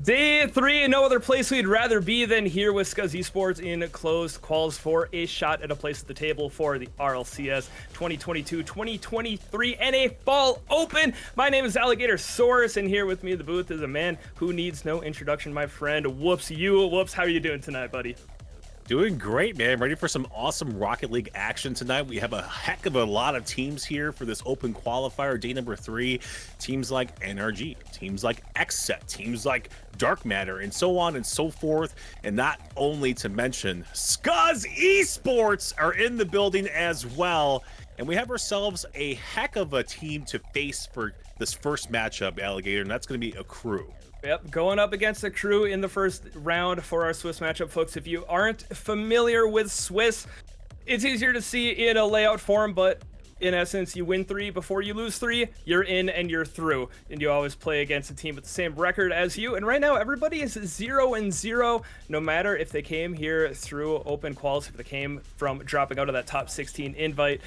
Day 3, and no other place we'd rather be than here with Scuzz Esports in closed quals for a shot at a place at the table for the RLCS 2022-2023 NA Fall Open. My name is Alligatorsaurus, and here with me in the booth is a man who needs no introduction, my friend, Whoopsyou. Whoops, how are you doing tonight, buddy? Doing great, man. Ready for some awesome Rocket League action tonight. We have a heck of a lot of teams here for this open qualifier, day number 3. Teams like NRG, teams like XSET, teams like Dark Matter, and so on and so forth. And not only to mention, Scuzz Esports are in the building as well. And we have ourselves a heck of a team to face for this first matchup, Alligator, and that's going to be a crew. Yep, going up against the crew in the first round for our Swiss matchup, folks. If you aren't familiar with Swiss, it's easier to see in a layout form, but in essence, you win 3 before you lose 3, you're in and you're through. And you always play against a team with the same record as you. And right now, everybody is 0-0, no matter if they came here through open quals, if they came from dropping out of that top 16 invite.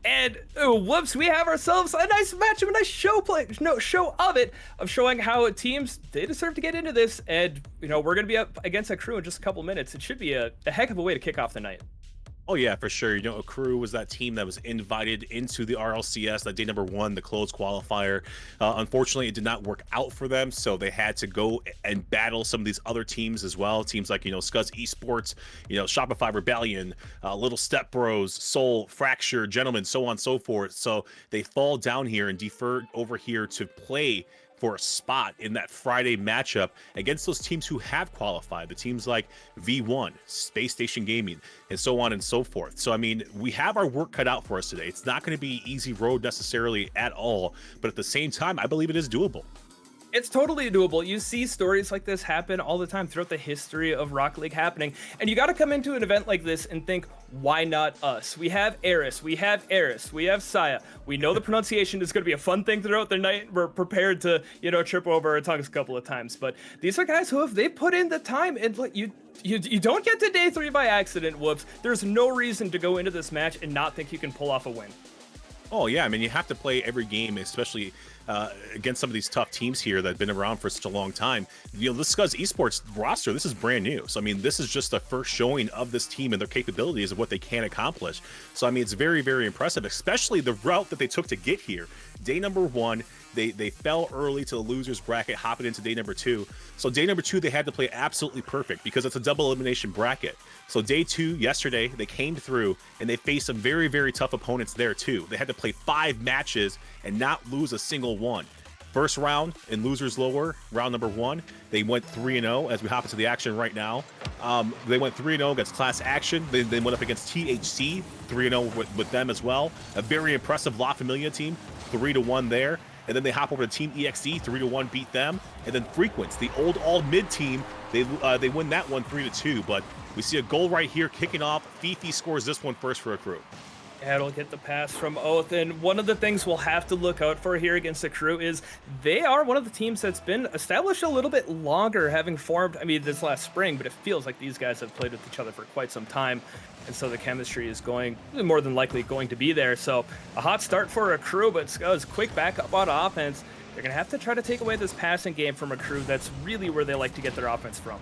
And whoops, we have ourselves a nice matchup, a nice show of showing how teams, they deserve to get into this. And you know, we're gonna be up against a crew in just a couple minutes. It should be a heck of a way to kick off the night. Oh yeah, for sure. You know, a crew was that team that was invited into the RLCS, that day number 1, the closed qualifier. Unfortunately, it did not work out for them, so they had to go and battle some of these other teams as well. Teams like, you know, Scuzz Esports, you know, Shopify Rebellion, Little Step Bros, Soul, Fracture, Gentlemen, so on and so forth. So they fall down here and deferred over here to play for a spot in that Friday matchup against those teams who have qualified, the teams like V1, Space Station Gaming, and so on and so forth. So, I mean, we have our work cut out for us today. It's not going to be easy road necessarily at all, but at the same time, I believe it is doable. It's totally doable. You see stories like this happen all the time throughout the history of Rocket League happening. And you got to come into an event like this and think, why not us? We have Eris, we have Eris, we have Saya. We know the pronunciation is going to be a fun thing throughout the night. We're prepared to, you know, trip over our tongues a couple of times. But these are guys who, if they put in the time, and like you don't get to day 3 by accident, whoops. There's no reason to go into this match and not think you can pull off a win. Oh yeah, I mean, you have to play every game, especially against some of these tough teams here that have been around for such a long time. You know, this Scuzz Esports roster, this is brand new. So, I mean, this is just the first showing of this team and their capabilities of what they can accomplish. So, I mean, it's very, very impressive, especially the route that they took to get here. Day number 1, they fell early to the losers bracket, hopping into day number 2. So day number 2, they had to play absolutely perfect because it's a double elimination bracket. So day 2, yesterday, they came through and they faced some very, very tough opponents there too. They had to play 5 matches and not lose a single one. First round in losers lower, round number 1, they went 3-0 as we hop into the action right now. They went 3-0 against Class Action. They went up against THC, 3-0 with them as well. A very impressive La Familia team, 3-1 there. And then they hop over to Team EXE, 3-1, beat them. And then Frequence, the old all-mid team, they win that one 3-2. But we see a goal right here kicking off. Fifi scores this one first for a crew. Yeah, it'll get the pass from Oath, and one of the things we'll have to look out for here against the crew is they are one of the teams that's been established a little bit longer, having formed, I mean, this last spring, but it feels like these guys have played with each other for quite some time, and so the chemistry is more than likely going to be there. So a hot start for a crew, but Scuzz, quick back up on offense. They're going to have to try to take away this passing game from a crew. That's really where they like to get their offense from.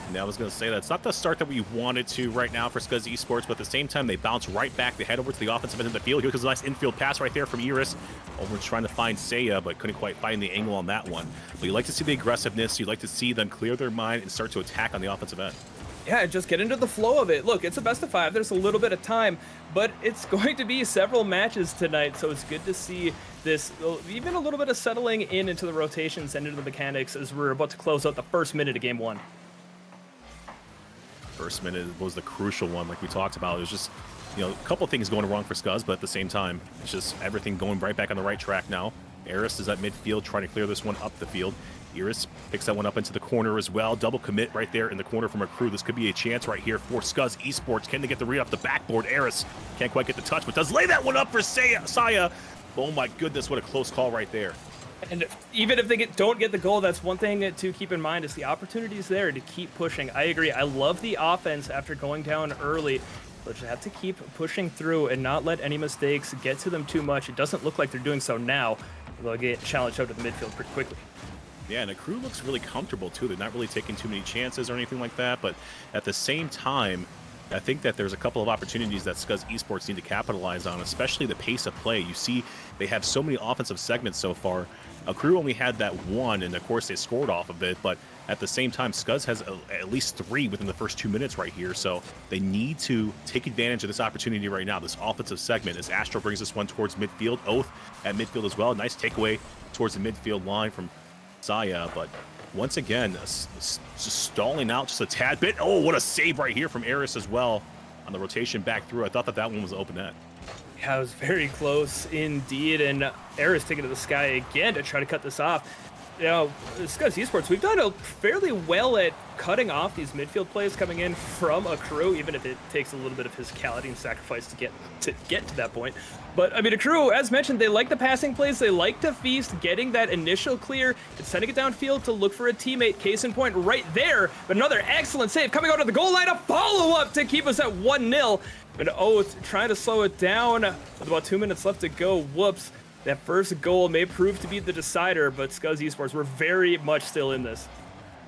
And I was going to say that's not the start that we wanted to right now for Scuzz Esports, but at the same time, they bounce right back. They head over to the offensive end of the field. Here comes a nice infield pass right there from Eris. Over trying to find Saya, but couldn't quite find the angle on that one. But you like to see the aggressiveness. You like to see them clear their mind and start to attack on the offensive end. Yeah, just get into the flow of it. Look, it's a best of 5. There's a little bit of time, but it's going to be several matches tonight, so it's good to see this, even a little bit of settling into the rotations and into the mechanics as we're about to close out the first minute of game 1. First minute was the crucial one, like we talked about. It was just, you know, a couple of things going wrong for Scuzz, but at the same time, it's just everything going right back on the right track now. Eris is at midfield trying to clear this one up the field. Eris picks that one up into the corner as well. Double commit right there in the corner from a crew. This could be a chance right here for Scuzz Esports. Can they get the read off the backboard? Eris can't quite get the touch, but does lay that one up for Saya. Oh my goodness, what a close call right there. And even if they don't get the goal, that's one thing to keep in mind is the opportunities there to keep pushing. I agree. I love the offense after going down early. But you have to keep pushing through and not let any mistakes get to them too much. It doesn't look like they're doing so now. They'll get challenged out to the midfield pretty quickly. Yeah, and the crew looks really comfortable too. They're not really taking too many chances or anything like that. But at the same time, I think that there's a couple of opportunities that Scuzz Esports need to capitalize on, especially the pace of play. You see, they have so many offensive segments so far. A crew only had that one, and of course they scored off of it. But at the same time, Scuzz has at least 3 within the first 2 minutes right here. So they need to take advantage of this opportunity right now, this offensive segment, as Astro brings this one towards midfield. Oath at midfield as well. Nice takeaway towards the midfield line from Saya, but once again, just stalling out just a tad bit. Oh, what a save right here from Eris as well on the rotation back through. I thought that one was open net. Yeah, it was very close indeed, and Aris taking to the sky again to try to cut this off. You know, Scuzz Esports, we've done fairly well at cutting off these midfield plays coming in from a crew, even if it takes a little bit of physicality and sacrifice to get to that point. But I mean, a crew, as mentioned, they like the passing plays, they like to feast, getting that initial clear, and sending it downfield to look for a teammate. Case in point, right there. But another excellent save coming out of the goal line, a follow-up to keep us at 1-0. And Oath trying to slow it down with about 2 minutes left to go. Whoops. That first goal may prove to be the decider, but Scuzz Esports, we're very much still in this.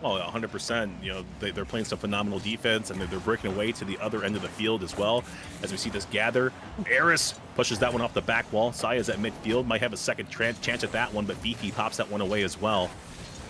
Oh, 100%. You know, they're playing some phenomenal defense, and they're breaking away to the other end of the field as well. As we see this gather, Aris pushes that one off the back wall. Saya's at midfield, might have a second chance at that one, but Fifi pops that one away as well.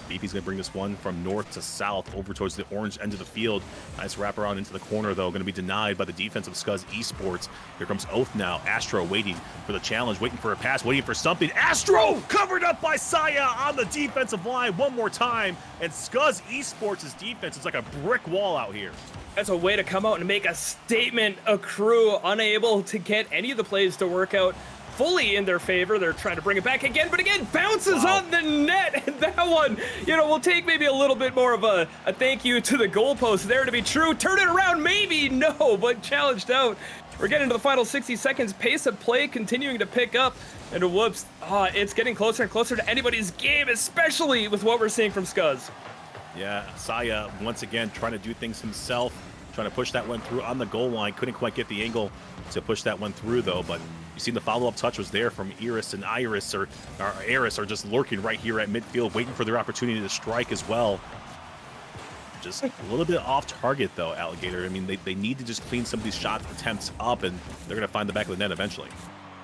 Fifi's going to bring this one from north to south over towards the orange end of the field. Nice wraparound into the corner, though. Going to be denied by the defense of Scuzz Esports. Here comes Oath now. Astro waiting for the challenge, waiting for a pass, waiting for something. Astro covered up by Saya on the defensive line one more time. And Scuzz Esports' defense is like a brick wall out here. That's a way to come out and make a statement. A crew unable to get any of the plays to work out fully in their favor. They're trying to bring it back again, but again, bounces on the net. And that one, you know, will take maybe a little bit more of a thank you to the goalpost there to be true. Turn it around, maybe, no, but challenged out. We're getting to the final 60 seconds. Pace of play continuing to pick up. And whoops, it's getting closer and closer to anybody's game, especially with what we're seeing from Scuzz. Yeah, Saya once again trying to do things himself, trying to push that one through on the goal line. Couldn't quite get the angle to push that one through, though, but you see the follow-up touch was there from Eris, and Iris or Eris are just lurking right here at midfield, waiting for their opportunity to strike as well. Just a little bit off target, though, Alligator. I mean, they need to just clean some of these shot attempts up, and they're going to find the back of the net eventually.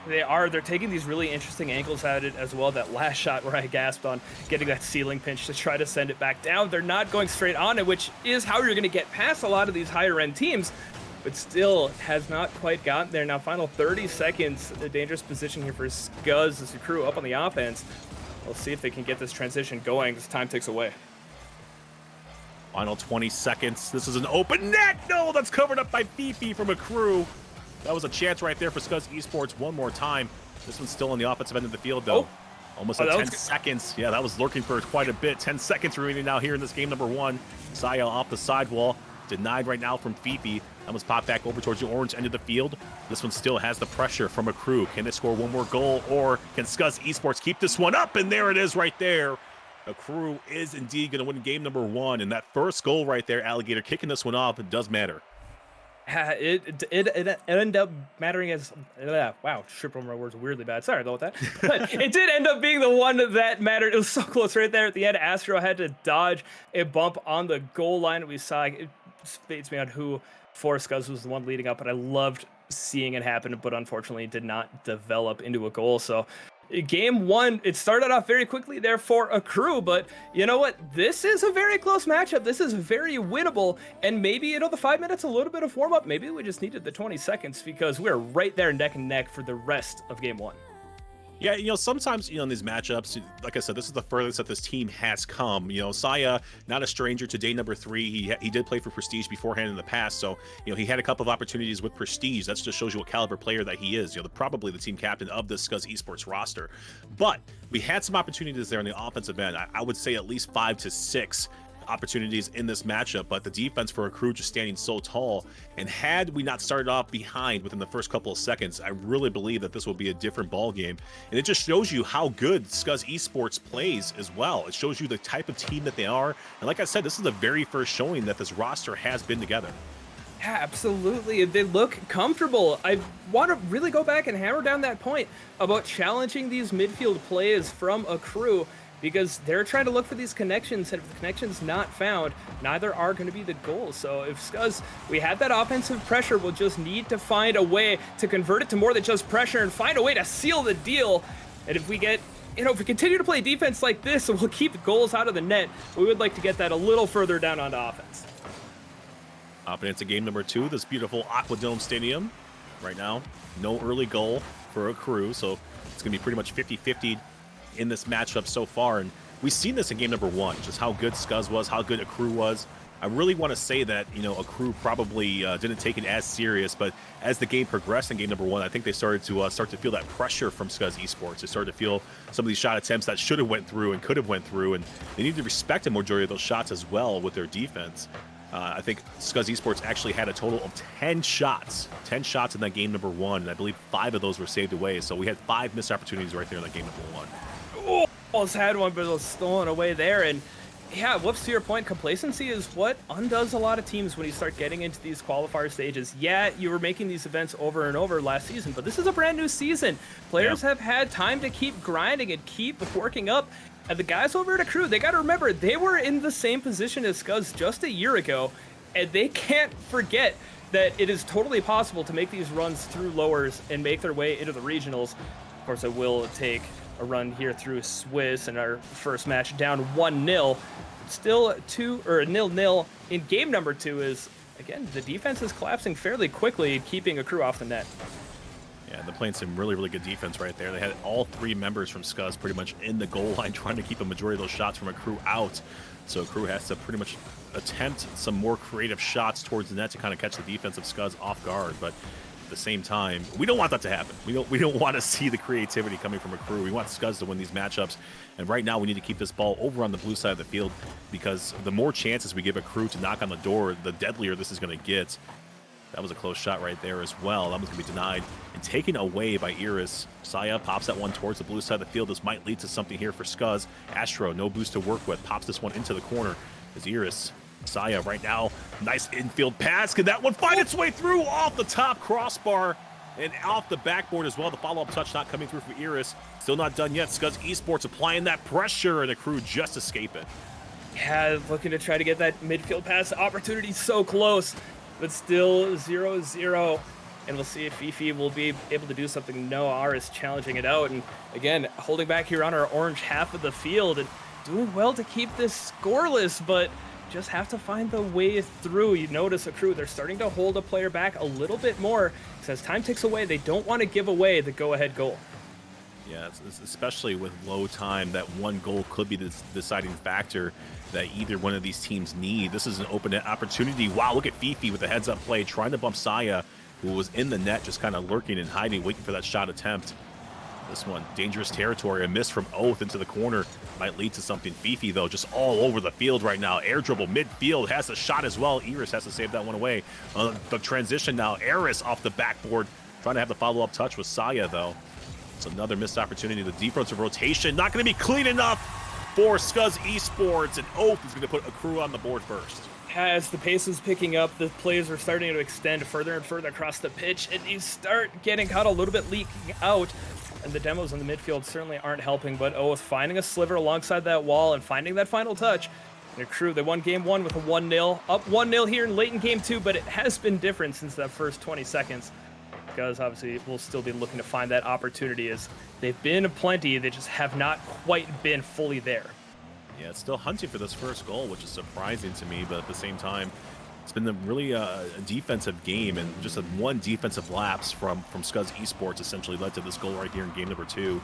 They're taking these really interesting angles at it as well. That last shot where I gasped on getting that ceiling pinch to try to send it back down. They're not going straight on it, which is how you're going to get past a lot of these higher end teams, but still has not quite gotten there. Now, final 30 seconds, a dangerous position here for Scuzz as the crew up on the offense. We'll see if they can get this transition going as time ticks away. Final 20 seconds. This is an open net. No, that's covered up by Fifi from a crew. That was a chance right there for Scuzz Esports one more time. This one's still on the offensive end of the field, though. Oh. Almost at 10 seconds. Yeah, that was lurking for quite a bit. 10 seconds remaining now here in this game number 1. Saya off the sidewall. Denied right now from Fifi. That was popped back over towards the orange end of the field. This one still has the pressure from a crew. Can they score one more goal, or can Scuzz Esports keep this one up? And there it is right there. A crew is indeed going to win game number 1. And that first goal right there, Alligator, kicking this one off, it does matter. It ended up mattering as wow, tripped over my words weirdly bad. Sorry about that. But it did end up being the one that mattered. It was so close right there at the end. Astro had to dodge a bump on the goal line. We saw it fades me on who for Scuzz was the one leading up, but I loved seeing it happen, but unfortunately did not develop into a goal. So game 1, it started off very quickly there for a crew, but you know what? This is a very close matchup. This is very winnable, and maybe, you know, the 5 minutes, a little bit of warm-up, maybe we just needed the 20 seconds because we're right there neck and neck for the rest of game 1. Yeah, you know, sometimes, you know, in these matchups, like I said, this is the furthest that this team has come. You know, Saya, not a stranger to day number 3. He did play for Prestige beforehand in the past, so, you know, he had a couple of opportunities with Prestige. That just shows you what caliber player that he is. You know, probably the team captain of the Scuzz Esports roster. But we had some opportunities there on the offensive end. I would say at least 5 to 6 opportunities in this matchup, but the defense for a crew just standing so tall. And had we not started off behind within the first couple of seconds, I really believe that this will be a different ball game. And it just shows you how good Scuzz Esports plays as well. It shows you the type of team that they are. And like I said, this is the very first showing that this roster has been together. Yeah, absolutely. They look comfortable. I want to really go back and hammer down that point about challenging these midfield plays from a crew. because they're trying to look for these connections, and if the connection's not found, neither are going to be the goal. So if Scuzz, we have that offensive pressure, we'll just need to find a way to convert it to more than just pressure and find a way to seal the deal. And if we get, if we continue to play defense like this, we'll keep goals out of the net. We would like to get that a little further down onto offense. Up into game number 2, this beautiful Aquadome Stadium. Right now, no early goal for a crew, so it's going to be pretty much 50-50 in this matchup so far. And we've seen this in game number 1, just how good Scuzz was, how good a crew was. I really want to say that, a crew probably didn't take it as serious, but as the game progressed in game number 1, I think they started to feel that pressure from Scuzz Esports. They started to feel some of these shot attempts that should have went through and could have went through, and they need to respect a majority of those shots as well with their defense. I think Scuzz Esports actually had a total of 10 shots in that game number 1, and I believe 5 of those were saved away. So we had 5 missed opportunities right there in that game number 1. Almost had one, but it was stolen away there. And yeah, whoops, to your point, complacency is what undoes a lot of teams when you start getting into these qualifier stages. Yeah, you were making these events over and over last season, but this is a brand new season. Players have had time to keep grinding and keep working up. And the guys over at Crew, they got to remember, they were in the same position as Scuzz just a year ago, and they can't forget that it is totally possible to make these runs through lowers and make their way into the regionals. Of course, it will take a run here through Swiss in our first match, down 1-0. Still 0-0 in game number 2 is, again, the defense is collapsing fairly quickly, keeping a Crew off the net. Yeah, they're playing some really, really good defense right there. They had all 3 members from Scuzz pretty much in the goal line trying to keep a majority of those shots from a Crew out. So Crew has to pretty much attempt some more creative shots towards the net to kind of catch the defense of Scuzz off guard. But at the same time, we don't want that to happen. We don't want to see the creativity coming from a Crew. We want Scuzz to win these matchups. And right now we need to keep this ball over on the blue side of the field, because the more chances we give a Crew to knock on the door, the deadlier this is going to get. That was a close shot right there as well. That was going to be denied and taken away by Eris. Saya pops that one towards the blue side of the field. This might lead to something here for Scuzz. Astro, no boost to work with, pops this one into the corner. As Eris, Saya right now, nice infield pass. Can that one find its way through off the top crossbar and off the backboard as well? The follow-up touch not coming through for Eris. Still not done yet. Scuzz Esports applying that pressure, and the Crew just escape it. Yeah, looking to try to get that midfield pass opportunity so close, but still 0-0. And we'll see if Fifi will be able to do something. No, Aris challenging it out. And again, holding back here on our orange half of the field and doing well to keep this scoreless, but just have to find the way through. You notice a Crew, they're starting to hold a player back a little bit more, because as time ticks away, they don't want to give away the go-ahead goal. Yeah, especially with low time, that one goal could be the deciding factor that either one of these teams need. This is an open net opportunity. Wow, look at Fifi with the heads-up play, trying to bump Saya, who was in the net, just kind of lurking and hiding, waiting for that shot attempt. This one, dangerous territory. A miss from Oath into the corner might lead to something. Fifi, though, just all over the field right now. Air dribble, midfield, has a shot as well. Eris has to save that one away. The transition now, Aris off the backboard, trying to have the follow-up touch with Saya, though. It's another missed opportunity. The defensive rotation, not going to be clean enough for Scuzz Esports, and Oath is going to put a Crew on the board first. As the pace is picking up, the plays are starting to extend further and further across the pitch, and you start getting caught a little bit leaking out. And the demos in the midfield certainly aren't helping, but Oath finding a sliver alongside that wall and finding that final touch. And a Crew, they won game 1 with a 1-0. Up 1-0 here in late in game 2, but it has been different since that first 20 seconds. Because obviously we'll still be looking to find that opportunity, as they've been plenty, they just have not quite been fully there. Yeah, it's still hunting for this first goal, which is surprising to me, but at the same time, it's been a defensive game, and just one defensive lapse from Scuzz Esports essentially led to this goal right here in game number 2.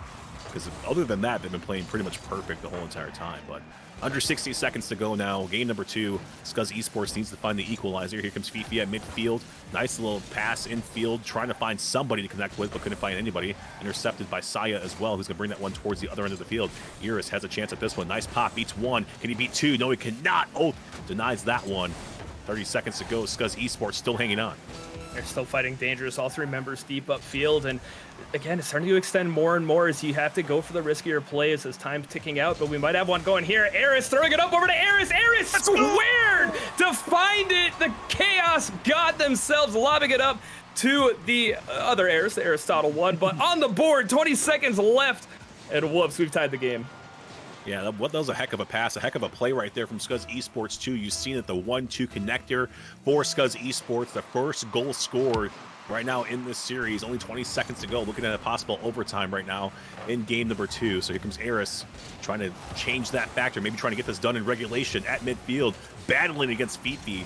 Because other than that, they've been playing pretty much perfect the whole entire time. But under 60 seconds to go now, game number 2. Scuzz Esports needs to find the equalizer. Here comes Fifi at midfield. Nice little pass infield, trying to find somebody to connect with, but couldn't find anybody. Intercepted by Saya as well, who's going to bring that one towards the other end of the field. Eris has a chance at this one. Nice pop, beats 1. Can he beat 2? No, he cannot. Oath denies that one. 30 seconds to go. Scuzz Esports still hanging on. They're still fighting dangerous, all 3 members deep upfield, and again, it's starting to extend more and more as you have to go for the riskier plays as time's ticking out, but we might have one going here. Eris throwing it up over to Eris. Eris squared to find it. The Chaos God themselves lobbing it up to the other Eris, the Aristotle one, but on the board, 20 seconds left, and whoops, we've tied the game. Yeah, that was a heck of a pass, a heck of a play right there from Scuzz Esports too. You've seen it, the 1-2 connector for Scuzz Esports, the first goal scored right now in this series. Only 20 seconds to go. Looking at a possible overtime right now in game number 2. So here comes Aris trying to change that factor, maybe trying to get this done in regulation at midfield, battling against Fifi.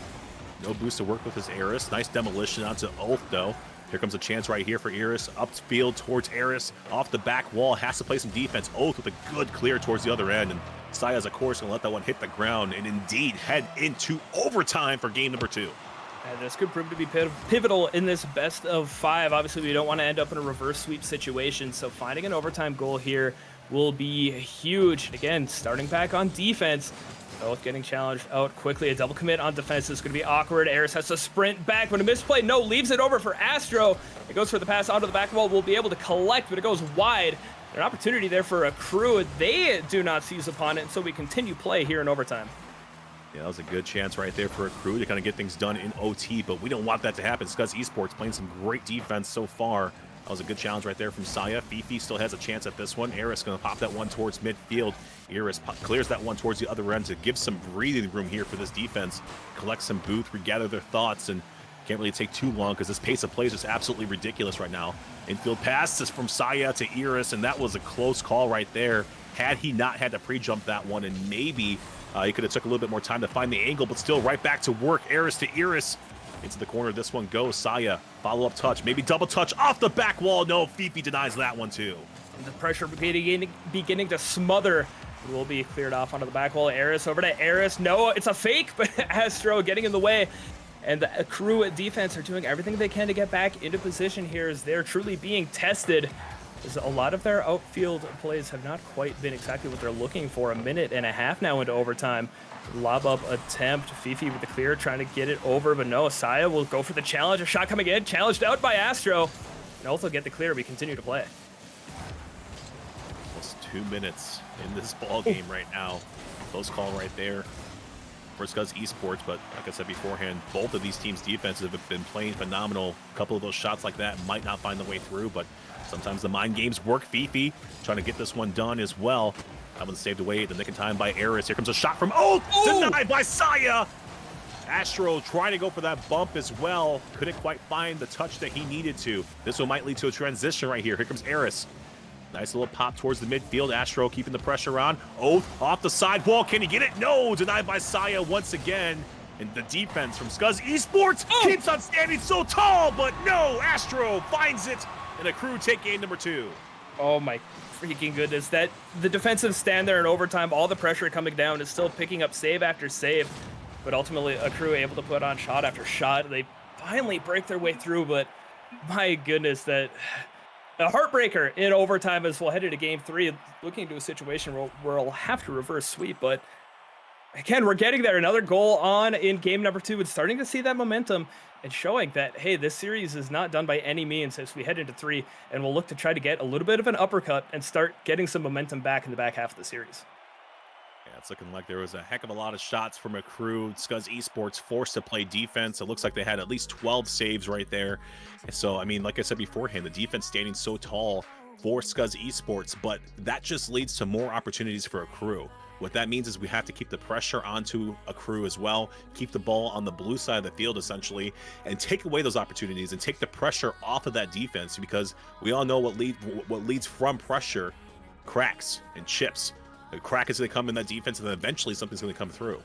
No boost to work with his Aris. Nice demolition onto Oath though. Here comes a chance right here for Eris. Upfield towards Aris. Off the back wall. Has to play some defense. Oath with a good clear towards the other end. And Saya's, of course, going to let that one hit the ground and indeed head into overtime for game number 2. And this could prove to be pivotal in this best of 5. Obviously, we don't want to end up in a reverse sweep situation. So finding an overtime goal here will be huge. Again, starting back on defense. Both getting challenged out quickly. A double commit on defense is going to be awkward. Aris has to sprint back, but a misplay. No, leaves it over for Astro. It goes for the pass onto the back wall. We'll be able to collect, but it goes wide. An opportunity there for a crew. They do not seize upon it, and so we continue play here in overtime. Yeah, that was a good chance right there for a crew to kind of get things done in OT, but we don't want that to happen. Scuzz Esports playing some great defense so far. That was a good challenge right there from Saya. Fifi still has a chance at this one. Eris going to pop that one towards midfield. Eris clears that one towards the other end to give some breathing room here for this defense. Collect some booth, regather their thoughts, and can't really take too long because this pace of play is just absolutely ridiculous right now. Infield pass is from Saya to Eris, and that was a close call right there. Had he not had to pre-jump that one, and maybe he could have took a little bit more time to find the angle, but still right back to work. Eris to Eris. Into the corner, this one goes. Saya, follow-up touch, maybe double touch off the back wall. No, Fifi denies that one too. The pressure beginning to smother. It will be cleared off onto the back wall. Aris over to Aris. No, it's a fake, but Astro getting in the way. And the crew at defense are doing everything they can to get back into position here as they're truly being tested. As a lot of their outfield plays have not quite been exactly what they're looking for. 1.5 minutes now into overtime. Lob up attempt. Fifi with the clear, trying to get it over, but no. Saya will go for the challenge. A shot coming in, challenged out by Astro. And also get the clear. We continue to play. Almost 2 minutes in this ball game right now. Close call right there for Scuzz Esports, but like I said beforehand, both of these teams' defenses have been playing phenomenal. A couple of those shots like that might not find the way through, but sometimes the mind games work. Fifi trying to get this one done as well. That one saved away at the nick of time by Eris. Here comes a shot from Oath, denied by Saya. Astro trying to go for that bump as well. Couldn't quite find the touch that he needed to. This one might lead to a transition right here. Here comes Eris. Nice little pop towards the midfield. Astro keeping the pressure on. Oath off the sidewall. Can he get it? No, denied by Saya once again. And the defense from Scuzz Esports keeps on standing so tall, but no, Astro finds it. And a crew take game number 2. Oh my freaking goodness. That the defensive stand there in overtime, all the pressure coming down is still picking up save after save. But ultimately a crew able to put on shot after shot. They finally break their way through, but my goodness, that a heartbreaker in overtime as we'll head into game 3, looking into a situation where we'll have to reverse sweep. But again, we're getting there. Another goal on in game number 2 and starting to see that momentum and showing that, hey, this series is not done by any means as we head into 3, and we'll look to try to get a little bit of an uppercut and start getting some momentum back in the back half of the series. Yeah, it's looking like there was a heck of a lot of shots from a crew. Scuzz Esports forced to play defense. It looks like they had at least 12 saves right there. So, I mean, like I said beforehand, the defense standing so tall for Scuzz Esports, but that just leads to more opportunities for a crew. What that means is we have to keep the pressure onto a crew as well, keep the ball on the blue side of the field essentially, and take away those opportunities and take the pressure off of that defense, because we all know what leads from pressure cracks and chips. A crack is going to come in that defense, and then eventually something's going to come through.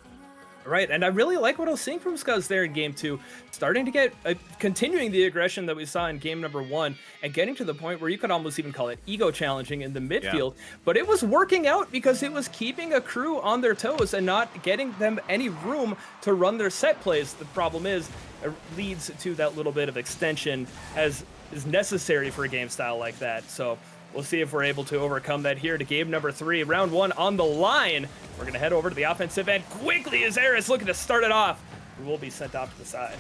Right, and I really like what I was seeing from Scuzz there in game 2, starting to get continuing the aggression that we saw in game number 1 and getting to the point where you could almost even call it ego challenging in the midfield. Yeah. But it was working out because it was keeping a crew on their toes and not getting them any room to run their set plays. The problem is it leads to that little bit of extension as is necessary for a game style like that. So we'll see if we're able to overcome that here to game number 3. Round 1 on the line. We're going to head over to the offensive end quickly as Eris looking to start it off. We will be sent off to the side.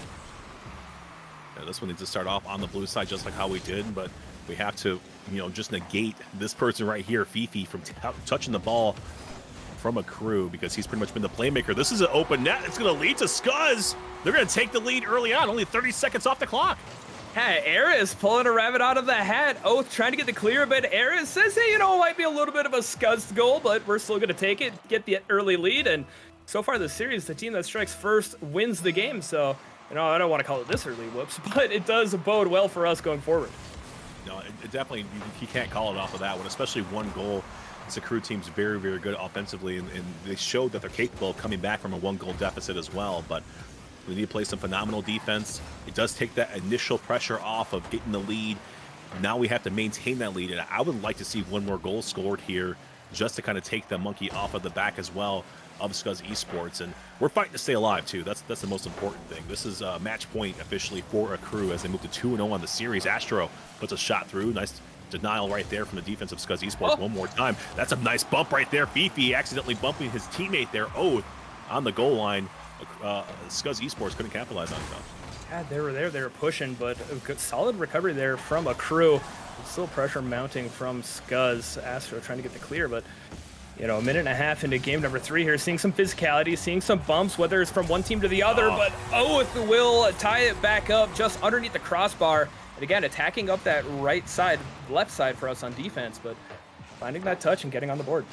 Yeah, this one needs to start off on the blue side just like how we did, but we have to, just negate this person right here, Fifi, from touching the ball from a crew, because he's pretty much been the playmaker. This is an open net. It's going to lead to Scuzz. They're going to take the lead early on, only 30 seconds off the clock. Yeah, Eris pulling a rabbit out of the hat. Oath trying to get the clear, but Eris says, hey, you know, it might be a little bit of a Scuzz goal, but we're still going to take it, get the early lead. And so far this series, the team that strikes first wins the game. So, you know, I don't want to call it this early whoops, but it does bode well for us going forward. No, it definitely, you can't call it off of that one, especially one goal. This crew team's very, very good offensively, and they showed that they're capable of coming back from a one-goal deficit as well. But we need to play some phenomenal defense. It does take that initial pressure off of getting the lead. Now we have to maintain that lead, and I would like to see one more goal scored here just to kind of take the monkey off of the back as well of Scuzz Esports. And we're fighting to stay alive too. That's the most important thing. This is a match point officially for a crew as they move to 2-0 on the series. Astro puts a shot through. Nice denial right there from the defense of Scuzz Esports. One more time. That's a nice bump right there. Fifi accidentally bumping his teammate there. Oath on the goal line. Scuzz Esports couldn't capitalize on it though. Yeah, they were pushing, but a good, solid recovery there from a crew. Still pressure mounting from Scuzz. Astro trying to get the clear, but you know, a minute and a half into game number 3 here, seeing some physicality, seeing some bumps, whether it's from one team to the other, but Oath will tie it back up just underneath the crossbar. And again, attacking up that right side, left side for us on defense, but finding that touch and getting on the board.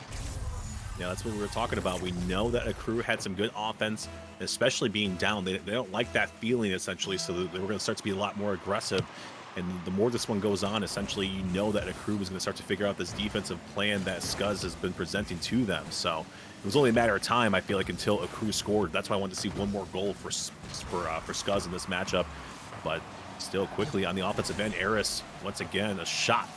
Yeah, that's what we were talking about. We know that a crew had some good offense, especially being down. They don't like that feeling, essentially, so they were going to start to be a lot more aggressive. And the more this one goes on, essentially, you know that a crew is going to start to figure out this defensive plan that Scuzz has been presenting to them. So it was only a matter of time, I feel like, until a crew scored. That's why I wanted to see one more goal for Scuzz in this matchup. But still, quickly on the offensive end, Aris, once again, a shot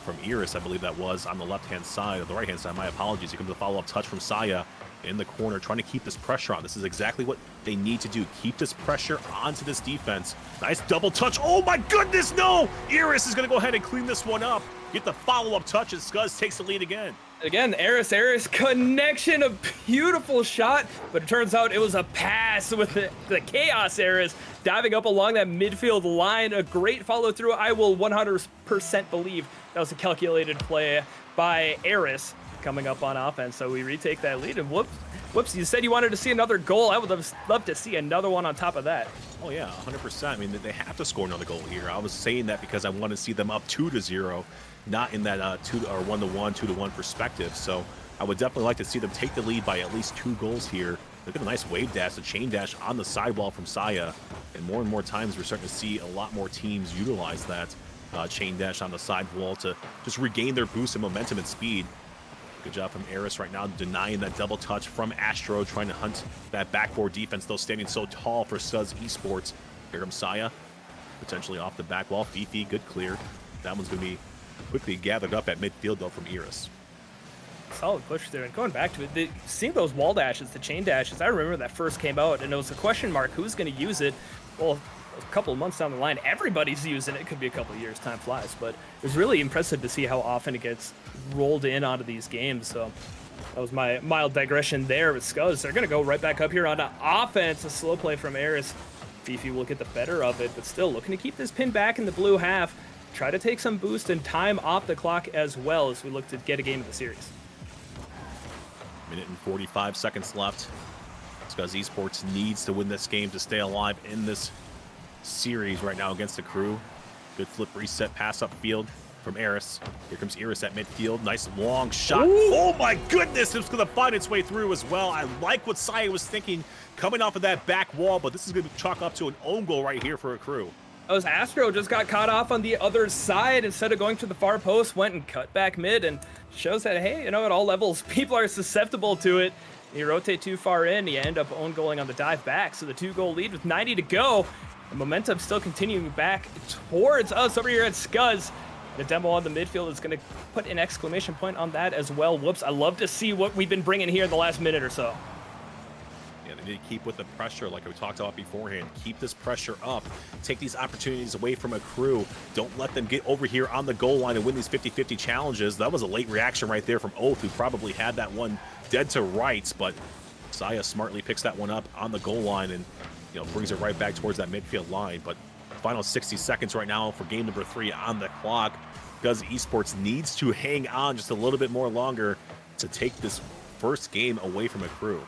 from Eris, I believe that was, on the left-hand side, or the right-hand side, my apologies. Here comes a follow-up touch from Saya in the corner, trying to keep this pressure on. This is exactly what they need to do. Keep this pressure onto this defense. Nice double touch. Oh my goodness, no! Eris is going to go ahead and clean this one up. Get the follow-up touch, and Scuzz takes the lead again. Again, Eris connection, a beautiful shot, but it turns out it was a pass with the Chaos Eris diving up along that midfield line. A great follow through. I will 100% believe that was a calculated play by Eris coming up on offense. So we retake that lead, and whoops, you said you wanted to see another goal. I would love to see another one on top of that. Oh yeah, 100%. I mean, they have to score another goal here. I was saying that because I want to see them up 2-0. Not in that 1-1, 2-1 perspective. So I would definitely like to see them take the lead by at least 2 goals here. Look at the nice wave dash, the chain dash on the sidewall from Saya. And more times we're starting to see a lot more teams utilize that chain dash on the sidewall to just regain their boost and momentum and speed. Good job from Eris right now, denying that double touch from Astro, trying to hunt that backboard defense, though standing so tall for Scuzz Esports. Here comes Saya, potentially off the back wall. Fifi, good clear. That one's going to be quickly gathered up at midfield, though, from Eris. Solid push there, and going back to it, seeing those wall dashes, the chain dashes, I remember that first came out, and it was a question mark, who's going to use it? Well, a couple of months down the line, everybody's using it. It could be a couple of years, time flies, but it was really impressive to see how often it gets rolled in onto these games. So that was my mild digression there with Scuzz. They're going to go right back up here on offense. A slow play from Aris. Fifi will get the better of it, but still looking to keep this pin back in the blue half. Try to take some boost and time off the clock as well as we look to get a game of the series. Minute and 45 seconds left. Scuzz Esports needs to win this game to stay alive in this series right now against the crew. Good flip reset pass upfield from Eris. Here comes Eris at midfield. Nice long shot. Ooh. Oh my goodness, it's going to find its way through as well. I like what Saya was thinking coming off of that back wall, but this is going to chalk up to an own goal right here for a crew. As Astro just got caught off on the other side, instead of going to the far post, went and cut back mid, and shows that, hey, you know, at all levels, people are susceptible to it. You rotate too far in, you end up own goaling on the dive back. So the 2-goal lead with 90 to go. The momentum still continuing back towards us over here at Scuzz. The demo on the midfield is going to put an exclamation point on that as well. Whoops, I love to see what we've been bringing here in the last minute or so. Yeah, they need to keep with the pressure like we talked about beforehand. Keep this pressure up. Take these opportunities away from a crew. Don't let them get over here on the goal line and win these 50-50 challenges. That was a late reaction right there from Oath, who probably had that one dead to rights, but Saya smartly picks that one up on the goal line and, you know, brings it right back towards that midfield line. But final 60 seconds right now for game number 3 on the clock. Scuzz Esports needs to hang on just a little bit more longer to take this first game away from a crew.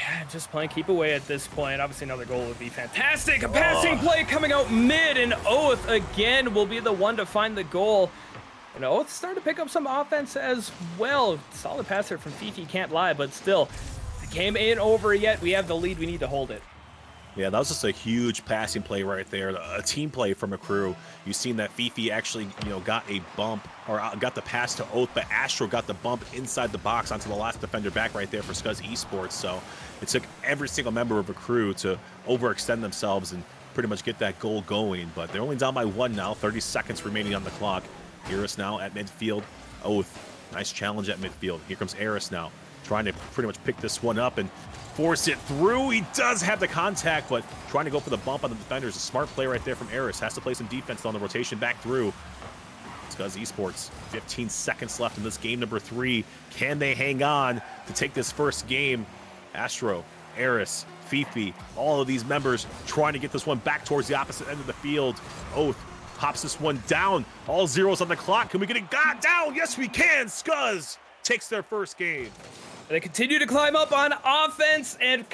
Yeah, just playing keep away at this point. Obviously, another goal would be fantastic. A passing play coming out mid, and Oath again will be the one to find the goal. And Oath starting to pick up some offense as well. Solid passer from Fifi, can't lie, but still, the game ain't over yet. We have the lead. We need to hold it. Yeah, that was just a huge passing play right there. A team play from a crew. You've seen that Fifi actually, got a bump or got the pass to Oath, but Astro got the bump inside the box onto the last defender back right there for Scuzz Esports. So it took every single member of a crew to overextend themselves and pretty much get that goal going. But they're only down by 1 now. 30 seconds remaining on the clock. Eris now at midfield. Oath, nice challenge at midfield. Here comes Aris now, trying to pretty much pick this one up and force it through. He does have the contact, but trying to go for the bump on the defenders. A smart play right there from Aris. Has to play some defense on the rotation back through. Scuzz Esports, 15 seconds left in this game number 3. Can they hang on to take this first game? Astro, Aris, Fifi, all of these members trying to get this one back towards the opposite end of the field. Oath pops this one down. All zeros on the clock. Can we get it down? Yes, we can. Scuzz takes their first game. They continue to climb up on offense and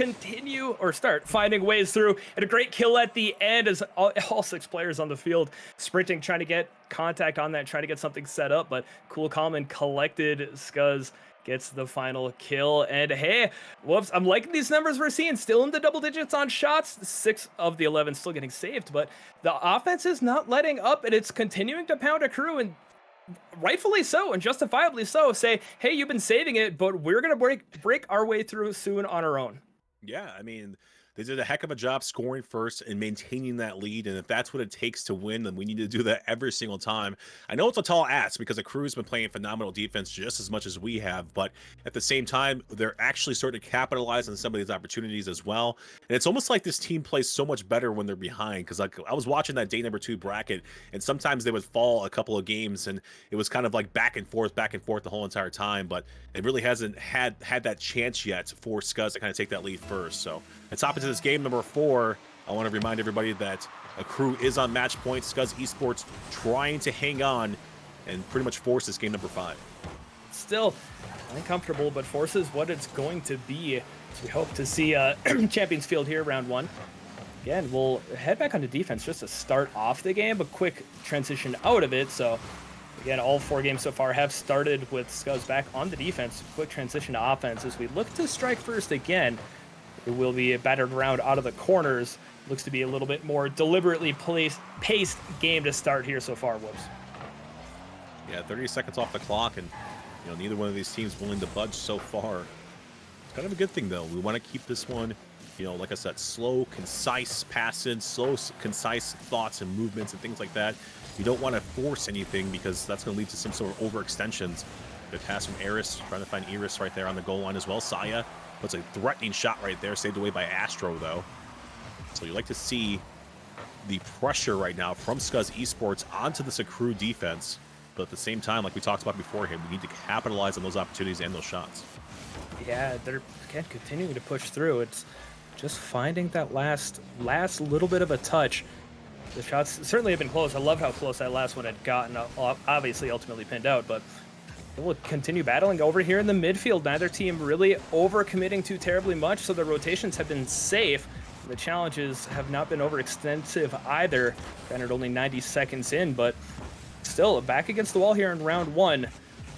start finding ways through. And a great kill at the end as all 6 players on the field sprinting, trying to get contact on that, trying to get something set up. But cool, calm, and collected, Scuzz gets the final kill. And hey, whoops, I'm liking these numbers we're seeing. Still in the double digits on shots. 6 of the 11 still getting saved. But the offense is not letting up, and it's continuing to pound a crew. And rightfully so, and justifiably so, say, hey, you've been saving it, but we're gonna break our way through soon on our own. Yeah, I mean, they did a heck of a job scoring first and maintaining that lead, and if that's what it takes to win, then we need to do that every single time. I know it's a tall ask because the crew's been playing phenomenal defense just as much as we have, but at the same time, they're actually starting to capitalize on some of these opportunities as well. And it's almost like this team plays so much better when they're behind, because like I was watching that day number 2 bracket, and sometimes they would fall a couple of games, and it was kind of like back and forth the whole entire time, but it really hasn't had that chance yet for Scuzz to kind of take that lead first. So let's hop into this game number 4. I want to remind everybody that a crew is on match point. Scuzz Esports trying to hang on and pretty much force this game number 5. Still uncomfortable, but forces what it's going to be. So we hope to see Champions Field here, round 1. Again, we'll head back onto defense just to start off the game, a quick transition out of it. So again, all 4 games so far have started with Scuzz back on the defense. Quick transition to offense as we look to strike first again. It will be a battered round out of the corners. Looks to be a little bit more deliberately paced game to start here so far, Whoops. Yeah, 30 seconds off the clock, and neither one of these teams willing to budge so far. It's kind of a good thing, though. We want to keep this one, like I said, slow, concise passing, slow, concise thoughts and movements and things like that. You don't want to force anything because that's going to lead to some sort of overextensions. Good pass from Aris, trying to find Eris right there on the goal line as well. Saya puts a threatening shot right there, saved away by Astro, though. So you like to see the pressure right now from Scuzz Esports onto this crew defense. But at the same time, like we talked about beforehand, we need to capitalize on those opportunities and those shots. Yeah, they're again continuing to push through. It's just finding that last little bit of a touch. The shots certainly have been close. I love how close that last one had gotten. Obviously, ultimately pinned out, but we'll continue battling over here in the midfield. Neither team really overcommitting too terribly much, so the rotations have been safe. The challenges have not been overextensive either. Granted, only 90 seconds in, but still back against the wall here in round 1.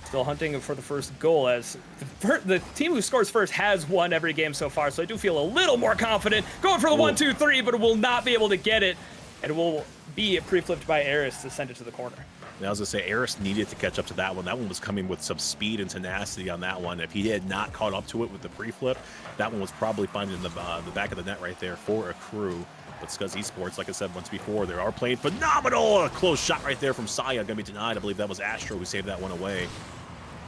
Still hunting for the first goal, as the team who scores first has won every game so far, so I do feel a little more confident. Going for the 1-2-3, but will not be able to get it, and will be pre-flipped by Eris to send it to the corner. And I was going to say, Eris needed to catch up to that one. That one was coming with some speed and tenacity on that one. If he had not caught up to it with the pre-flip, that one was probably finding the back of the net right there for a crew. But Scuzz Esports, like I said once before, they are playing phenomenal. A close shot right there from Saya, going to be denied. I believe that was Astro who saved that one away.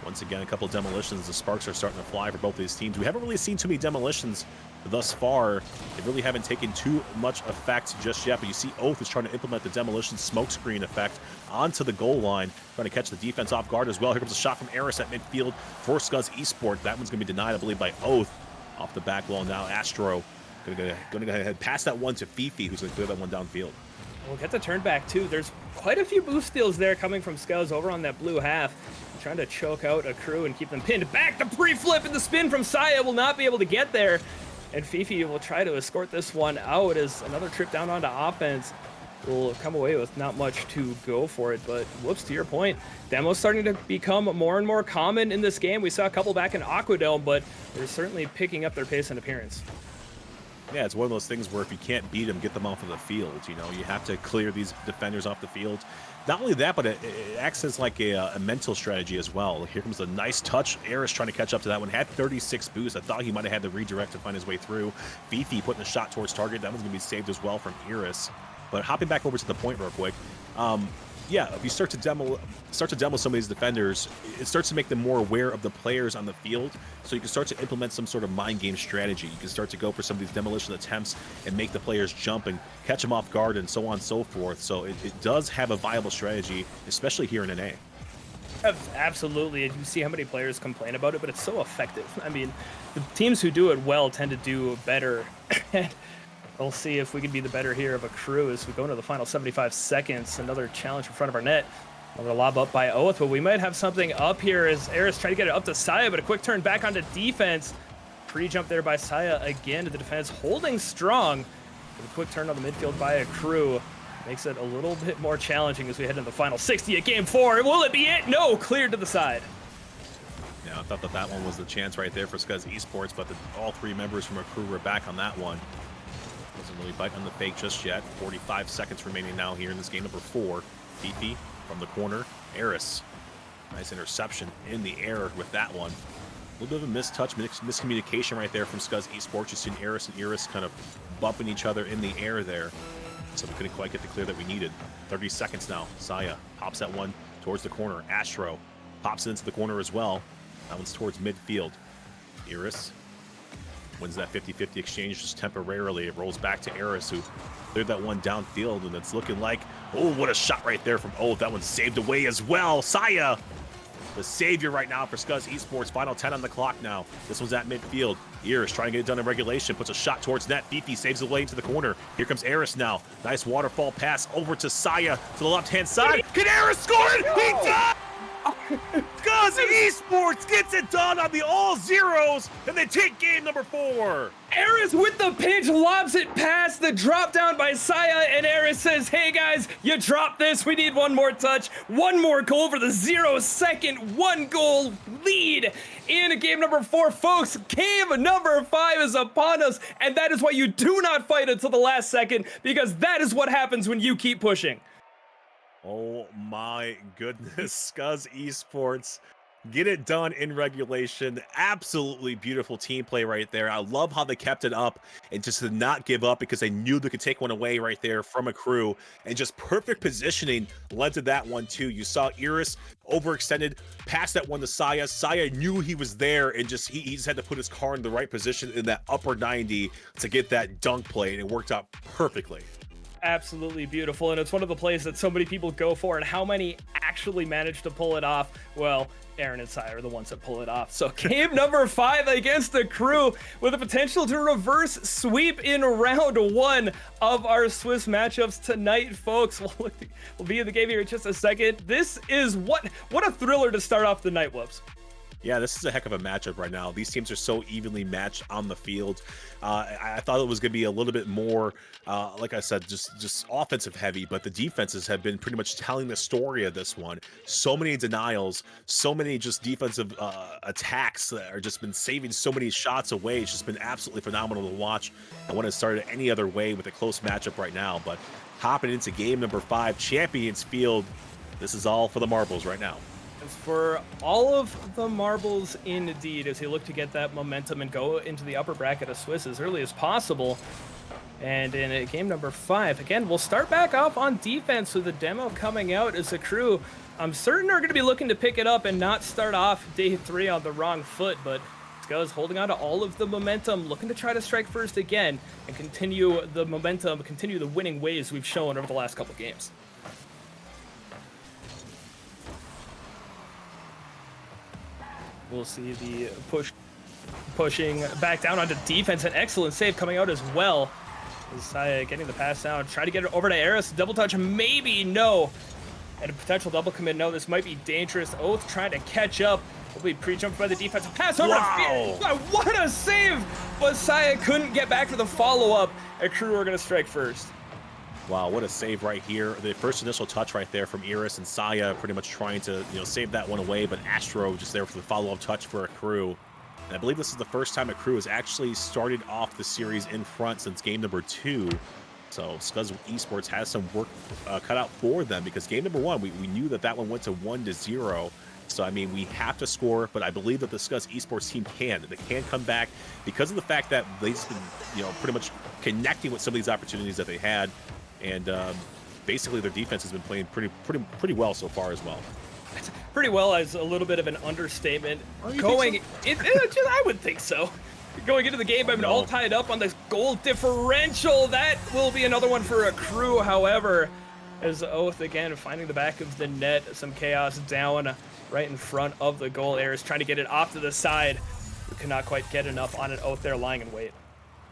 Once again, a couple of demolitions. The sparks are starting to fly for both of these teams. We haven't really seen too many demolitions thus far. They really haven't taken too much effect just yet, but you see Oath is trying to implement the demolition smokescreen effect onto the goal line, trying to catch the defense off guard as well. Here comes a shot from Eris at midfield for Scuzz Esports. That one's going to be denied, I believe, by Oath off the back wall. Now Astro going to go ahead pass that one to Fifi, who's going to clear that one downfield. We'll get the turn back too. There's quite a few boost steals there coming from Scuzz over on that blue half. Trying to choke out a crew and keep them pinned. Back the pre-flip and the spin from Saya will not be able to get there. And Fifi will try to escort this one out as another trip down onto offense will come away with not much to go for it. But whoops, to your point, demo's starting to become more and more common in this game. We saw a couple back in Aquadome, but they're certainly picking up their pace and appearance. Yeah, it's one of those things where if you can't beat them, get them off of the field. You know, you have to clear these defenders off the field. Not only that, but it acts as like a mental strategy as well. Here comes a nice touch. Eris trying to catch up to that one. Had 36 boost. I thought he might have had the redirect to find his way through. Fifi putting a shot towards target. That one's going to be saved as well from Eris. But hopping back over to the point real quick. Yeah, if you start to demo some of these defenders, it starts to make them more aware of the players on the field, so you can start to implement some sort of mind game strategy. You can start to go for some of these demolition attempts and make the players jump and catch them off guard and so on and so forth. So it does have a viable strategy, especially here in NA. Absolutely, and you see how many players complain about it, but it's so effective. I mean, the teams who do it well tend to do better. We'll see if we can be the better here of a crew as we go into the final 75 seconds. Another challenge in front of our net. Another lob up by Oath, but we might have something up here as Aris trying to get it up to Saya, but a quick turn back onto defense. Pre-jump there by Saya again to the defense, holding strong. With a quick turn on the midfield by a crew. Makes it a little bit more challenging as we head into the final 60 at game 4. Will it be it? No, cleared to the side. Yeah, I thought that one was the chance right there for Scuzz Esports, but all three members from our crew were back on that one. Doesn't really bite on the fake just yet. 45 seconds remaining now here in this game number 4. Fifi from the corner. Aris. Nice interception in the air with that one. A little bit of a mistouch, miscommunication right there from Scuzz Esports. You've seen Aris and Eris kind of bumping each other in the air there. So we couldn't quite get the clear that we needed. 30 seconds now. Saya pops that one towards the corner. Astro pops it into the corner as well. That one's towards midfield. Eris wins that 50-50 exchange just temporarily. It rolls back to Eris, who cleared that one downfield, and it's looking like, oh, what a shot right there from Oath. That one's saved away as well. Saya, the savior right now for Scuzz Esports. Final 10 on the clock now. This one's at midfield. Eris trying to get it done in regulation, puts a shot towards net. Fifi saves away into the corner. Here comes Eris now. Nice waterfall pass over to Saya to the left-hand side. Can Eris score it? He does! Scuzz Esports gets it done on the all zeros, and they take game number 4. Aris with the pinch lobs it past the drop down by Saya, and Aris says, hey guys, you dropped this. We need one more touch, one more goal for the 0-second 1-goal lead in game number 4. Folks, game number 5 is upon us, and that is why you do not fight until the last second, because that is what happens when you keep pushing. Oh my goodness, Scuzz Esports get it done in regulation. Absolutely beautiful team play right there. I love how they kept it up and just did not give up because they knew they could take one away right there from a crew, and just perfect positioning led to that one too. You saw Eris overextended, passed that one to Saya. Saya knew he was there, and he just had to put his car in the right position in that upper 90 to get that dunk play, and it worked out perfectly. Absolutely beautiful, and it's one of the plays that so many people go for, and how many actually manage to pull it off? Well, Aaron and Saya are the ones that pull it off. So game number 5 against the crew with the potential to reverse sweep in round 1 of our Swiss matchups tonight, folks. We'll be in the game here in just a second. This is what a thriller to start off the night, Whoops. Yeah, this is a heck of a matchup right now. These teams are so evenly matched on the field. I thought it was going to be a little bit more, like I said, just offensive heavy, but the defenses have been pretty much telling the story of this one. So many denials, so many just defensive attacks that are just been saving so many shots away. It's just been absolutely phenomenal to watch. I wouldn't have started any other way with a close matchup right now, but hopping into game number 5, Champions Field, this is all for the marbles right now. For all of the marbles indeed, as he looked to get that momentum and go into the upper bracket of Swiss as early as possible. And in game number 5, again, we'll start back off on defense with the demo coming out as a crew. I'm certain are going to be looking to pick it up and not start off day 3 on the wrong foot, but Scuzz holding on to all of the momentum, looking to try to strike first again and continue the momentum, continue the winning ways we've shown over the last couple games. We'll see the pushing back down onto defense. An excellent save coming out as well. Saya getting the pass down. Try to get it over to Eris. Double touch, maybe no. And a potential double commit, no. This might be dangerous. Oath trying to catch up will be pre-jumped by the defensive pass over. Wow. Wow, what a save! But Saya couldn't get back for the follow-up. Crew are going to strike first. Wow, what a save right here. The first initial touch right there from Eris, and Saya pretty much trying to, save that one away, but Astro just there for the follow-up touch for Crew. And I believe this is the first time Crew has actually started off the series in front since game number 2. So Scuzz Esports has some work cut out for them, because game number 1, we knew that one went to 1-0. So, I mean, we have to score, but I believe that the Scuzz Esports team can. They can come back because of the fact that they've been, pretty much connecting with some of these opportunities that they had. And basically their defense has been playing pretty well so far as well. Pretty well is a little bit of an understatement. Oh, I would think so. Going into the game, I'm all tied up on this goal differential. That will be another one for a Crew, however, as Oath again finding the back of the net. Some chaos down right in front of the goal. Aris trying to get it off to the side. We cannot quite get enough on an Oath there, lying in wait.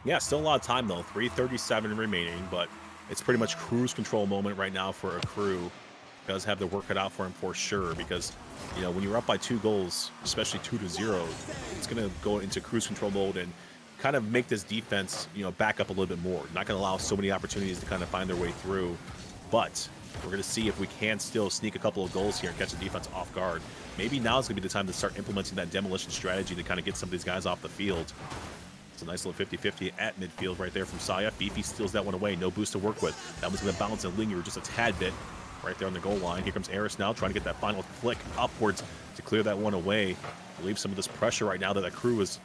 Yeah, still a lot of time though. 3:37 remaining, but it's pretty much cruise control moment right now for a Crew. Does have the work cut out for him for sure, because when you're up by 2 goals, especially 2-0, it's going to go into cruise control mode and kind of make this defense back up a little bit more. Not going to allow so many opportunities to kind of find their way through, but we're going to see if we can still sneak a couple of goals here and catch the defense off guard. Maybe now is going to be the time to start implementing that demolition strategy to kind of get some of these guys off the field. It's a nice little 50-50 at midfield right there from Saya. Fifi steals that one away. No boost to work with. That one's going to bounce and linger just a tad bit right there on the goal line. Here comes Aris now trying to get that final flick upwards to clear that one away. Relieve some of this pressure right now that the Crew is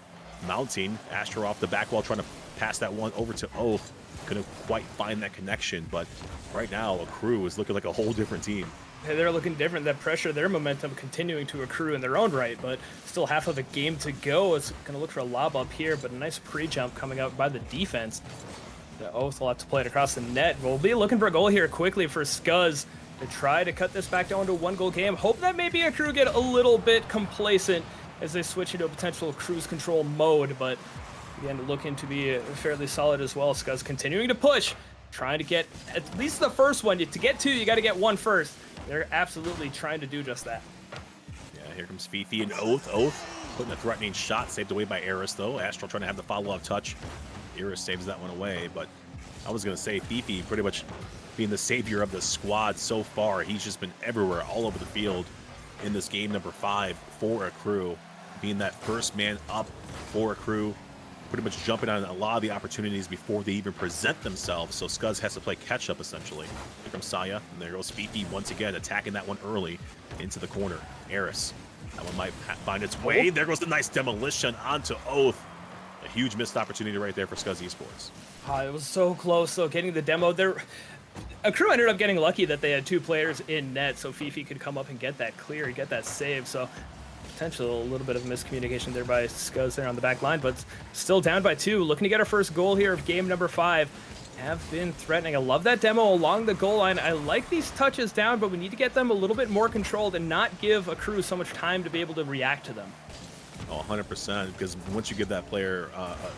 mounting. Astro off the back wall trying to pass that one over to Oath. Couldn't quite find that connection, but right now a Crew is looking like a whole different team. They're looking different. That pressure, their momentum continuing to accrue in their own right, but still half of a game to go. It's going to look for a lob up here, but a nice pre-jump coming out by the defense. The Oath will have to play it across the net. We'll be looking for a goal here quickly for Scuzz to try to cut this back down to a 1-goal game. Hope that maybe a Crew get a little bit complacent as they switch into a potential cruise control mode, but again, looking to be fairly solid as well. Scuzz continuing to push, trying to get at least the first one. To get 2, you got to get 1 first. They're absolutely trying to do just that. Yeah, here comes Fifi and Oath. Oath putting a threatening shot, saved away by Eris though. Astro trying to have the follow-up touch. Eris saves that one away, but I was going to say Fifi pretty much being the savior of the squad so far. He's just been everywhere, all over the field in this game number 5 for a Crew. Being that first man up for a Crew, pretty much jumping on a lot of the opportunities before they even present themselves. So Scuzz has to play catch up essentially. Here comes Saya, and there goes Fifi once again, attacking that one early into the corner. Eris, that one might find its way. There goes the nice demolition onto Oath. A huge missed opportunity right there for Scuzz Esports. It was so close though, getting the demo there. A Crew ended up getting lucky that they had 2 players in net, so Fifi could come up and get that clear, get that save. So potentially a little bit of miscommunication there by Scuzz there on the back line, but still down by 2. Looking to get our first goal here of game number 5. Have been threatening. I love that demo along the goal line. I like these touches down, but we need to get them a little bit more controlled and not give a Crew so much time to be able to react to them. Oh, 100%, because once you give that player,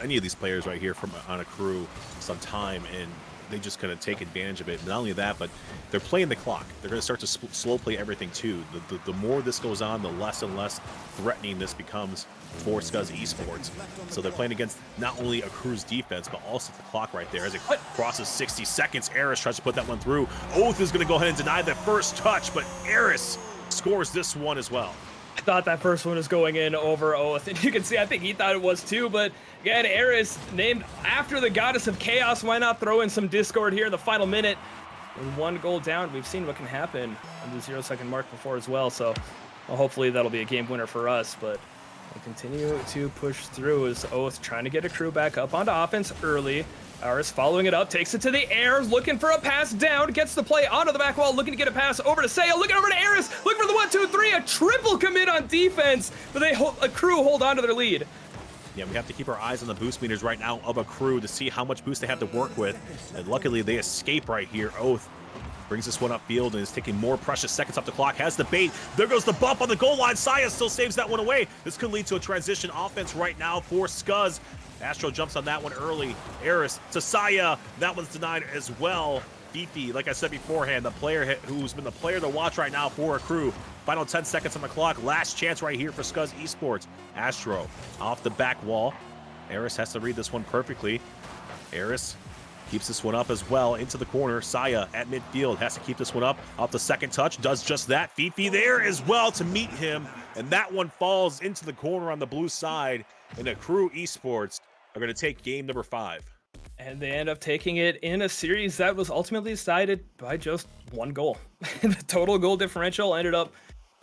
any of these players right here on a Crew some time, and they just kind of take advantage of it. Not only that, but they're playing the clock. They're going to start to slow play everything too. The more this goes on, the less and less threatening this becomes for Scuzz Esports. So they're playing against not only a Crew's defense, but also the clock right there. As it crosses 60 seconds, Aris tries to put that one through. Oath is going to go ahead and deny that first touch, but Aris scores this one as well. I thought that first one was going in over Oath, and you can see I think he thought it was too, but again, Eris named after the goddess of chaos. Why not throw in some discord here in the final minute? And 1 goal down. We've seen what can happen on the 0-second mark before as well, so hopefully that'll be a game winner for us, but we'll continue to push through as Oath trying to get a Crew back up onto offense early. Aris following it up, takes it to the air, looking for a pass down, gets the play onto the back wall, looking to get a pass over to Saya, looking over to Aris, looking for the 1-2-3, a triple commit on defense, but a Crew hold on to their lead. Yeah, we have to keep our eyes on the boost meters right now of a Crew to see how much boost they have to work with, and luckily they escape right here. Oath brings this one upfield and is taking more precious seconds off the clock, has the bait, there goes the bump on the goal line, Saya still saves that one away. This could lead to a transition offense right now for Scuzz. Astro jumps on that one early. Eris to Saya. That one's denied as well. Fifi, like I said beforehand, the player who's been the player to watch right now for a Crew, Final 10 seconds on the clock. Last chance right here for Scuzz Esports. Astro off the back wall. Aris has to read this one perfectly. Aris keeps this one up as well into the corner. Saya at midfield has to keep this one up. Off the second touch, does just that. Fifi there as well to meet him. And that one falls into the corner on the blue side. And the Crew Esports are going to take game number 5. And they end up taking it in a series that was ultimately decided by just 1 goal. The total goal differential ended up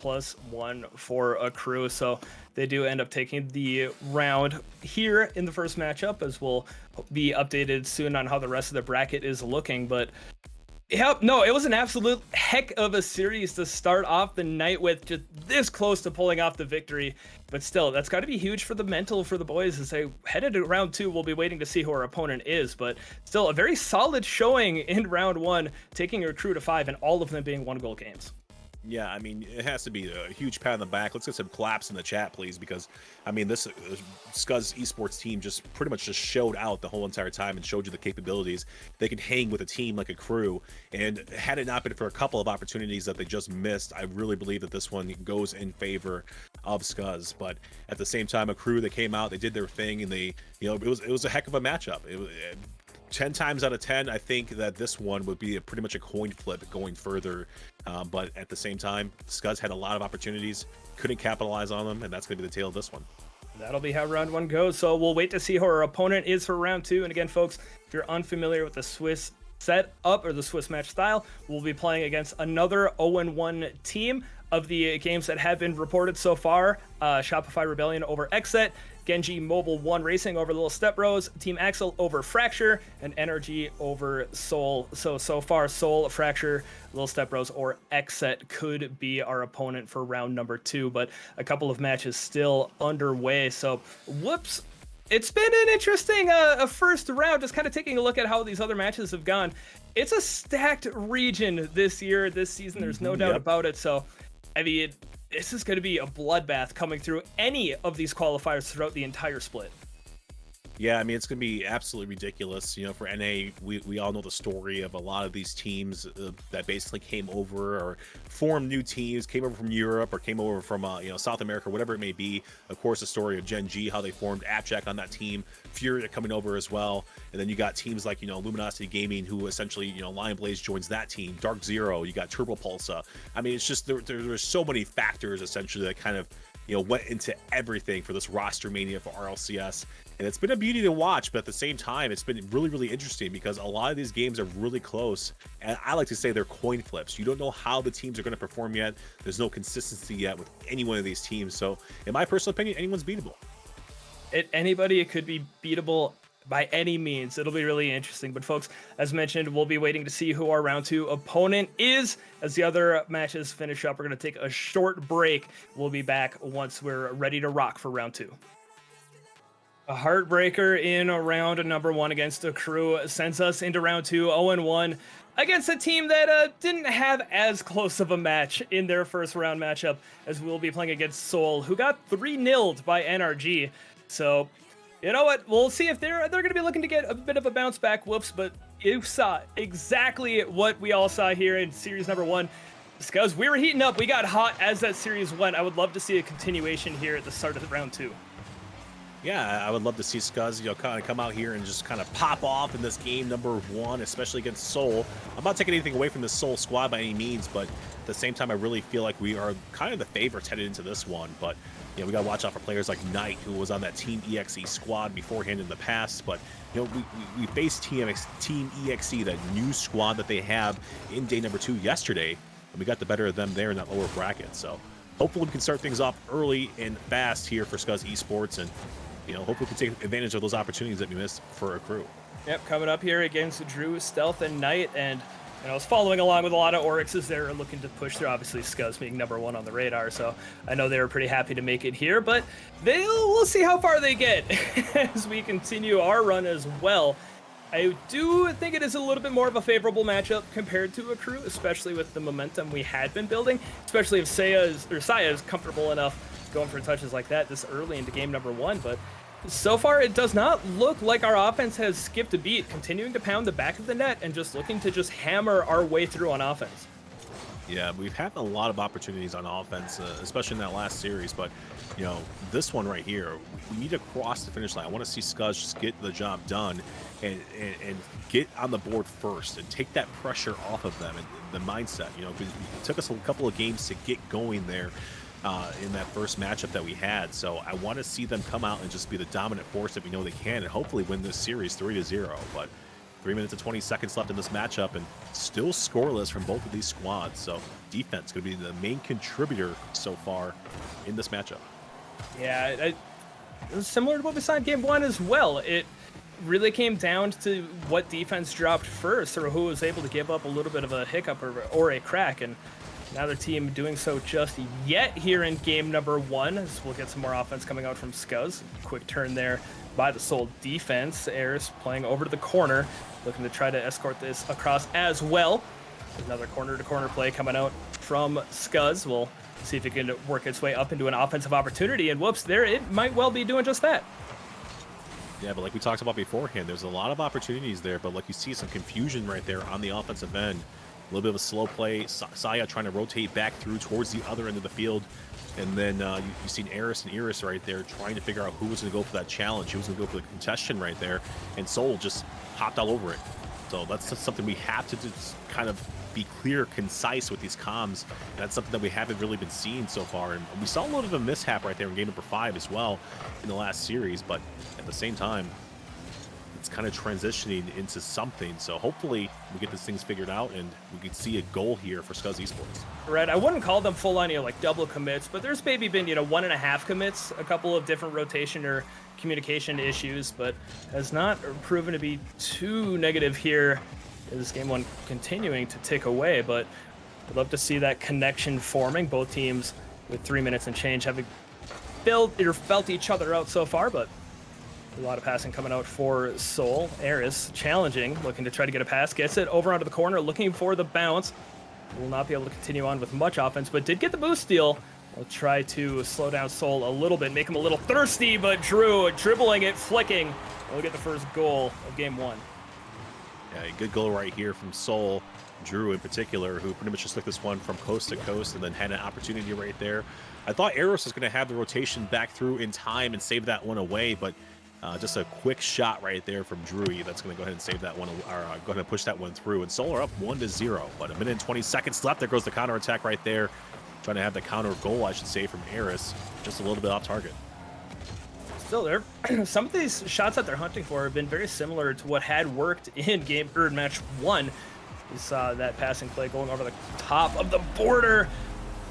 +1 for a Crew. So they do end up taking the round here in the first matchup, as we'll be updated soon on how the rest of the bracket is looking. But yep, no, it was an absolute heck of a series to start off the night with, just this close to pulling off the victory. But still, that's got to be huge for the mental for the boys as they headed to round 2. We'll be waiting to see who our opponent is, but still a very solid showing in round 1, taking your Crew to 5 and all of them being 1-goal games. Yeah, I mean, it has to be a huge pat on the back. Let's get some claps in the chat, please, because, I mean, this Scuzz Esports team just pretty much just showed out the whole entire time and showed you the capabilities. They can hang with a team like a Crew, and had it not been for a couple of opportunities that they just missed, I really believe that this one goes in favor of Scuzz. But at the same time, a Crew that came out, they did their thing, and they, you know, it was a heck of a matchup. 10 times out of 10, I think that this one would be pretty much a coin flip going further. But at the same time, Scuzz had a lot of opportunities, couldn't capitalize on them, and that's going to be the tale of this one. That'll be how round 1 goes. So we'll wait to see who our opponent is for round 2. And again, folks, if you're unfamiliar with the Swiss setup or the Swiss match style, we'll be playing against another 0-1 team. Of the games that have been reported so far, Shopify Rebellion over Xset, Genji Mobile 1 Racing over Little Step Bros, Team Axel over Fracture, and Energy over Soul. So far, Soul, Fracture, Little Step Bros, or Xset could be our opponent for round number 2, but a couple of matches still underway. So, whoops. It's been an interesting first round, just kind of taking a look at how these other matches have gone. It's a stacked region this season, there's no doubt about it. So, I mean, this is going to be a bloodbath coming through any of these qualifiers throughout the entire split. Yeah, I mean, it's going to be absolutely ridiculous. You know, for NA, we all know the story of a lot of these teams that basically came over or formed new teams, came over from Europe or came over from, you know, South America, whatever it may be. Of course, the story of Gen G, how they formed Abjack on that team, Furia coming over as well. And then you got teams like, you know, Luminosity Gaming, who essentially, you know, Lion Blaze joins that team, Dark Zero, you got Turbo Pulsa. I mean, it's just, there's so many factors essentially that kind of, you know, went into everything for this roster mania for RLCS. And it's been a beauty to watch, but at the same time, it's been really, really interesting because a lot of these games are really close. And I like to say they're coin flips. You don't know how the teams are going to perform yet. There's no consistency yet with any one of these teams. So in my personal opinion, anyone's beatable. Anybody could be beatable by any means. It'll be really interesting. But folks, as mentioned, we'll be waiting to see who our round 2 opponent is. As the other matches finish up, we're going to take a short break. We'll be back once we're ready to rock for round 2. A heartbreaker in round number 1 against a Crew sends us into round 2, 0-1, against a team that didn't have as close of a match in their first round matchup, as we'll be playing against Soul, who got 3-0'd by NRG. So, you know what? We'll see if they're going to be looking to get a bit of a bounce back. Whoops, but you saw exactly what we all saw here in series number 1. Scuzz, we were heating up. We got hot as that series went. I would love to see a continuation here at the start of round 2. Yeah, I would love to see Scuzz, you know, kind of come out here and just kind of pop off in this game number 1, especially against Soul. I'm not taking anything away from the Soul squad by any means, but at the same time, I really feel like we are kind of the favorites headed into this one. But, you know, we got to watch out for players like Knight, who was on that Team EXE squad beforehand in the past. But, you know, we faced Team EXE, that new squad that they have in day number 2 yesterday, and we got the better of them there in that lower bracket. So hopefully we can start things off early and fast here for Scuzz Esports, and you know, hopefully we can take advantage of those opportunities that we missed for a Crew. Yep, coming up here against Drew, Stealth, and Knight, and you know, I was following along with a lot of Oryxes there, looking to push through. Obviously, Scuzz being number 1 on the radar, so I know they were pretty happy to make it here. But we'll see how far they get as we continue our run as well. I do think it is a little bit more of a favorable matchup compared to a Crew, especially with the momentum we had been building. Especially if Saya is comfortable enough going for touches like that this early into game number 1, but so far it does not look like our offense has skipped a beat, continuing to pound the back of the net and just looking to just hammer our way through on offense. Yeah, we've had a lot of opportunities on offense, especially in that last series. But, you know, this one right here, we need to cross the finish line. I want to see Scuzz just get the job done and get on the board first and take that pressure off of them and the mindset. You know, because it took us a couple of games to get going there in that first matchup that we had. So I want to see them come out and just be the dominant force that we know they can and hopefully win this series 3-0. But 3 minutes and 20 seconds left in this matchup and still scoreless from both of these squads. So defense going to be the main contributor so far in this matchup. Yeah, it was similar to what we saw in game 1 as well. It really came down to what defense dropped first or who was able to give up a little bit of a hiccup or a crack. And neither team doing so just yet here in game number 1, as we'll get some more offense coming out from Scuzz. Quick turn there by the Soul defense. Eris playing over to the corner, looking to try to escort this across as well. Another corner-to-corner play coming out from Scuzz. We'll see if it can work its way up into an offensive opportunity, and whoops, there it might well be doing just that. Yeah, but like we talked about beforehand, there's a lot of opportunities there, but like you see some confusion right there on the offensive end. A little bit of a slow play. Saya trying to rotate back through towards the other end of the field. And then you've seen Aris and Eris right there trying to figure out who was going to go for that challenge, who was going to go for the contestation right there. And Soul just hopped all over it. So that's just something we have to just kind of be clear, concise with these comms. And that's something that we haven't really been seeing so far. And we saw a little bit of a mishap right there in game number 5 as well in the last series. But at the same time, it's kind of transitioning into something. So hopefully we get these things figured out and we can see a goal here for Scuzz Esports. Right, I wouldn't call them full on, like double commits, but there's maybe been, 1.5 commits, a couple of different rotation or communication issues, but has not proven to be too negative here. This game 1 continuing to tick away, but I'd love to see that connection forming. Both teams with 3 minutes and change having felt each other out so far, but a lot of passing coming out for Soul. Aris challenging, looking to try to get a pass. Gets it over onto the corner, looking for the bounce. Will not be able to continue on with much offense, but did get the boost steal. We'll try to slow down Soul a little bit, make him a little thirsty, but Drew dribbling it, flicking. We'll get the first goal of game 1. Yeah, a good goal right here from Soul. Drew in particular, who pretty much just took this one from coast to coast and then had an opportunity right there. I thought Eris was going to have the rotation back through in time and save that one away, but just a quick shot right there from Drew that's going to go ahead and save that one, or go ahead and push that one through. And Soul are up 1-0, but a minute and 20 seconds left. There goes the counter attack right there. Trying to have the counter goal, I should say, from Eris. Just a little bit off target. Still there. Some of these shots that they're hunting for have been very similar to what had worked in match 1. We saw that passing play going over the top of the border.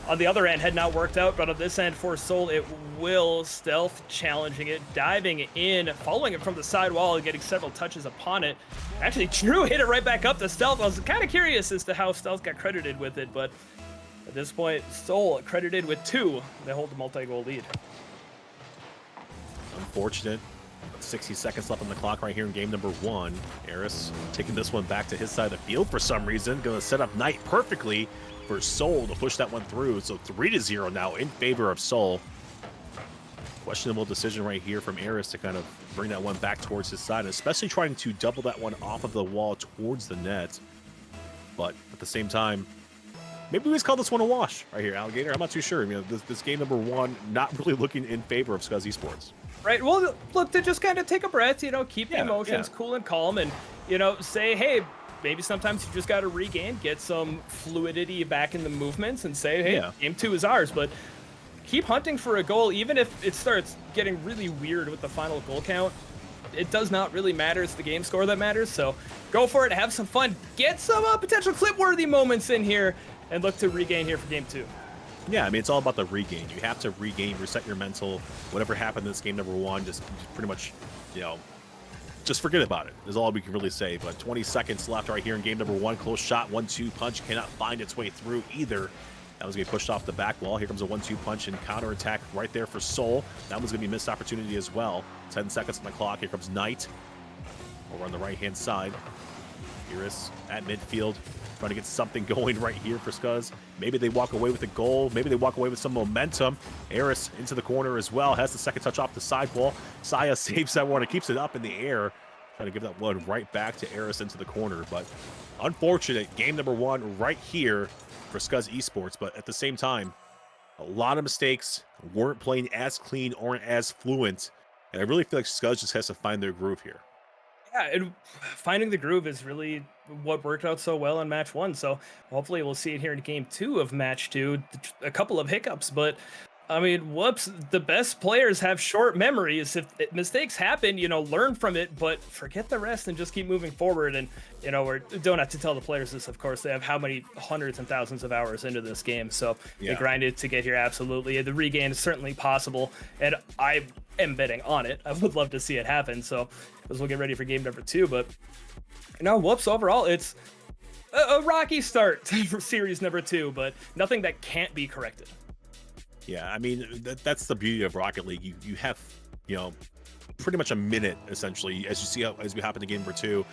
On the other end, had not worked out, but on this end for Soul, it will. Stealth challenging it, diving in, following it from the side wall and getting several touches upon it. Actually, Drew hit it right back up to Stealth. I was kind of curious as to how Stealth got credited with it, but at this point, Soul credited with 2. They hold the multi-goal lead. Unfortunate. 60 seconds left on the clock right here in game number 1. Eris taking this one back to his side of the field for some reason. Going to set up Knight perfectly for Soul to push that one through. So 3-0 now in favor of Soul. Questionable decision right here from Eris to kind of bring that one back towards his side, especially trying to double that one off of the wall towards the net. But at the same time, maybe we just call this one a wash right here, Alligator. I'm not too sure. This game number 1 not really looking in favor of Scuzz Esports. Right. Well, look, to just kind of take a breath, keep the emotions cool and calm and, say, hey, maybe sometimes you just got to regain, get some fluidity back in the movements and say, hey, game 2 is ours. But keep hunting for a goal, even if it starts getting really weird with the final goal count. It does not really matter. It's the game score that matters. So go for it. Have some fun. Get some potential clip-worthy moments in here and look to regain here for game 2. Yeah, I mean, it's all about the regain. You have to regain, reset your mental. Whatever happened in this game number 1, just pretty much, just forget about it is all we can really say. But 20 seconds left right here in game number 1. Close shot, 1-2 punch. Cannot find its way through either. That was going to be pushed off the back wall. Here comes a 1-2 punch and counter attack right there for Soul. That one's going to be a missed opportunity as well. 10 seconds on the clock. Here comes Knight over on the right-hand side. Eris at midfield, trying to get something going right here for Scuzz. Maybe they walk away with a goal. Maybe they walk away with some momentum. Eris into the corner as well. Has the second touch off the sidewall. Saya saves that one and keeps it up in the air. Trying to give that one right back to Eris into the corner. But unfortunate, game number 1 right here for Scuzz Esports, but at the same time, a lot of mistakes, weren't playing as clean or as fluent, and I really feel like Scuzz just has to find their groove here. Yeah, and finding the groove is really what worked out so well in match 1. So hopefully we'll see it here in game 2 of match 2. A couple of hiccups, but I mean, whoops, the best players have short memories. If mistakes happen, learn from it, but forget the rest and just keep moving forward. And, we don't have to tell the players this, of course. They have how many hundreds and thousands of hours into this game. So they grinded to get here, absolutely. The regain is certainly possible, and I am betting on it. I would love to see it happen. So as we'll get ready for game number 2. But, whoops, overall, it's a rocky start for series number 2, but nothing that can't be corrected. Yeah, I mean, that's the beauty of Rocket League. You have, pretty much a minute, essentially, as you see as we hop into game number 2.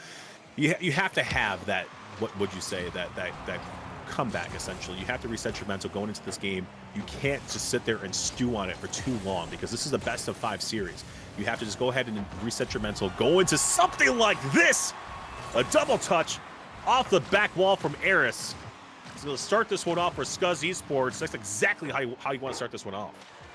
You have to have that, what would you say, that comeback, essentially. You have to reset your mental going into this game. You can't just sit there and stew on it for too long, because this is a best of 5 series. You have to just go ahead and reset your mental, go into something like this. A double touch off the back wall from Eris. So to start this one off for Scuzz Esports, that's exactly how you want to start this one off.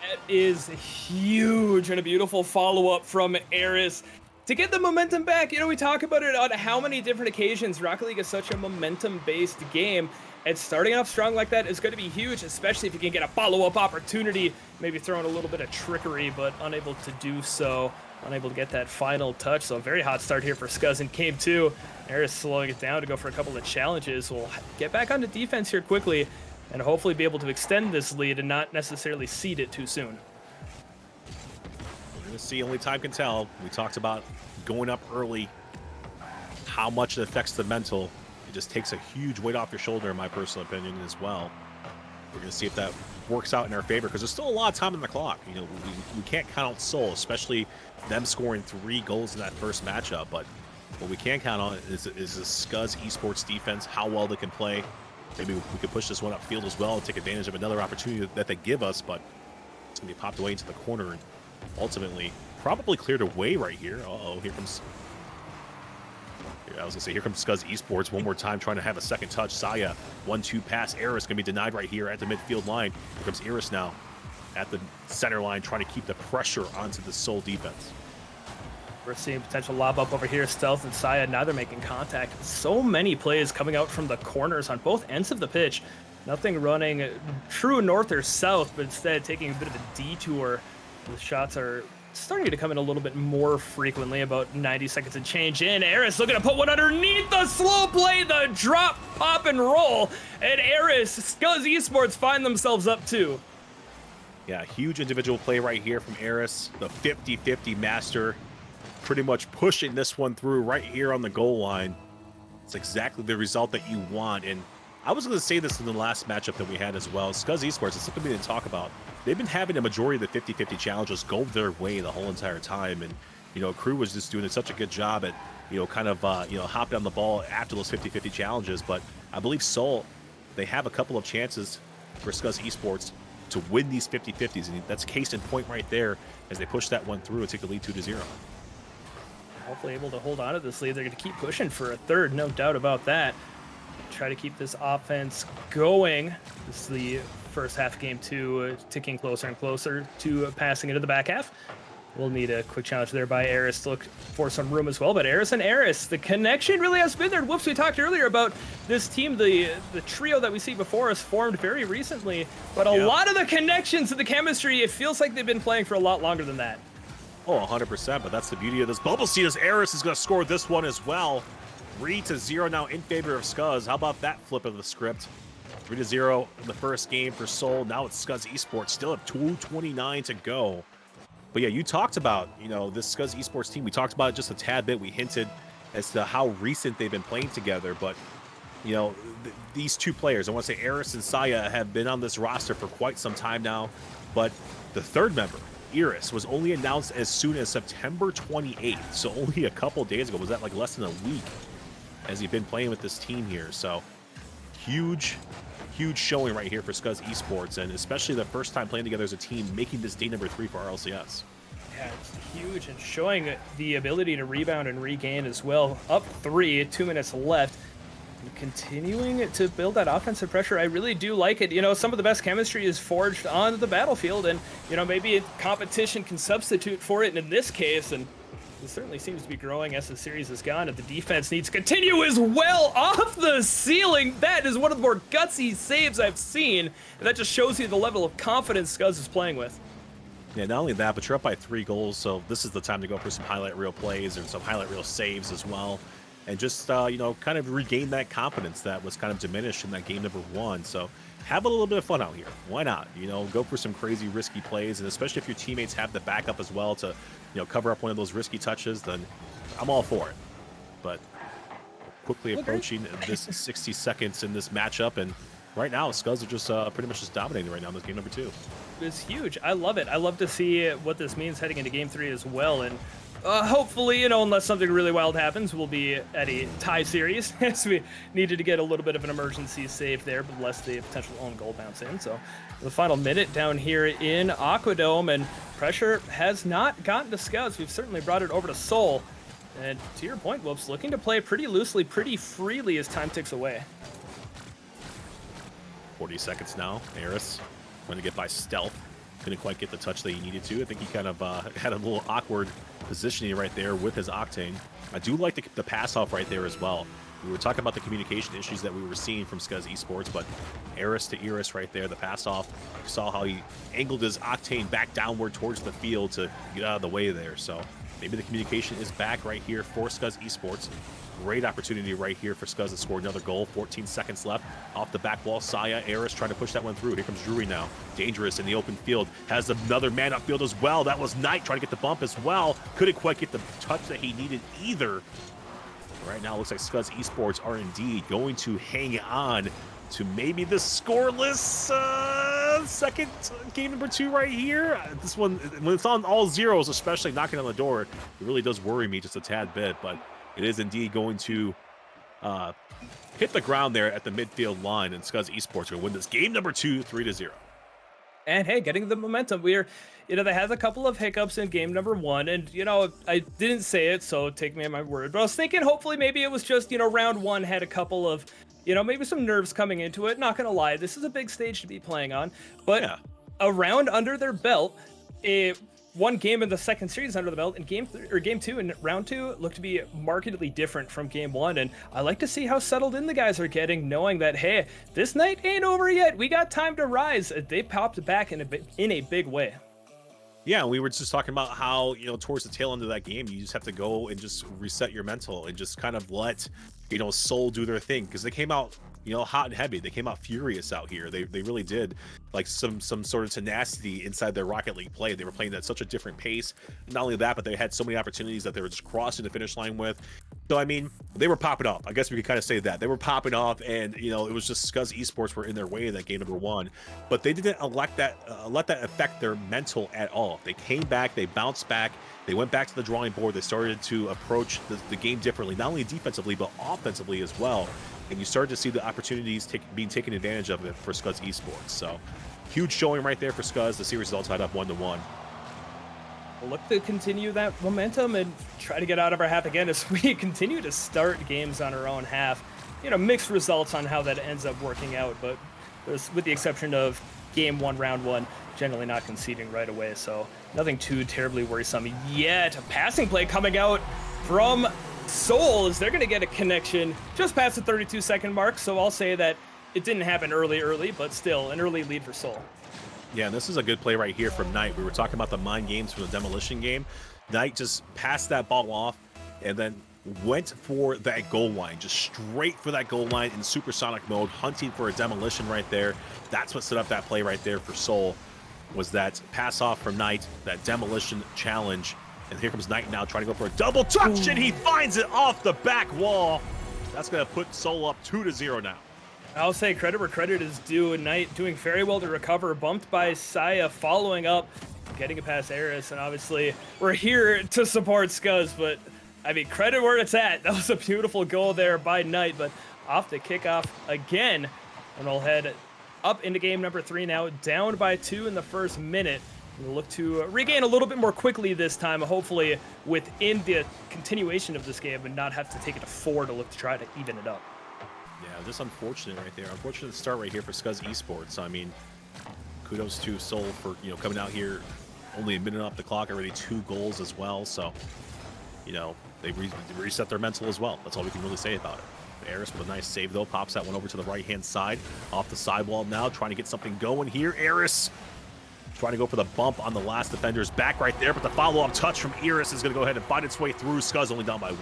That is huge, and a beautiful follow-up from Aris to get the momentum back. We talk about it on how many different occasions. Rocket League is such a momentum-based game, and starting off strong like that is going to be huge, especially if you can get a follow-up opportunity, maybe throwing a little bit of trickery, but unable to do so, unable to get that final touch. So a very hot start here for Scuzz in game 2. Aris slowing it down to go for a couple of challenges. We'll get back onto defense here quickly and hopefully be able to extend this lead and not necessarily cede it too soon. We're going to see, only time can tell. We talked about going up early, how much it affects the mental. It just takes a huge weight off your shoulder, in my personal opinion, as well. We're going to see if that works out in our favor, because there's still a lot of time on the clock. We can't count out Seoul, especially them scoring 3 goals in that first matchup, but what we can count on is the Scuzz Esports defense, how well they can play. Maybe we could push this one upfield as well and take advantage of another opportunity that they give us, but it's going to be popped away into the corner and ultimately probably cleared away right here. Uh-oh, here comes... I was going to say, here comes Scuzz Esports one more time trying to have a second touch. Saya, 1-2 pass. Eris going to be denied right here at the midfield line. Here comes Eris now at the center line trying to keep the pressure onto the Seoul defense. We're seeing potential lob up over here. Stealth and Saya, now they're making contact. So many plays coming out from the corners on both ends of the pitch. Nothing running true north or south, but instead taking a bit of a detour. The shots are starting to come in a little bit more frequently, about 90 seconds and change in. Eris looking to put one underneath the slow play, the drop, pop, and roll. And Eris, Scuzz Esports find themselves up 2. Yeah, huge individual play right here from Eris, the 50-50 master. Pretty much pushing this one through right here on the goal line. It's exactly the result that you want. And I was going to say this in the last matchup that we had as well. Scuzz Esports, it's something we didn't talk about. They've been having a majority of the 50-50 challenges go their way the whole entire time. And, Crew was just doing such a good job at, hopping on the ball after those 50-50 challenges. But I believe Seoul, they have a couple of chances for Scuzz Esports to win these 50-50s. And that's case in point right there as they push that one through and take the lead 2-0. Hopefully able to hold on to this lead. They're going to keep pushing for a third, no doubt about that. Try to keep this offense going. This is the first half of game 2, ticking closer and closer to passing into the back half. We'll need a quick challenge there by Aris to look for some room as well. But Aris and Aris, the connection really has been there. Whoops, we talked earlier about this team, the trio that we see before us formed very recently. But a lot of the connections and the chemistry, it feels like they've been playing for a lot longer than that. Oh, 100%, but that's the beauty of this bubble seat, as Eris is going to score this one as well. 3-0 now in favor of Scuzz. How about that flip of the script? 3-0 in the first game for Seoul. Now it's Scuzz Esports. Still have 2:29 to go. But yeah, you talked about, this Scuzz Esports team. We talked about it just a tad bit. We hinted as to how recent they've been playing together. But, these two players, I want to say Eris and Saya, have been on this roster for quite some time now. But the third member, Eris, was only announced as soon as September 28th, so only a couple days ago. Was that like less than a week as he's been playing with this team here? So huge showing right here for Scuzz Esports, and especially the first time playing together as a team, making this day number 3 for RLCS. Yeah, it's huge, and showing the ability to rebound and regain as well. Up 3, 2 minutes left. Continuing to build that offensive pressure, I really do like it. You know, some of the best chemistry is forged on the battlefield, and, you know, maybe competition can substitute for it in this case, and it certainly seems to be growing as the series has gone, and the defense needs to continue as well off the ceiling. That is one of the more gutsy saves I've seen, and that just shows you the level of confidence Scuzz is playing with. Yeah, not only that, but you're up by 3 goals, so this is the time to go for some highlight reel plays and some highlight reel saves as well. And just, you know, kind of regain that confidence that was kind of diminished in that game number 1. So have a little bit of fun out here. Why not? You know, go for some crazy risky plays, and especially if your teammates have the backup as well to, you know, cover up one of those risky touches, then I'm all for it. But quickly approaching this 60 seconds in this matchup, and right now, Scuzz are just pretty much just dominating right now in this game number 2. It's huge. I love it. I love to see what this means heading into game 3 as well, and hopefully, you know, unless something really wild happens, we'll be at a tie series, as we needed to get a little bit of an emergency save there, but less the potential own goal bounce in. So the final minute down here in Aquadome, and pressure has not gotten to Scuzz. We've certainly brought it over to Soul. And to your point, Whoops, looking to play pretty loosely, pretty freely as time ticks away. 40 seconds now. Eris going to get by stealth. Couldn't quite get the touch that he needed to. I think he kind of had a little awkward positioning right there with his Octane. I do like the pass off right there as well. We were talking about the communication issues that we were seeing from Scuzz Esports, but Aris to Eris right there, the pass off. You saw how he angled his Octane back downward towards the field to get out of the way there. So maybe the communication is back right here for Scuzz Esports. Great opportunity right here for Scuzz to score another goal. 14 seconds left. Off the back wall, Saya, Aris trying to push that one through. Here comes Drury now. Dangerous in the open field. Has another man upfield as well. That was Knight trying to get the bump as well. Couldn't quite get the touch that he needed either. Right now, it looks like Scuzz Esports are indeed going to hang on to maybe the scoreless second game number 2 right here. This one, when it's on all zeros, especially knocking on the door, it really does worry me just a tad bit, but it is indeed going to hit the ground there at the midfield line, and Scuzz Esports are going to win this game number 2, 3-0. And hey, getting the momentum. We're, you know, they had a couple of hiccups in game number 1, and, you know, I didn't say it, so take me at my word, but I was thinking hopefully maybe it was just, you know, round 1 had a couple of, you know, maybe some nerves coming into it. Not gonna lie, this is a big stage to be playing on, but yeah, a round under their belt, one game in the second series under the belt, and game 2 and round 2 look to be markedly different from game 1, and I like to see how settled in the guys are getting, knowing that, hey, this night ain't over yet. We got time to rise. They popped back in a big way. Yeah, we were just talking about how, you know, towards the tail end of that game, you just have to go and just reset your mental and just kind of let, you know, Soul do their thing, because they came out, you know, hot and heavy. They came out furious out here. They really did, like some sort of tenacity inside their Rocket League play. They were playing at such a different pace. Not only that, but they had so many opportunities that they were just crossing the finish line with. So, I mean, they were popping off. I guess we could kind of say that. They were popping off, and, you know, it was just Scuzz Esports were in their way in that game number 1. But they didn't let that affect their mental at all. They came back. They bounced back. They went back to the drawing board. They started to approach the game differently, not only defensively, but offensively as well. And you started to see the opportunities being taken advantage of it for Scuzz Esports. So, huge showing right there for Scuzz. The series is all tied up 1-1. We'll look to continue that momentum and try to get out of our half again as we continue to start games on our own half. You know, mixed results on how that ends up working out, but with the exception of game 1, round 1, generally not conceding right away. So, nothing too terribly worrisome yet. A passing play coming out from Soul, is they're going to get a connection just past the 32-second mark, so I'll say that it didn't happen early, but still an early lead for Soul. Yeah, and this is a good play right here from Knight. We were talking about the mind games from the demolition game. Knight just passed that ball off and then went for that goal line, just straight for that goal line in supersonic mode, hunting for a demolition right there. That's what set up that play right there for Soul, was that pass off from Knight, that demolition challenge. And here comes Knight now trying to go for a double touch, and he finds it off the back wall. That's going to put Soul up 2-0 now. I'll say credit where credit is due. Knight doing very well to recover, bumped by Saya, following up, getting it past Aris, and obviously we're here to support Scuzz, but I mean, credit where it's at. That was a beautiful goal there by Knight, but off the kickoff again, and we'll head up into game number 3 now, down by 2 in the first minute. We'll look to regain a little bit more quickly this time, hopefully within the continuation of this game, and not have to take it to 4 to look to try to even it up. Yeah, just unfortunate right there. Unfortunate start right here for Scuzz Esports. I mean, kudos to Soul for, you know, coming out here only a minute off the clock, already 2 goals as well. So, you know, they reset their mental as well. That's all we can really say about it. Eris with a nice save, though. Pops that one over to the right-hand side. Off the sidewall now, trying to get something going here. Eris trying to go for the bump on the last defender's back right there, but the follow-up touch from Eris is going to go ahead and find its way through. Scuzz only down by 1.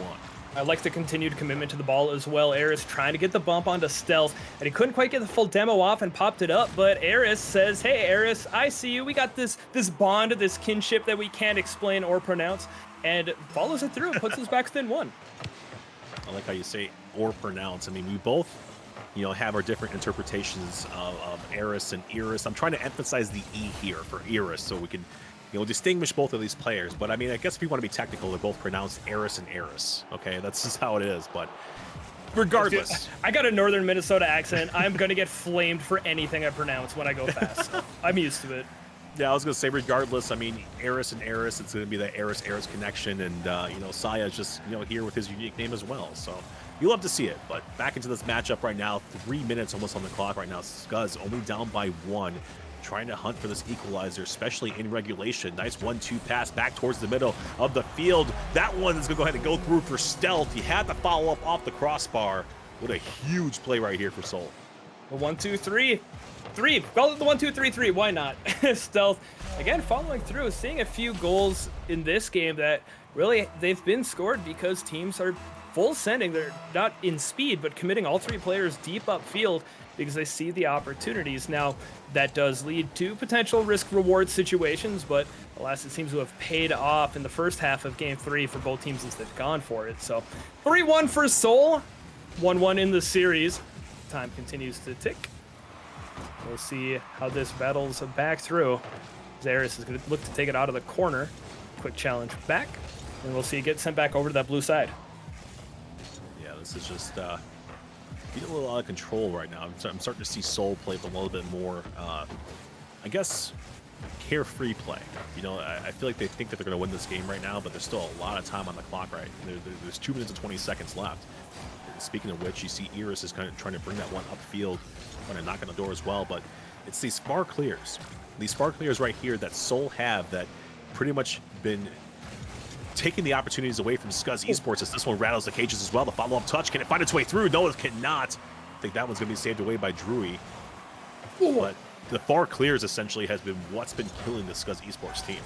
I like the continued commitment to the ball as well. Eris trying to get the bump onto Stealth, and he couldn't quite get the full demo off and popped it up, but Eris says, hey, Eris, I see you. We got this bond, this kinship that we can't explain or pronounce, and follows it through and puts us back within 1. I like how you say or pronounce. I mean, we both, you know, have our different interpretations of Eris and Eris. I'm trying to emphasize the E here for Eris so we can, you know, distinguish both of these players. But I mean, I guess if you want to be technical, they're both pronounced Eris and Eris. Okay, that's just how it is. But regardless, I got a northern Minnesota accent. I'm gonna get flamed for anything I pronounce when I go fast. So I'm used to it. Yeah, I was gonna say regardless. I mean, Eris and Eris, it's gonna be the Eris connection, and you know, Saya is just, you know, here with his unique name as well. So you love to see it. But back into this matchup right now. 3 minutes almost on the clock right now. Scuzz only down by 1. Trying to hunt for this equalizer, especially in regulation. Nice 1-2 pass back towards the middle of the field. That one is going to go ahead and go through for Stealth. He had the follow-up off the crossbar. What a huge play right here for Soul. The 1-2-3. 3. Call it the 1-2-3-3. Why not? Stealth, again, following through, seeing a few goals in this game that really they've been scored because teams are full sending. They're not in speed, but committing all 3 players deep upfield because they see the opportunities. Now, that does lead to potential risk-reward situations, but alas, it seems to have paid off in the first half of Game 3 for both teams as they've gone for it. So, 3-1 for Soul, 1-1 in the series. Time continues to tick. We'll see how this battles back through. Aris is going to look to take it out of the corner. Quick challenge back, and we'll see it get sent back over to that blue side. Yeah, this is just getting a little out of control right now. I'm starting to see Soul play with a little bit more, I guess, carefree play. You know, I feel like they think that they're going to win this game right now, but there's still a lot of time on the clock right. There's 2 minutes and 20 seconds left. And speaking of which, you see Eris is kind of trying to bring that one upfield, trying to knock on the door as well, but it's these far clears. These far clears right here that Soul have that pretty much been taking the opportunities away from Scuzz Esports as this one rattles the cages as well. The follow-up touch, can it find its way through? No, it cannot. I think that one's going to be saved away by Drewy. But the far clears essentially has been what's been killing the Scuzz Esports team.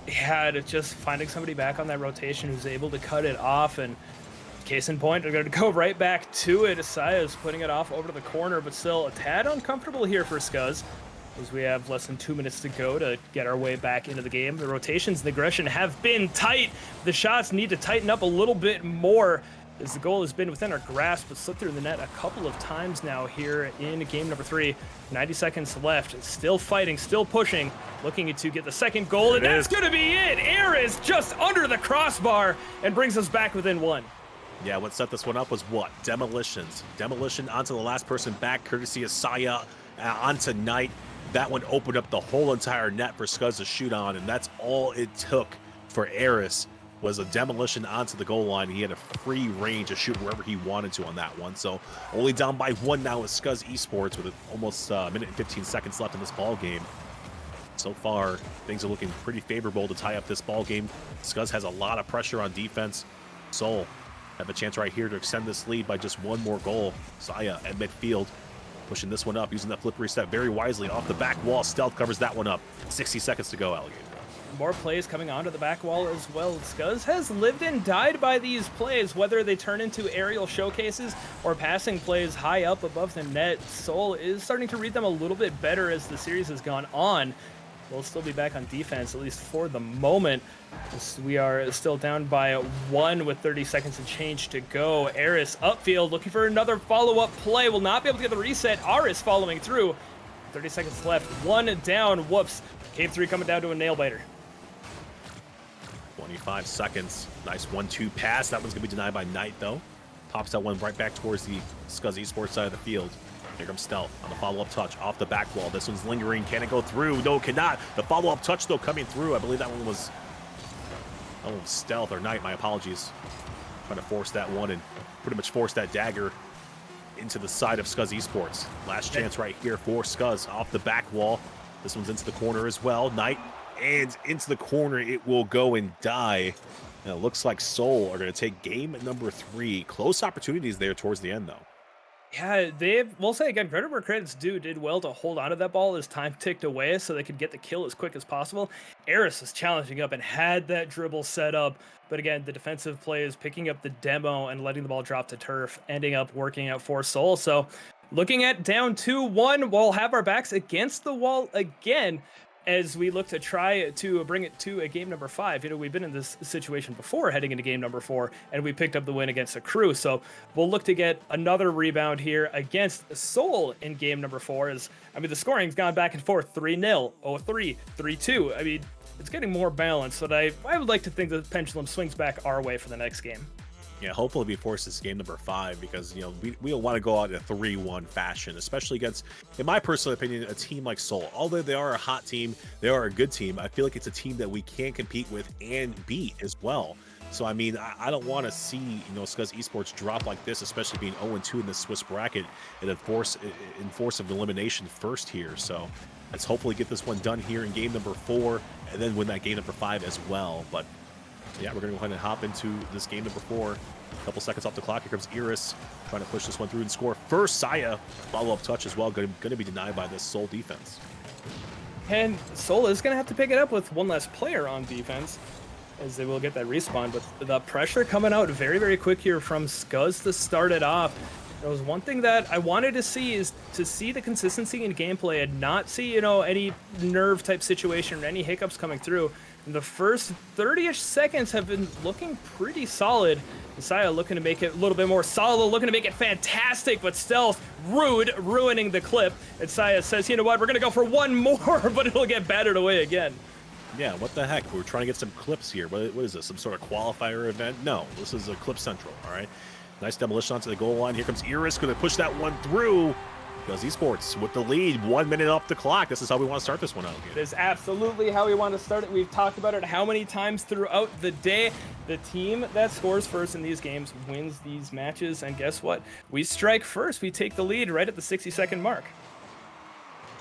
Yeah, to just finding somebody back on that rotation who's able to cut it off, and case in point, they're going to go right back to it. Asaya's putting it off over to the corner, but still a tad uncomfortable here for Scuzz, as we have less than 2 minutes to go to get our way back into the game. The rotations and aggression have been tight. The shots need to tighten up a little bit more, as the goal has been within our grasp, but slipped through the net a couple of times now here in game number 3. 90 seconds left. Still fighting, still pushing, looking to get the second goal, and that's going to be it. Eris just under the crossbar and brings us back within 1. Yeah, what set this one up was what? Demolitions. Demolition onto the last person back, courtesy of Saya, onto Knight. That one opened up the whole entire net for Scuzz to shoot on, and that's all it took for Eris was a demolition onto the goal line. He had a free range to shoot wherever he wanted to on that one. So only down by 1 now with Scuzz Esports with almost a minute and 15 seconds left in this ball game. So far, things are looking pretty favorable to tie up this ball game. Scuzz has a lot of pressure on defense. Soul have a chance right here to extend this lead by just 1 more goal. Saya at midfield, pushing this one up, using that flip reset very wisely off the back wall. Stealth covers that one up. 60 seconds to go, Alligator. More plays coming onto the back wall as well. Scuzz has lived and died by these plays, whether they turn into aerial showcases or passing plays high up above the net. Soul is starting to read them a little bit better as the series has gone on. We'll still be back on defense, at least for the moment. We are still down by 1 with 30 seconds and change to go. Aris upfield looking for another follow-up play. Will not be able to get the reset. Aris following through. 30 seconds left. 1 down. Whoops. Game 3 coming down to a nail-biter. 25 seconds. Nice 1-2 pass. That one's going to be denied by Knight, though. Pops that one right back towards the Scuzz Esports side of the field. Here comes Stealth on the follow-up touch off the back wall. This one's lingering. Can it go through? No, it cannot. The follow-up touch, though, coming through. I believe that one was Stealth or Knight. My apologies. Trying to force that one and pretty much force that dagger into the side of Scuzz Esports. Last chance right here for Scuzz off the back wall. This one's into the corner as well. Knight, and into the corner it will go and die. And it looks like Soul are going to take game number 3. Close opportunities there towards the end, though. Yeah, we'll say again, credit where credit's due, did well to hold onto that ball as time ticked away so they could get the kill as quick as possible. Eris was challenging up and had that dribble set up, but again, the defensive play is picking up the demo and letting the ball drop to turf, ending up working out for Soul. So looking at down 2-1, we'll have our backs against the wall again as we look to try to bring it to a game number 5. You know, we've been in this situation before heading into game number 4, and we picked up the win against a crew. So we'll look to get another rebound here against Soul in game number 4. I mean, the scoring's gone back and forth, 3-0, 0-3, 3-2. I mean, it's getting more balanced, but I would like to think the pendulum swings back our way for the next game. Yeah, hopefully we force this game number 5 because, you know, we don't want to go out in a 3-1 fashion, especially against, in my personal opinion, a team like Soul. Although they are a hot team, they are a good team, I feel like it's a team that we can compete with and beat as well. So, I mean, I don't want to see, you know, Scuzz Esports drop like this, especially being 0-2 in the Swiss bracket and in force of elimination first here. So let's hopefully get this one done here in game number 4 and then win that game number 5 as well. But yeah, we're going to go ahead and hop into this game number 4. A couple seconds off the clock. Here comes Eris trying to push this one through and score. First, Saya, follow-up touch as well. Going to be denied by this Soul defense. And Soul is going to have to pick it up with one less player on defense, as they will get that respawn. But the pressure coming out very, very quick here from Scuzz to start it off. There was one thing that I wanted to see is to see the consistency in gameplay and not see, you know, any nerve type situation or any hiccups coming through. And the first 30-ish seconds have been looking pretty solid. Saya looking to make it a little bit more solid, looking to make it fantastic, but Stealth ruining the clip. And Saya says, you know what, we're going to go for one more, but it'll get battered away again. Yeah, what the heck? We're trying to get some clips here. What is this, some sort of qualifier event? No, this is a clip central, all right? Nice demolition onto the goal line. Here comes Eris, going to push that one through. Scuzz Esports with the lead, 1 minute off the clock. This is how we want to start this one out. It is absolutely how we want to start it. We've talked about it how many times throughout the day. The team that scores first in these games wins these matches. And guess what? We strike first. We take the lead right at the 60-second mark.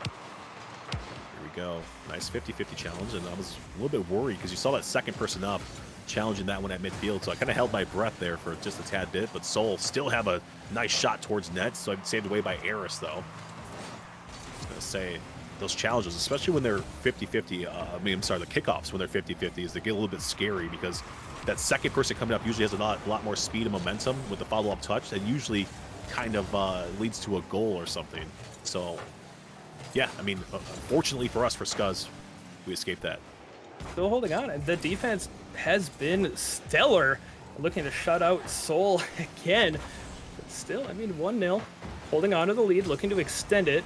Here we go. Nice 50-50 challenge. And I was a little bit worried because you saw that second person up challenging that one at midfield, so I kind of held my breath there for just a tad bit, but Soul still have a nice shot towards net, so I'm saved away by Aris, though. I was going to say, those challenges, especially when they're 50-50, I'm sorry, the kickoffs when they're 50-50, is they get a little bit scary because that second person coming up usually has a lot more speed and momentum with the follow-up touch that usually kind of leads to a goal or something. So, yeah, I mean, fortunately for us, for Scuzz, we escaped that. Still holding on, and the defense has been stellar, looking to shut out Soul again. But still, I mean, 1-0, holding on to the lead, looking to extend it.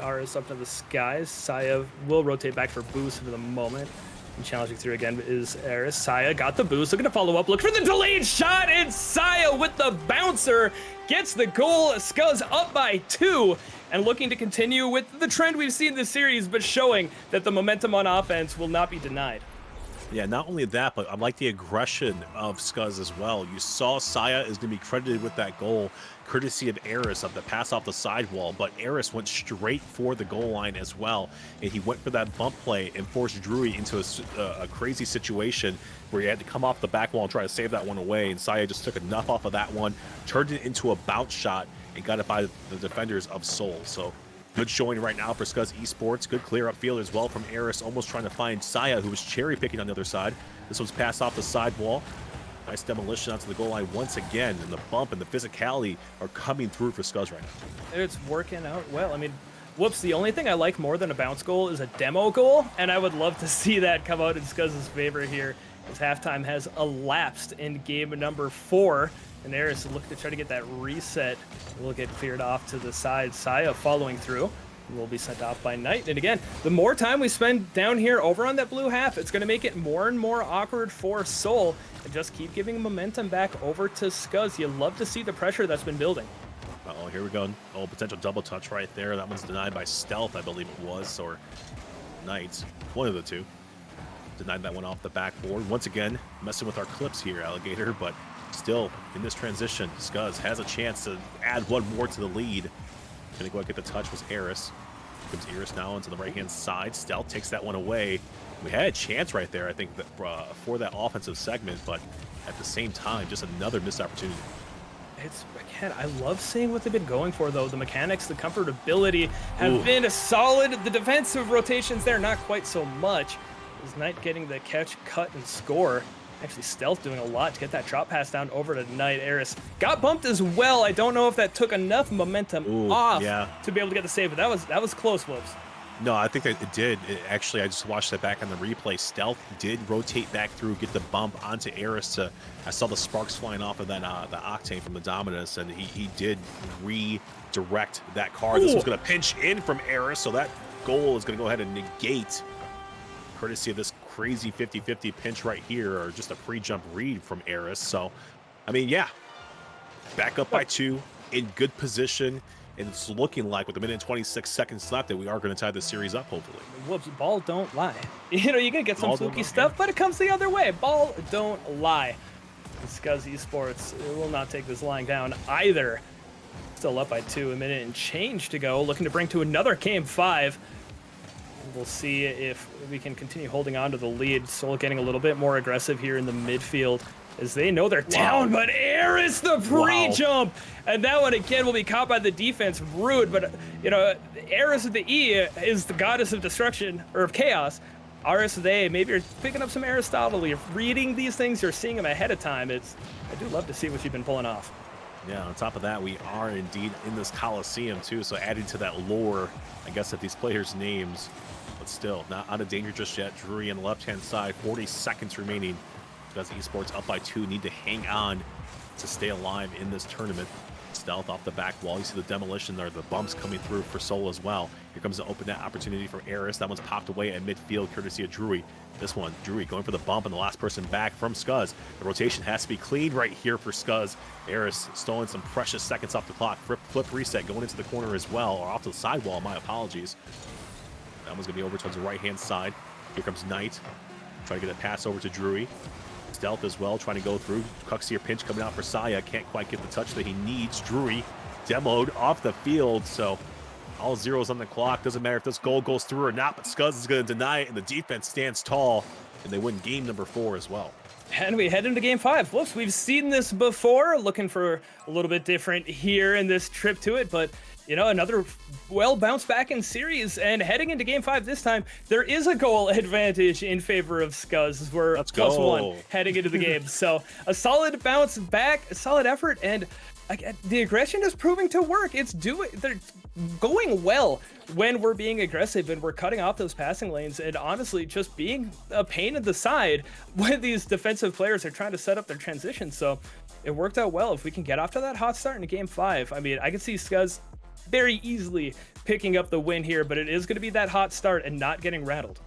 Aris up to the skies. Saya will rotate back for boost for the moment. And challenging through again is Aris. Saya got the boost, looking to follow up, look for the delayed shot, and Saya with the bouncer gets the goal. Scuzz up by 2. And looking to continue with the trend we've seen this series, but showing that the momentum on offense will not be denied. Yeah, not only that, but I like the aggression of Scuzz as well. You saw Saya is going to be credited with that goal, courtesy of Eris of the pass off the sidewall, but Eris went straight for the goal line as well, and he went for that bump play and forced Drury into a crazy situation where he had to come off the back wall and try to save that one away, and Saya just took enough off of that one, turned it into a bounce shot, and got it by the defenders of Soul. So good showing right now for Scuzz Esports. Good clear upfield as well from Eris, almost trying to find Saya, who was cherry picking on the other side. This one's passed off the sidewall. Nice demolition onto the goal line once again, and the bump and the physicality are coming through for Scuzz right now. It's working out well. I mean, whoops, the only thing I like more than a bounce goal is a demo goal, and I would love to see that come out in Scuzz's favor here, as halftime has elapsed in game number 4. And Eris will look to try to get that reset. Will get cleared off to the side. Saya following through. Will be sent off by Knight. And again, the more time we spend down here over on that blue half, it's going to make it more and more awkward for Soul. And just keep giving momentum back over to Scuzz. You love to see the pressure that's been building. Uh-oh, here we go. Oh, potential double touch right there. That one's denied by Stealth, I believe it was, or Knight. One of the two. Denied that one off the backboard. Once again, messing with our clips here, Alligator, but Still in this transition, Scuzz has a chance to add one more to the lead. Gonna go and get the touch was Eris. Comes Eris now into the right-hand side. Stealth takes that one away. We had a chance right there, I think, that, for that offensive segment, but at the same time, just another missed opportunity. It's, again, I love seeing what they've been going for, though. The mechanics, the comfortability have been a solid. The defensive rotations there, not quite so much. Is Knight getting the catch, cut, and score. Actually, Stealth doing a lot to get that drop pass down over to Knight. Aris got bumped as well. I don't know if that took enough momentum off to be able to get the save, but that was close, Whoops. No, I think that it did. Actually, I just watched that back on the replay. Stealth did rotate back through, get the bump onto Eris. I saw the sparks flying off of that the Octane from the Dominus, and he did redirect that car. This was going to pinch in from Eris, so that goal is going to go ahead and negate, courtesy of this crazy 50-50 pinch right here, or just a pre-jump read from Eris. So, I mean, yeah, back up by 2, in good position. And it's looking like with a minute and 26 seconds left that we are going to tie the series up, hopefully. Whoops, ball don't lie. You know, you're going to get some fluky stuff, but it comes the other way. Ball don't lie. Scuzz Esports will not take this lying down either. Still up by 2, a minute and change to go. Looking to bring to another game 5. We'll see if we can continue holding on to the lead. Soul getting a little bit more aggressive here in the midfield, as they know they're down, but Aris the pre-jump, and that one again will be caught by the defense. Rude, but you know, Aris of the E is the goddess of destruction, or of chaos. Aris of the A, maybe you're picking up some Aristotle, you're reading these things, you're seeing them ahead of time. I do love to see what you've been pulling off. Yeah, on top of that, we are indeed in this Coliseum too, so adding to that lore, I guess, of these players' names, but still, not out of danger just yet. Drury on the left-hand side, 40 seconds remaining. Scuzz Esports up by 2, need to hang on to stay alive in this tournament. Stealth off the back wall. You see the demolition there, the bumps coming through for Soul as well. Here comes the open net opportunity for Eris. That one's popped away at midfield, courtesy of Drury. This one, Drury going for the bump, and the last person back from Scuzz. The rotation has to be clean right here for Scuzz. Eris stolen some precious seconds off the clock. Flip reset going into the corner as well, or off to the sidewall, my apologies. That one's going to be over towards the right-hand side. Here comes Knight. Trying to get a pass over to Drury. Stealth as well, trying to go through. Cuxier pinch coming out for Saya. Can't quite get the touch that he needs. Drury demoed off the field, so all zeros on the clock. Doesn't matter if this goal goes through or not, but Scuzz is going to deny it, and the defense stands tall, and they win game number 4 as well. And we head into game 5. Whoops, we've seen this before. Looking for a little bit different here in this trip to it, but you know, another well bounced back in series, and heading into game 5 this time, there is a goal advantage in favor of Scuzz. We're +1 heading into the game. So a solid bounce back, a solid effort, and the aggression is proving to work. They're going well when we're being aggressive and we're cutting off those passing lanes, and honestly just being a pain in the side when these defensive players are trying to set up their transition. So it worked out well. If we can get off to that hot start in game 5, I mean, I can see Scuzz very easily picking up the win here, but it is going to be that hot start and not getting rattled.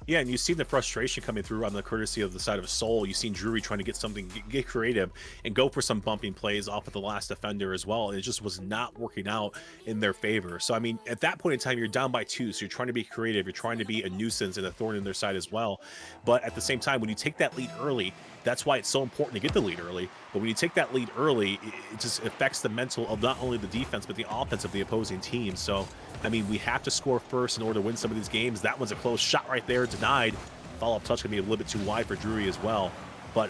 Yeah, and you've seen the frustration coming through on the courtesy of the side of Soul. You've seen Drury trying to get creative and go for some bumping plays off of the last defender as well, and it just was not working out in their favor. So, I mean, at that point in time, you're down by 2, so you're trying to be creative. You're trying to be a nuisance and a thorn in their side as well. But at the same time, when you take that lead early, that's why it's so important to get the lead early. But when you take that lead early, it just affects the mental of not only the defense, but the offense of the opposing team. So, I mean, we have to score first in order to win some of these games. That one's a close shot right there, denied. Follow-up touch going to be a little bit too wide for Drury as well. But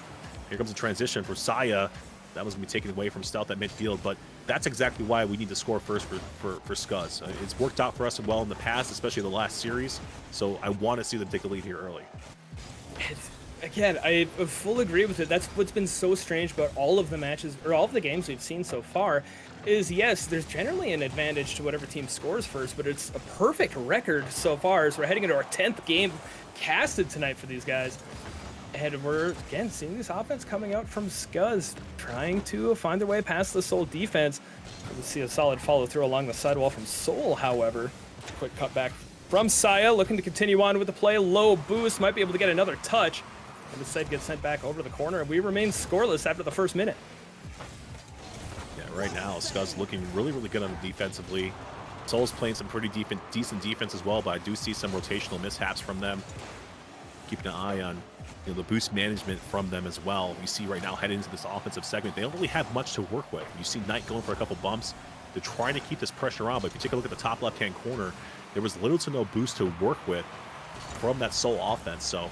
here comes a transition for Saya. That was going to be taken away from Stealth at midfield. But that's exactly why we need to score first for Scuzz. It's worked out for us well in the past, especially the last series. So I want to see them take the lead here early. Again, I full agree with it. That's what's been so strange about all of the matches, or all of the games we've seen so far, is yes, there's generally an advantage to whatever team scores first, but it's a perfect record so far as we're heading into our 10th game casted tonight for these guys. And we're, again, seeing this offense coming out from Scuzz, trying to find their way past the Soul defense. We'll see a solid follow-through along the sidewall from Soul, however. Quick cutback from Saya, looking to continue on with the play. Low boost, might be able to get another touch. And instead gets sent back over the corner, and we remain scoreless after the first minute. Yeah, right now, Scuzz looking really, really good on the defensively. Soul's playing some pretty decent defense as well, but I do see some rotational mishaps from them. keeping an eye on the boost management from them as well. You see right now, heading into this offensive segment, they don't really have much to work with. You see Knight going for a couple bumps. They're trying to keep this pressure on, but if you take a look at the top left-hand corner, there was little to no boost to work with from that Soul offense. So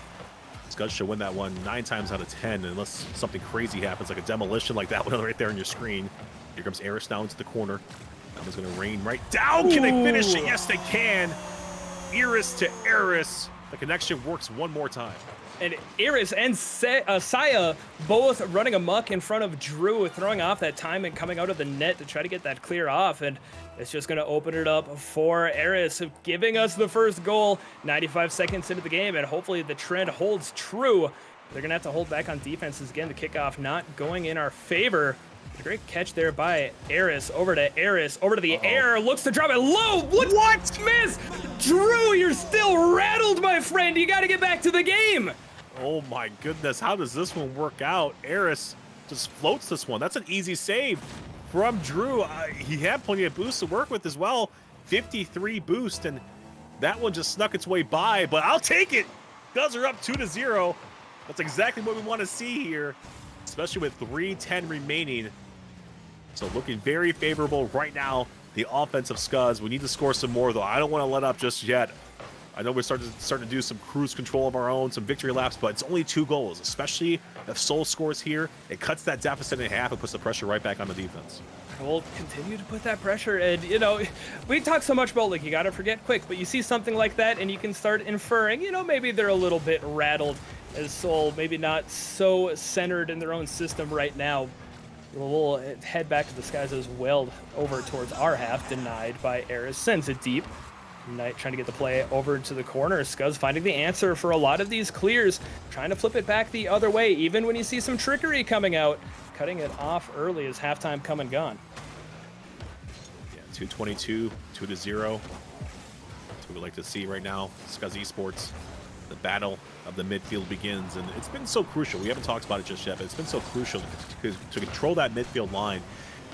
Scuzz should win that one 9 times out of 10, unless something crazy happens, like a demolition like that one right there on your screen. Here comes Aris down into the corner. That one's going to rain right down. Can they finish it? Yes, they can. Eris to Eris. The connection works one more time. And Eris and Saya both running amok in front of Drew, throwing off that time and coming out of the net to try to get that clear off. And it's just going to open it up for Eris, giving us the first goal 95 seconds into the game. And hopefully the trend holds true. They're going to have to hold back on defenses again. The kickoff not going in our favor. A great catch there by Eris. Over to Eris. Over to the air. Looks to drop it low. What? Miss? Drew, you're still rattled, my friend. You got to get back to the game. Oh my goodness, how does this one work out? Eris just floats this one. That's an easy save from Drew. He had plenty of boosts to work with as well. 53 boost, and that one just snuck its way by, but I'll take it. Scuzz are up 2-0. That's exactly what we want to see here, especially with 3:10 remaining. So looking very favorable right now, the offense of Scuzz. We need to score some more, though. I don't want to let up just yet. I know we're starting to do some cruise control of our own, some victory laps, but it's only 2 goals, especially if Soul scores here. It cuts that deficit in half and puts the pressure right back on the defense. We'll continue to put that pressure, and we talk so much about, like, you gotta forget quick, but you see something like that and you can start inferring, maybe they're a little bit rattled as Soul, maybe not so centered in their own system right now. We'll head back to the skies as well, over towards our half, denied by Aris, sends it deep. Knight trying to get the play over to the corner. Scuzz finding the answer for a lot of these clears, trying to flip it back the other way, even when you see some trickery coming out, cutting it off early as halftime come and gone. Yeah, 2:22, 2-0. That's what we like to see right now. Scuzz Esports, the battle of the midfield begins, and it's been so crucial. We haven't talked about it just yet, but it's been so crucial to control that midfield line.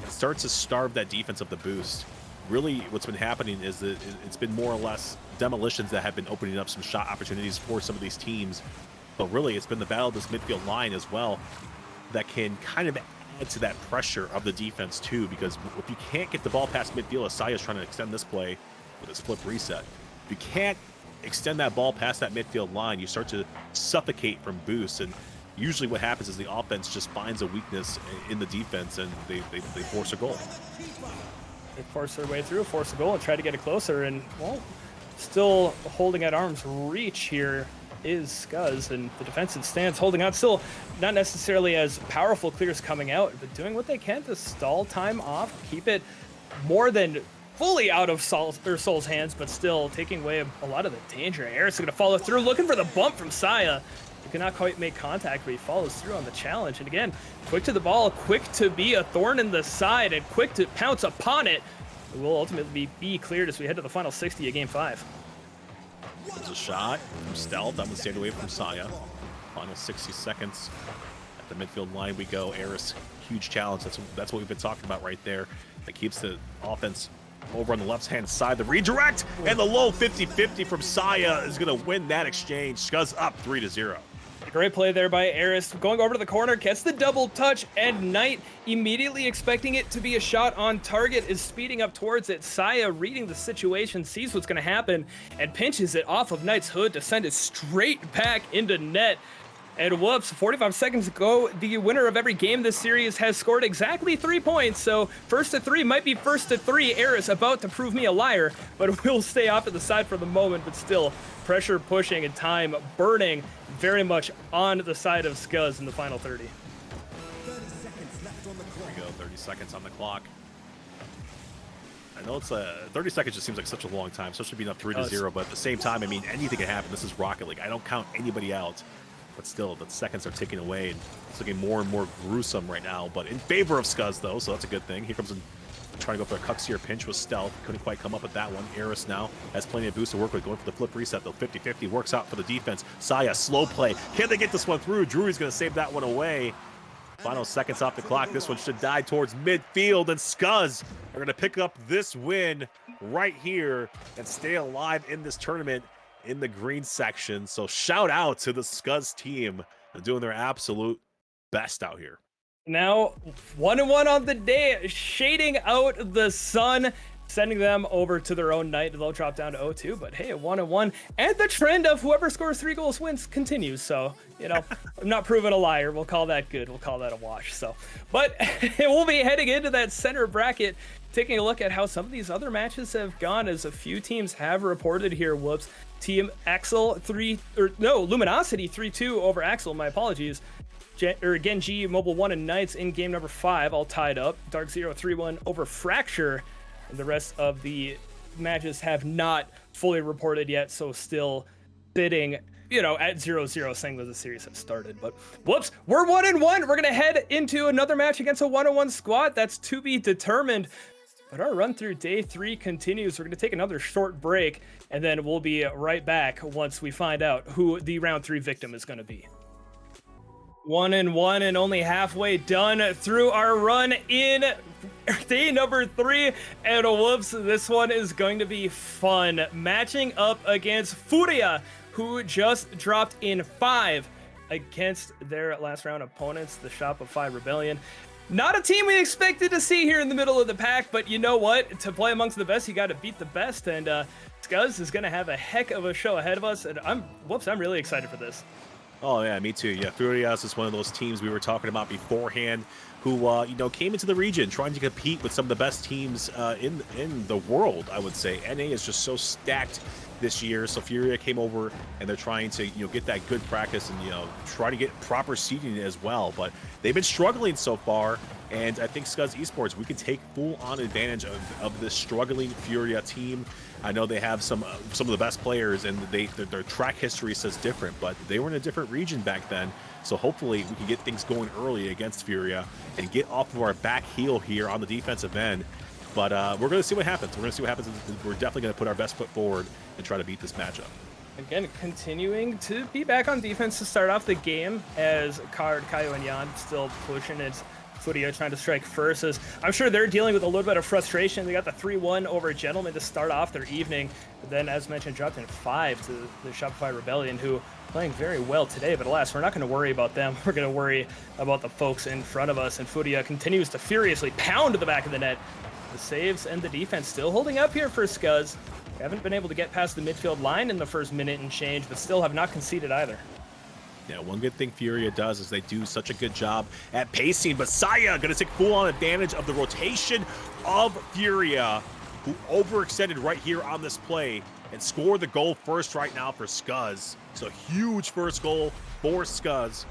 It starts to starve that defense of the boost. Really, what's been happening is that it's been more or less demolitions that have been opening up some shot opportunities for some of these teams. But really, it's been the battle of this midfield line as well that can kind of add to that pressure of the defense too, because if you can't get the ball past midfield, Asaya's trying to extend this play with his flip reset. If you can't extend that ball past that midfield line, you start to suffocate from boosts, and usually what happens is the offense just finds a weakness in the defense and they force a goal. They force their way through, force a goal, and try to get it closer. And, well, still holding at arm's reach here is Scuzz, and the defensive stance holding on. Still not necessarily as powerful clears coming out, but doing what they can to stall time off, keep it more than fully out of Soul's hands, but still taking away a lot of the danger. Eris is going to follow through, looking for the bump from Saya. He cannot quite make contact, but he follows through on the challenge. And again, quick to the ball, quick to be a thorn in the side, and quick to pounce upon it. It will ultimately be cleared as we head to the final 60 of Game 5. There's a shot from Stealth. That one stayed away from Saya. Final 60 seconds. At the midfield line we go. Eris, huge challenge. That's what we've been talking about right there. That keeps the offense over on the left-hand side. The redirect and the low 50-50 from Saya is going to win that exchange. Scuzz up 3-0. Great play there by Aris, going over to the corner, gets the double touch, and Knight, immediately expecting it to be a shot on target, is speeding up towards it. Saya, reading the situation, sees what's going to happen, and pinches it off of Knight's hood to send it straight back into net. And whoops, 45 seconds ago, the winner of every game this series has scored exactly 3 points. So first to 3 might be first to 3. Eris about to prove me a liar, but we'll stay off to the side for the moment. But still, pressure pushing and time burning very much on the side of Scuzz in the final 30. 30 seconds left on the clock. Here we go, 30 seconds on the clock. I know it's 30 seconds just seems like such a long time, especially being up 3-0, but at the same time, I mean, anything can happen. This is Rocket League. I don't count anybody out. But still, the seconds are ticking away, and it's looking more and more gruesome right now. But in favor of Scuzz, though, so that's a good thing. Here comes in trying to go for a Cuxier pinch with Stealth. Couldn't quite come up with that one. Eris now has plenty of boost to work with, going for the flip reset, though. 50-50 works out for the defense. Saya, slow play. Can they get this one through? Drury's going to save that one away. Final seconds off the clock. This one should die towards midfield, and Scuzz are going to pick up this win right here and stay alive in this tournament. in the green section. So shout out to the Scuzz team. They're doing their absolute best out here. Now 1-1 on the day, shading out the sun, sending them over to their own night. They'll drop down to 0-2, but hey, 1-1, and the trend of whoever scores 3 goals wins continues. So, you know, I'm not proving a liar. We'll call that good. We'll call that a wash. So, but we'll be heading into that center bracket, taking a look at how some of these other matches have gone, as a few teams have reported here. Whoops. Team Axel Luminosity 3-2 over Axel. My apologies. Genji, Mobile 1, and Knights in game number 5, all tied up. Dark Zero 3-1 over Fracture. And the rest of the matches have not fully reported yet, so still sitting, you know, at 0-0, saying that the series has started. But whoops, we're 1-1. We're going to head into another match against a 1-1 squad. That's to be determined. But our run through day 3 continues. We're going to take another short break, and then we'll be right back once we find out who the round 3 victim is going to be. 1-1 and only halfway done through our run in day number 3, and whoops, this one is going to be fun. Matching up against Furia, who just dropped in 5 against their last round opponents, the Shop of 5 Rebellion. Not a team we expected to see here in the middle of the pack, but you know what? To play amongst the best, you got to beat the best, and Scuzz is going to have a heck of a show ahead of us, and I'm really excited for this. Oh yeah, me too. Yeah, Furias is one of those teams we were talking about beforehand, who you know, came into the region trying to compete with some of the best teams in the world. I would say NA is just so stacked this year. So Furia came over and they're trying to, you know, get that good practice and, you know, try to get proper seeding as well. But they've been struggling so far, and I think Scuzz Esports, we can take full-on advantage of this struggling Furia team. I know they have some of the best players, and their track history says different, but they were in a different region back then. So hopefully we can get things going early against Furia and get off of our back heel here on the defensive end. But we're going to see what happens. We're going to see what happens. We're definitely going to put our best foot forward and try to beat this matchup. Again, continuing to be back on defense to start off the game, as Card, Kaio, and Jan still pushing it. Furia trying to strike first, as I'm sure they're dealing with a little bit of frustration. They got the 3-1 over Gentleman to start off their evening. But then, as mentioned, dropped in 5 to the Shopify Rebellion, who playing very well today. But alas, we're not going to worry about them. We're going to worry about the folks in front of us. And Furia continues to furiously pound to the back of the net. The saves and the defense still holding up here for Scuzz. Haven't been able to get past the midfield line in the first minute and change, but still have not conceded either. Yeah, one good thing Furia does is they do such a good job at pacing. But Saya going to take full-on advantage of the rotation of Furia, who overextended right here on this play and scored the goal first right now for Scuzz. So huge first goal for Scuzz.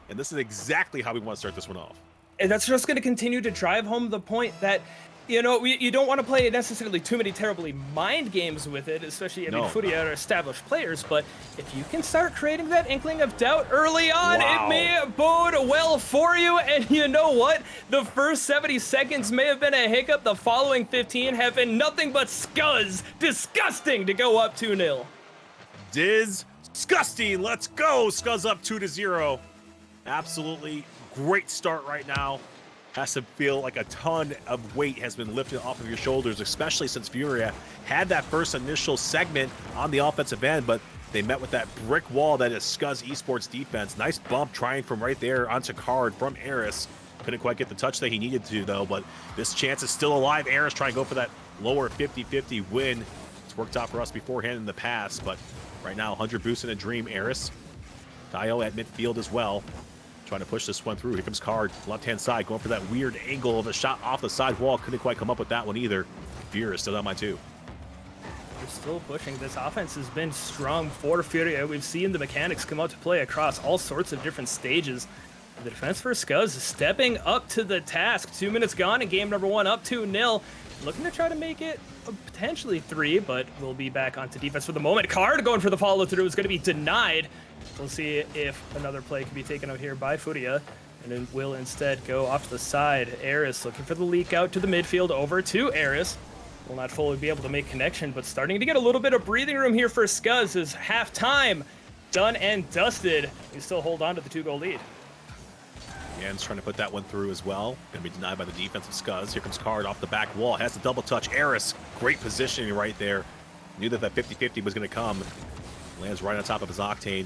And this is exactly how we want to start this one off. And that's just going to continue to drive home the point that, you know, you don't want to play necessarily too many terribly mind games with it, especially, I mean, Furia are established players, but if you can start creating that inkling of doubt early on, it may bode well for you. And you know what? The first 70 seconds may have been a hiccup. The following 15 have been nothing but Scuzz. Disgusting to go up 2-0. Disgusting. Let's go. Scuzz up 2-0. Absolutely great start right now. Has to feel like a ton of weight has been lifted off of your shoulders, especially since Furia had that first initial segment on the offensive end, but they met with that brick wall that is Scuzz Esports defense. Nice bump trying from right there onto Card from Eris. Couldn't quite get the touch that he needed to, though, but this chance is still alive. Eris trying to go for that lower 50-50 win. It's worked out for us beforehand in the past, but right now, 100 boosts in a dream, Eris. Dio at midfield as well. Trying to push this one through. Here comes Card, left-hand side, going for that weird angle of a shot off the side wall. Couldn't quite come up with that one either. Furia is still on my 2. We're still pushing. This offense has been strong for Furia. We've seen the mechanics come out to play across all sorts of different stages. The defense for Scuzz is stepping up to the task. 2 minutes gone in game number 1, up 2-0. Looking to try to make it potentially 3, but we'll be back onto defense for the moment. Card going for the follow-through is going to be denied. We'll see if another play can be taken out here by Furia, and then will instead go off to the side. Eris looking for the leak out to the midfield, over to Eris. Will not fully be able to make connection, but starting to get a little bit of breathing room here for Scuzz as halftime done and dusted. We still hold on to the 2-goal lead. Jan's trying to put that one through as well. Going to be denied by the defense of Scuzz. Here comes Card off the back wall. Has the double touch. Eris, great positioning right there. Knew that 50-50 was going to come. Lands right on top of his Octane.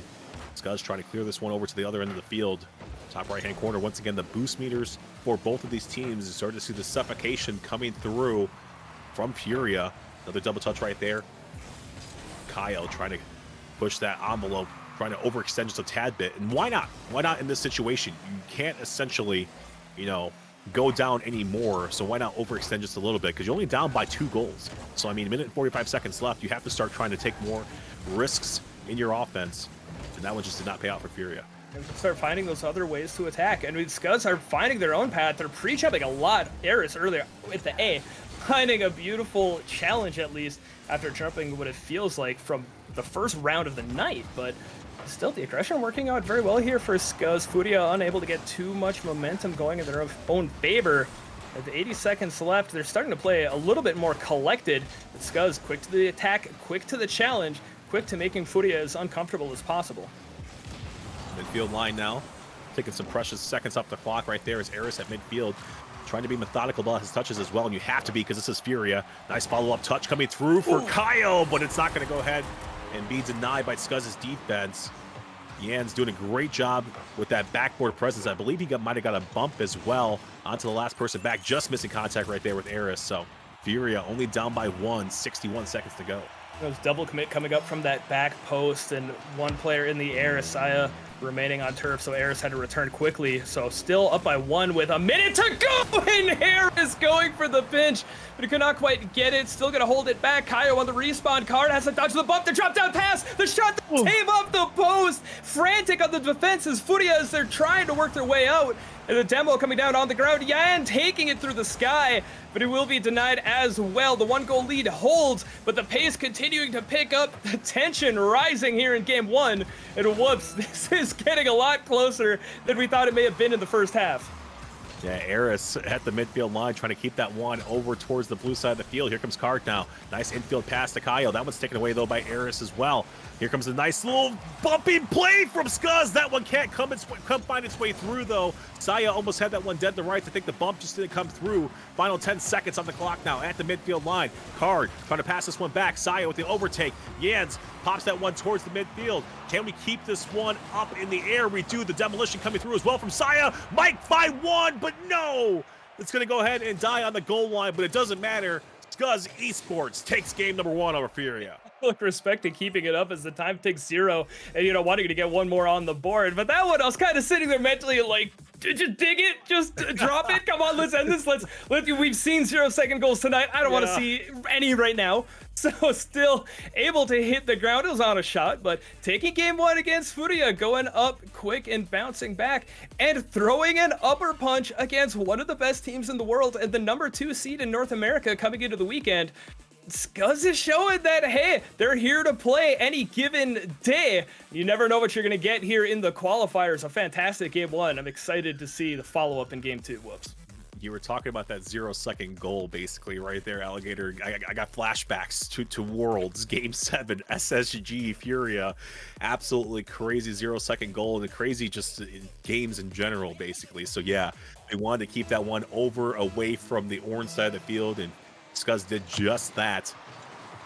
Scuzz trying to clear this one over to the other end of the field. Top right-hand corner, once again, the boost meters for both of these teams. You start to see the suffocation coming through from Furia. Another double touch right there. Kyle trying to push that envelope, trying to overextend just a tad bit. And why not? Why not in this situation? You can't essentially, you know, go down anymore, so why not overextend just a little bit? Because you're only down by 2 goals. So, I mean, a minute and 45 seconds left. You have to start trying to take more risks in your offense. And that one just did not pay out for Furia. And start finding those other ways to attack. And Scuzz are finding their own path. They're pre-jumping a lot. Eris earlier with the A, finding a beautiful challenge at least after jumping what it feels like from the first round of the night. But still, the aggression working out very well here for Scuzz. Furia unable to get too much momentum going in their own favor. At the 80 seconds left, they're starting to play a little bit more collected. But Scuzz, quick to the attack, quick to the challenge, quick to making Furia as uncomfortable as possible. Midfield line now, taking some precious seconds off the clock right there as Aris at midfield, trying to be methodical about his touches as well, and you have to be because this is Furia. Nice follow-up touch coming through for Kyle, but it's not going to go ahead and be denied by Scuzz's defense. Yan's doing a great job with that backboard presence. I believe he might have got a bump as well onto the last person back, just missing contact right there with Aris. So Furia only down by 1, 61 seconds to go. There's double commit coming up from that back post and one player in the air, Isaiah, remaining on turf, so Eris had to return quickly. So still up by 1 with a minute to go, and Eris going for the pinch, but he could not quite get it. Still gonna hold it back. Kaio on the respawn card has to dodge the bump, the drop down pass, the shot, the save off the post. Frantic on the defense as Furia as they're trying to work their way out. And the demo coming down on the ground. Yan taking it through the sky, but it will be denied as well. The 1-goal lead holds, but the pace continuing to pick up. The tension rising here in game 1. And whoops, this is getting a lot closer than we thought it may have been in the first half. Yeah, Eris at the midfield line trying to keep that one over towards the blue side of the field. Here comes Card now. Nice infield pass to Kyle. That one's taken away, though, by Eris as well. Here comes a nice little bumping play from Scuzz. That one can't come find its way through, though. Saya almost had that one dead to rights. I think the bump just didn't come through. Final 10 seconds on the clock now at the midfield line. Card trying to pass this one back. Saya with the overtake. Yans pops that one towards the midfield. Can we keep this one up in the air? We do. The demolition coming through as well from Saya. Might find one, but no! It's going to go ahead and die on the goal line, but it doesn't matter. Scuzz Esports takes game number 1 over Furia. Look, respect to keeping it up as the time ticks 0 and, you know, wanting to get one more on the board. But that one, I was kind of sitting there mentally like, just dig it, just drop it. Come on, let's end this. We've seen 0-second goals tonight. I don't want to see any right now. So still able to hit the ground. It was on a shot, but taking game 1 against Furia, going up quick and bouncing back and throwing an upper punch against one of the best teams in the world and the number 2 seed in North America coming into the weekend. Scuzz is showing that, hey, they're here to play any given day. You never know what you're going to get here in the qualifiers. A fantastic game 1. I'm excited to see the follow-up in game 2. Whoops. You were talking about that 0-second goal basically right there, Alligator. I got flashbacks to Worlds, Game 7, SSG, Furia. Absolutely crazy 0-second goal and crazy just games in general, basically. So yeah, they wanted to keep that one away from the orange side of the field, and Scuzz did just that.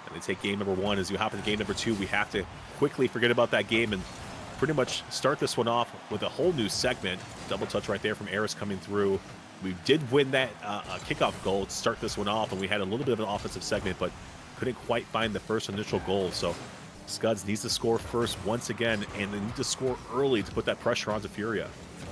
And they take game number 1. As you hop into game number 2, we have to quickly forget about that game and pretty much start this one off with a whole new segment. Double touch right there from Eris coming through. We did win that kickoff goal to start this one off, and we had a little bit of an offensive segment, but couldn't quite find the first initial goal. So Scuzz needs to score first once again, and they need to score early to put that pressure onto Furia.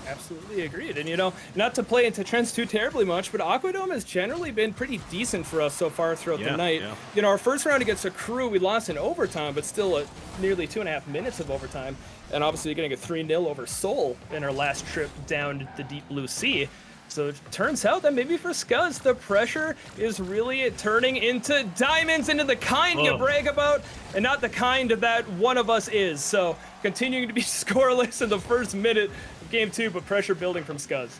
Absolutely agreed. And, you know, not to play into trends too terribly much, but Aquadome has generally been pretty decent for us so far throughout the night. Yeah. You know, our first round against a crew, we lost in overtime, but still nearly 2.5 minutes of overtime. And obviously getting a 3-0 over Seoul in our last trip down the deep blue sea. So it turns out that maybe for Scuzz, the pressure is really turning into diamonds, into the kind you brag about, and not the kind that one of us is. So continuing to be scoreless in the first minute of game 2, but pressure building from Scuzz.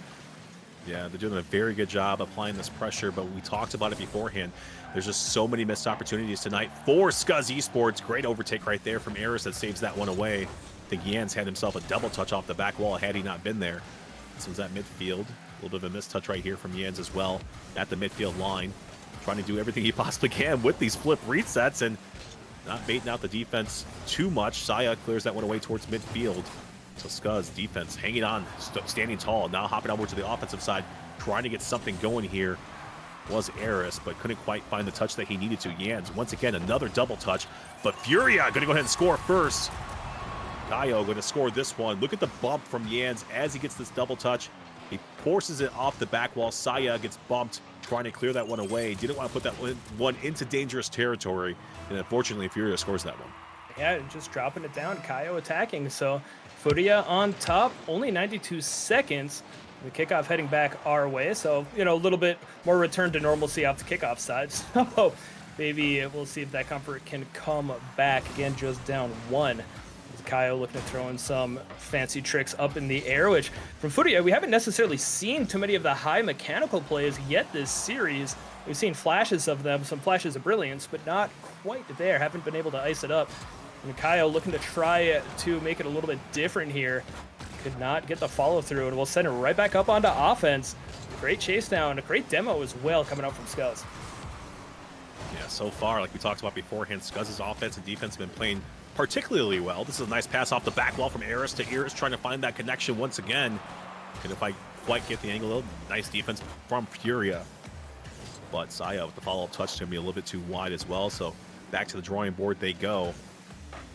Yeah, they're doing a very good job applying this pressure, but we talked about it beforehand. There's just so many missed opportunities tonight for Scuzz Esports. Great overtake right there from Eris that saves that one away. I think Yan's had himself a double touch off the back wall had he not been there. This one's at midfield. A little bit of a missed touch right here from Yans as well at the midfield line. Trying to do everything he possibly can with these flip resets, and not baiting out the defense too much. Saya clears that one away towards midfield. So Scuzz defense hanging on, standing tall. Now hopping over to the offensive side, trying to get something going here. Was Eris, but couldn't quite find the touch that he needed to. Yans, once again, another double touch. But Furia going to go ahead and score first. Kaio going to score this one. Look at the bump from Yans as he gets this double touch. He forces it off the back wall. Saya gets bumped, trying to clear that one away. Didn't want to put that one into dangerous territory. And unfortunately, Furia scores that one. Yeah, just dropping it down. Kaio attacking. So Furia on top, only 92 seconds. The kickoff heading back our way, so a little bit more return to normalcy off the kickoff side. So maybe we'll see if that comfort can come back again. Just down one. Kaio looking to throw in some fancy tricks up in the air, which from Furia we haven't necessarily seen too many of the high mechanical plays yet this series. We've seen flashes of them, some flashes of brilliance, but not quite there. Haven't been able to ice it up. And Kaio looking to try to make it a little bit different here. Could not get the follow through, and we'll send it right back up onto offense. Great chase down, a great demo as well coming up from Scuzz. Yeah, so far, like we talked about beforehand, Scuzz's offense and defense have been playing particularly well. This is a nice pass off the back wall from Aris to Eris, trying to find that connection once again. And if I quite get the angle, nice defense from Furia. But Saya with the follow-up touch is going to be a little bit too wide as well, so back to the drawing board they go.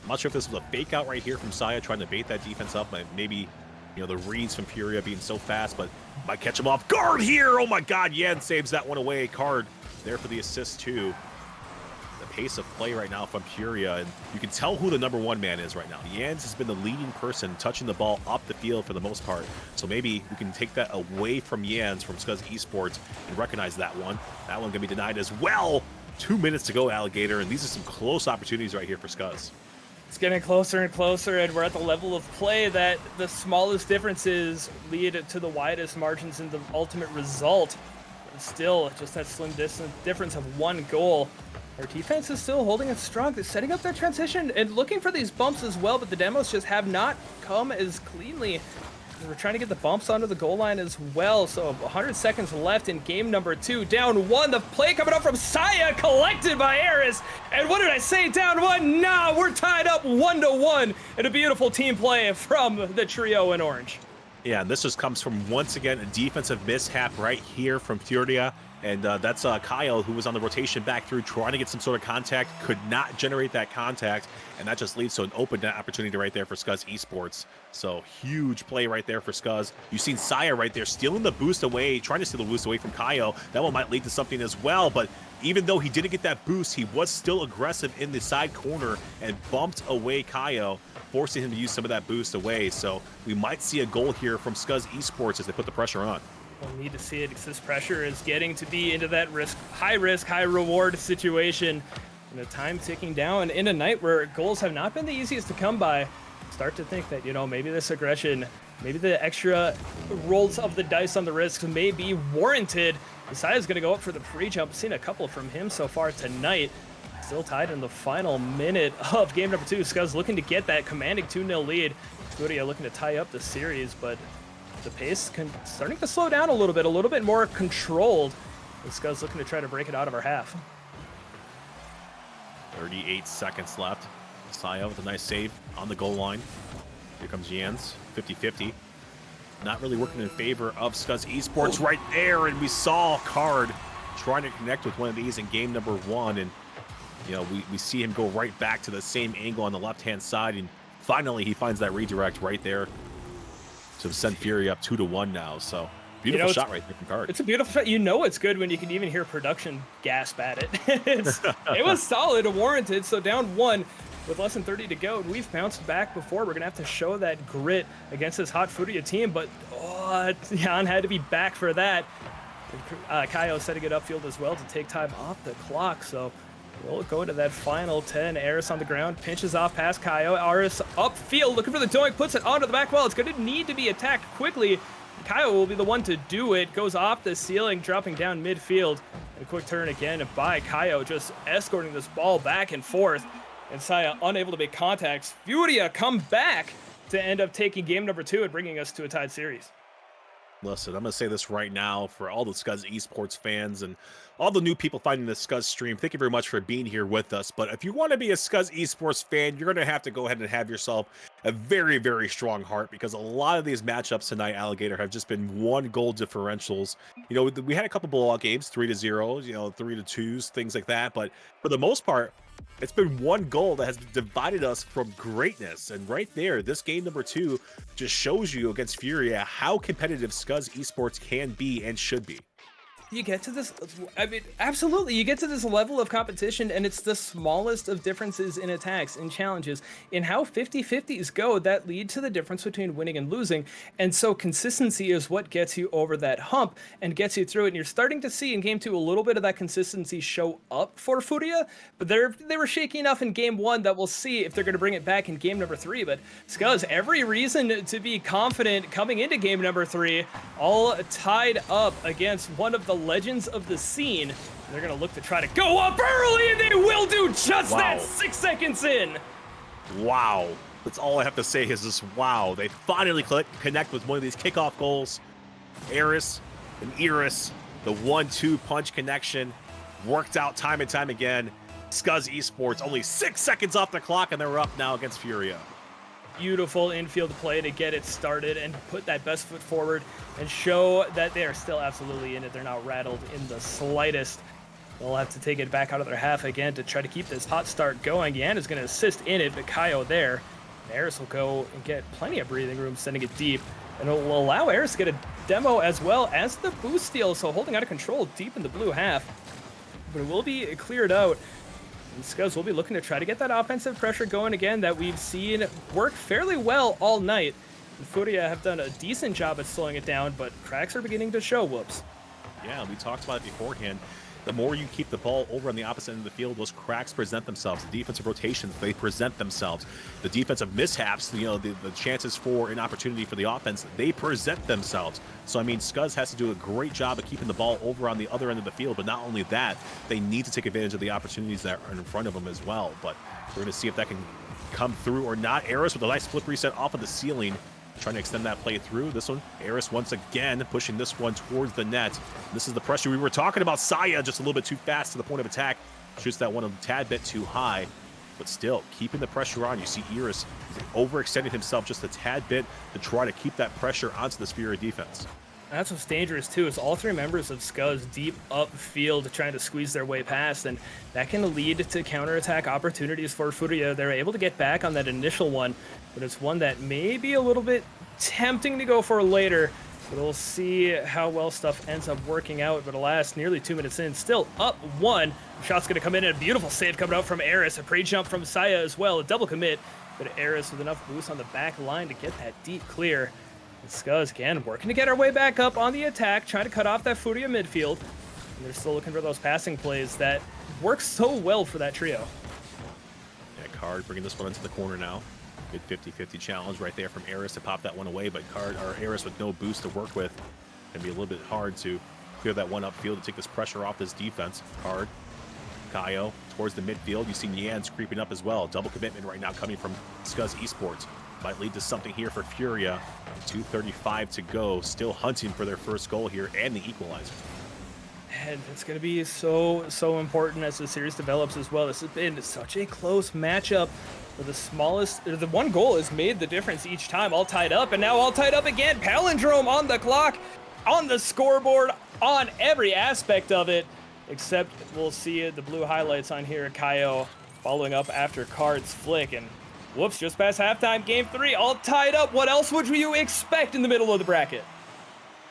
I'm not sure if this was a fake out right here from Saya trying to bait that defense up. Maybe, the reads from Furia being so fast, but might catch him off guard here. Oh my God, Yan saves that one away. Card there for the assist too. The pace of play right now from Furia, and you can tell who the #1 man is right now. Yans has been the leading person touching the ball up the field for the most part. So maybe we can take that away from Yans from Scuzz Esports and recognize that one. That one gonna be denied as well. 2 minutes to go, Alligator, and these are some close opportunities right here for Scuzz. It's getting closer and closer, and we're at the level of play that the smallest differences lead to the widest margins in the ultimate result. But still, just that slim difference of one goal. Our defense is still holding it strong. They're setting up that transition and looking for these bumps as well, but the demos just have not come as cleanly. We're trying to get the bumps onto the goal line as well. So 100 seconds left in game number 2. Down one. The play coming up from Saya, collected by Aris. And what did I say? Down one. Nah, we're tied up 1-1. And a beautiful team play from the trio in orange. Yeah, and this just comes from, once again, a defensive mishap right here from Furia. And that's Kyle, who was on the rotation back through, trying to get some sort of contact, could not generate that contact, and that just leads to an open net opportunity right there for Scuzz Esports. So huge play right there for Scuzz. You've seen Saya right there stealing the boost away, trying to steal the boost away from Kyle. That one might lead to something as well, but even though he didn't get that boost, he was still aggressive in the side corner and bumped away Kyle, forcing him to use some of that boost away. So we might see a goal here from Scuzz Esports as they put the pressure on. We'll need to see it because this pressure is getting to be into that high risk, high reward situation. And the time ticking down in a night where goals have not been the easiest to come by. Start to think that, maybe this aggression, maybe the extra rolls of the dice on the risks may be warranted. Saya's going to go up for the pre-jump. Seen a couple from him so far tonight. Still tied in the final minute of game number 2. Scuzz looking to get that commanding 2-0 lead. Furia looking to tie up the series, but the pace starting to slow down a little bit more controlled. And Scuzz looking to try to break it out of our half. 38 seconds left. Saya with a nice save on the goal line. Here comes Jans, 50-50. Not really working in favor of Scuzz Esports right there, and we saw Card trying to connect with one of these in game number 1, and we see him go right back to the same angle on the left-hand side, and finally he finds that redirect right there to send Fury up 2-1 now. So beautiful shot right there from Card. It's a beautiful shot. It's good when you can even hear production gasp at it. It was solid, warranted. So down 1 with less than 30 to go. And we've bounced back before. We're going to have to show that grit against this hot Furia team. But Jan had to be back for that. Kaio setting it upfield as well to take time off the clock. So we'll go into that final 10. Aris on the ground, pinches off past Kaio. Aris upfield, looking for the doink, puts it onto the back wall. It's going to need to be attacked quickly. Kaio will be the one to do it. Goes off the ceiling, dropping down midfield. And a quick turn again by Kaio, just escorting this ball back and forth. And Saya unable to make contacts. Furia come back to end up taking game number 2 and bringing us to a tied series. Listen, I'm going to say this right now for all the Scuzz Esports fans and all the new people finding the Scuzz stream. Thank you very much for being here with us. But if you want to be a Scuzz Esports fan, you're going to have to go ahead and have yourself a very, very strong heart, because a lot of these matchups tonight, Alligator, have just been 1-goal differentials. You know, we had a couple blowout games, 3-0, you know, 3-2s, things like that. But for the most part, it's been 1 goal that has divided us from greatness. And right there, this game number 2 just shows you against Furia how competitive Scuzz Esports can be and should be. You get to this, I mean, absolutely, you get to this level of competition, and it's the smallest of differences in attacks and challenges in how 50-50s go that lead to the difference between winning and losing. And so consistency is what gets you over that hump and gets you through it. And you're starting to see in game 2 a little bit of that consistency show up for Furia, but they were shaky enough in game 1 that we'll see if they're going to bring it back in game number 3. But Scuzz, every reason to be confident coming into game number 3, all tied up against one of the legends of the scene. They're gonna look to try to go up early, and they will do just that 6 seconds in. Wow. That's all I have to say is just wow. They finally connect with one of these kickoff goals. Aris and Eris, the 1-2 punch connection, worked out time and time again. Scuzz Esports only 6 seconds off the clock, and they're up now against Furia. Beautiful infield play to get it started and put that best foot forward and show that they are still absolutely in it. They're not rattled in the slightest. They'll have to take it back out of their half again to try to keep this hot start going. Yan is going to assist in it, but Kaio there. Eris will go and get plenty of breathing room, sending it deep. And it will allow Eris to get a demo as well as the boost steal, so holding out of control deep in the blue half. But it will be cleared out. And Scuzz will be looking to try to get that offensive pressure going again that we've seen work fairly well all night. And Furia have done a decent job at slowing it down, but cracks are beginning to show. Whoops. Yeah, we talked about it beforehand. The more you keep the ball over on the opposite end of the field, those cracks present themselves. The defensive rotations, they present themselves. The defensive mishaps, you know, the chances for an opportunity for the offense, they present themselves. So, I mean, Scuzz has to do a great job of keeping the ball over on the other end of the field. But not only that, they need to take advantage of the opportunities that are in front of them as well. But we're going to see if that can come through or not. Eris with a nice flip reset off of the ceiling, trying to extend that play through. This one, Eris once again pushing this one towards the net. This is the pressure we were talking about. Saya just a little bit too fast to the point of attack. Shoots that one a tad bit too high, but still keeping the pressure on. You see Eris overextending himself just a tad bit to try to keep that pressure onto the Furia defense. That's what's dangerous too, is all 3 members of Scuzz deep upfield trying to squeeze their way past, and that can lead to counterattack opportunities for Furia. They're able to get back on that initial one, but it's one that may be a little bit tempting to go for later. But we'll see how well stuff ends up working out. But alas, nearly 2 minutes in, still up 1. Shot's going to come in, and a beautiful save coming out from Eris. A pre-jump from Saya as well, a double commit. But Eris with enough boost on the back line to get that deep clear. And Scuzz, again, working to get our way back up on the attack, trying to cut off that Furia midfield. And they're still looking for those passing plays that work so well for that trio. Yeah, Card bringing this one into the corner now. Good 50-50 challenge right there from Eris to pop that one away, but Eris with no boost to work with. Can be a little bit hard to clear that one upfield to take this pressure off this defense. Card, Kaio towards the midfield. You see Nian's creeping up as well. Double commitment right now coming from Scuzz Esports. Might lead to something here for Furia. 2:35 to go. Still hunting for their first goal here and the equalizer. And it's going to be so important as the series develops as well. This has been such a close matchup. Where the 1 goal has made the difference each time, all tied up, and now all tied up again. Palindrome on the clock, on the scoreboard, on every aspect of it, except we'll see the blue highlights on here. Kaio following up after Card's flick, and whoops, just past halftime, game 3, all tied up. What else would you expect in the middle of the bracket?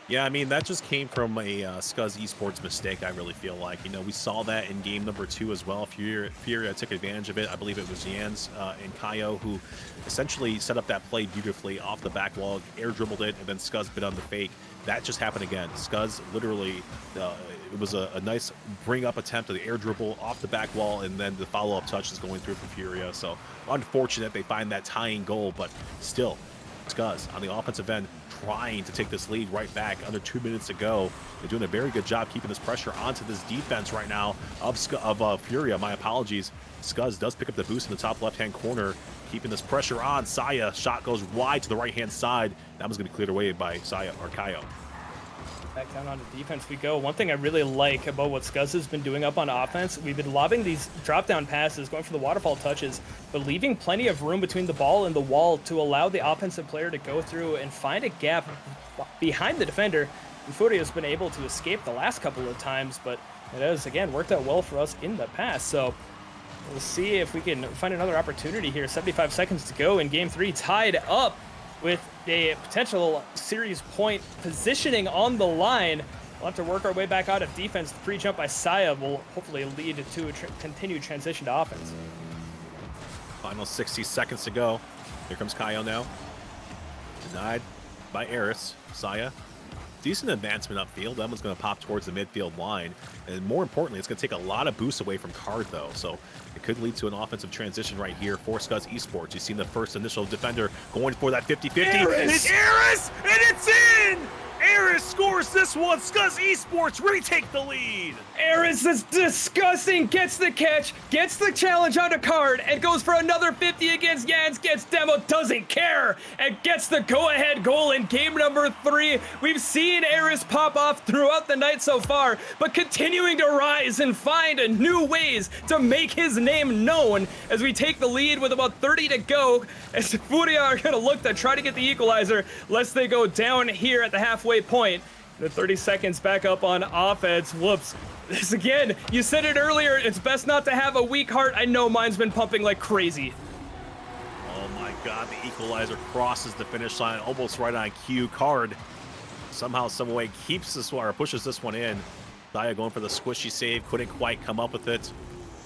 Yeah, I mean, that just came from a Scuzz Esports mistake, I really feel like. You know, we saw that in game number 2 as well. Furia took advantage of it. I believe it was Jans and Kaio who essentially set up that play beautifully off the back wall, air dribbled it, and then Scuzz bit on the fake. That just happened again. Scuzz literally, it was a nice bring-up attempt of the air dribble off the back wall, and then the follow-up touch is going through for Furia. So unfortunate they find that tying goal, but still, Scuzz on the offensive end trying to take this lead right back under 2 minutes to go. They're doing a very good job keeping this pressure onto this defense right now of Furia. My apologies. Scuzz does pick up the boost in the top left-hand corner, keeping this pressure on. Saya, shot goes wide to the right-hand side. That was going to be cleared away by Saya or Kaio. Back down onto defense we go. One thing I really like about what Scuzz has been doing up on offense, we've been lobbing these drop-down passes, going for the waterfall touches, but leaving plenty of room between the ball and the wall to allow the offensive player to go through and find a gap behind the defender. And Furia has been able to escape the last couple of times, but it has, again, worked out well for us in the past. So we'll see if we can find another opportunity here. 75 seconds to go in Game 3, tied up with a potential series point positioning on the line. We'll have to work our way back out of defense. The pre-jump by Saya will hopefully lead to a continued transition to offense. Final 60 seconds to go. Here comes Kaio now. Denied by Eris. Saya. Decent advancement upfield. That one's going to pop towards the midfield line. And more importantly, it's going to take a lot of boosts away from Card, though. So it could lead to an offensive transition right here for Scuzz Esports. You've seen the first initial defender going for that 50-50. It's Aris! And it's in! Aris scores this one. Scuzz Esports retake the lead. Eris is disgusting, gets the catch, gets the challenge on a Card, and goes for another 50 against Jans, gets demo, doesn't care, and gets the go-ahead goal in game number 3. We've seen Eris pop off throughout the night so far, but continuing to rise and find new ways to make his name known as we take the lead with about 30 to go, as Furia are going to look to try to get the equalizer, lest they go down here at the halfway point. The 30 seconds back up on offense. Whoops. This again, you said it earlier, it's best not to have a weak heart. I know mine's been pumping like crazy. Oh my god, the equalizer crosses the finish line almost right on cue. Card somehow, some way keeps this one or pushes this one in. Saya going for the squishy save, couldn't quite come up with it.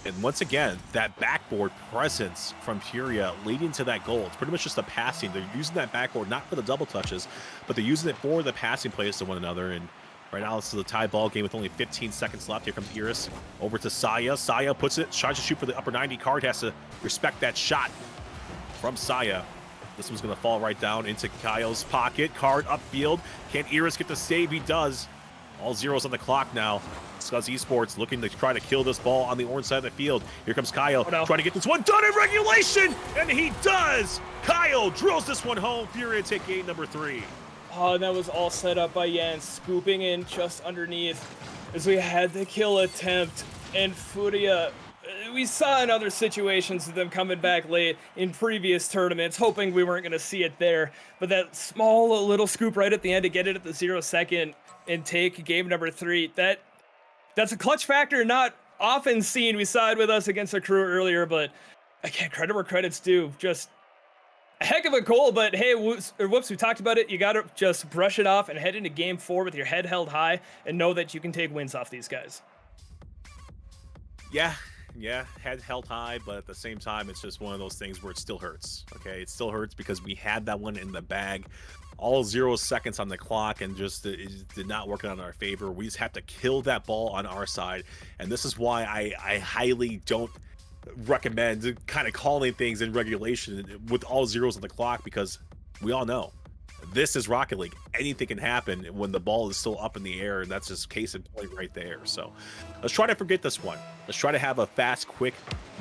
And once again, that backboard presence from Furia leading to that goal. It's pretty much just a passing. They're using that backboard not for the double touches, but they're using it for the passing plays to one another. And right now, this is a tie ball game with only 15 seconds left. Here comes Eris over to Saya. Saya puts it, tries to shoot for the upper 90. Card has to respect that shot from Saya. This one's going to fall right down into Kaio's pocket. Card upfield. Can Eris get the save? He does. All zeros on the clock now. Scuzz Esports looking to try to kill this ball on the orange side of the field. Here comes Kaio, trying to get this one done in regulation, and he does! Kaio drills this one home. Furia take game number 3. Oh, and that was all set up by Jans, scooping in just underneath as we had the kill attempt. And Furia, we saw in other situations of them coming back late in previous tournaments, hoping we weren't going to see it there. But that small little scoop right at the end to get it at the 0 second and take game number 3, that's a clutch factor not often seen. We saw it with us against our crew earlier, but again, credit where credit's due. Just a heck of a goal, but hey, whoops, we talked about it. You got to just brush it off and head into game 4 with your head held high and know that you can take wins off these guys. Yeah, head held high, but at the same time, it's just one of those things where it still hurts, okay? It still hurts because we had that one in the bag. All 0 seconds on the clock, and just it did not work out in our favor. We just have to kill that ball on our side, and this is why I highly don't recommend kind of calling things in regulation with all zeros on the clock, because we all know this is Rocket League. Anything can happen when the ball is still up in the air, and that's just case in point right there. So let's try to forget this one. Let's try to have a fast, quick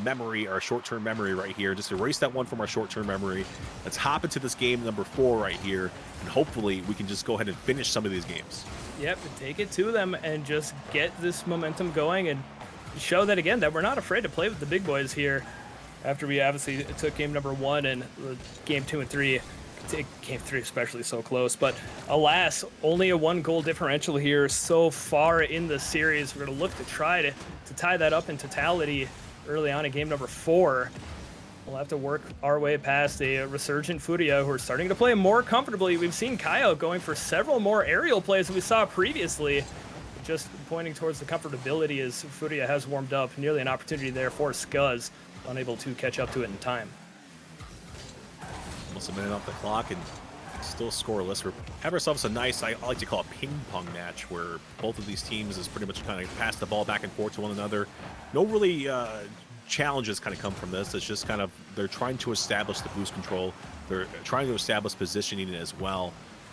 memory, or short-term memory right here. Just erase that one from our short-term memory. Let's hop into this game number 4 right here, and hopefully we can just go ahead and finish some of these games. Yep, take it to them and just get this momentum going and show that, again, that we're not afraid to play with the big boys here after we obviously took game number 1 and game 2 and 3. Game 3 especially so close, but alas, only a 1-goal differential here so far in the series. We're going to look to try to tie that up in totality early on in game number 4. We'll have to work our way past a resurgent Furia who are starting to play more comfortably. We've seen Kaio going for several more aerial plays than we saw previously, just pointing towards the comfortability as Furia has warmed up. Nearly an opportunity there for Scuzz, unable to catch up to it in time. Almost a minute off the clock and still scoreless. We have ourselves a nice, I like to call it ping pong match, where both of these teams is pretty much kind of pass the ball back and forth to one another. No really challenges kind of come from this. It's just kind of, they're trying to establish the boost control. They're trying to establish positioning as well.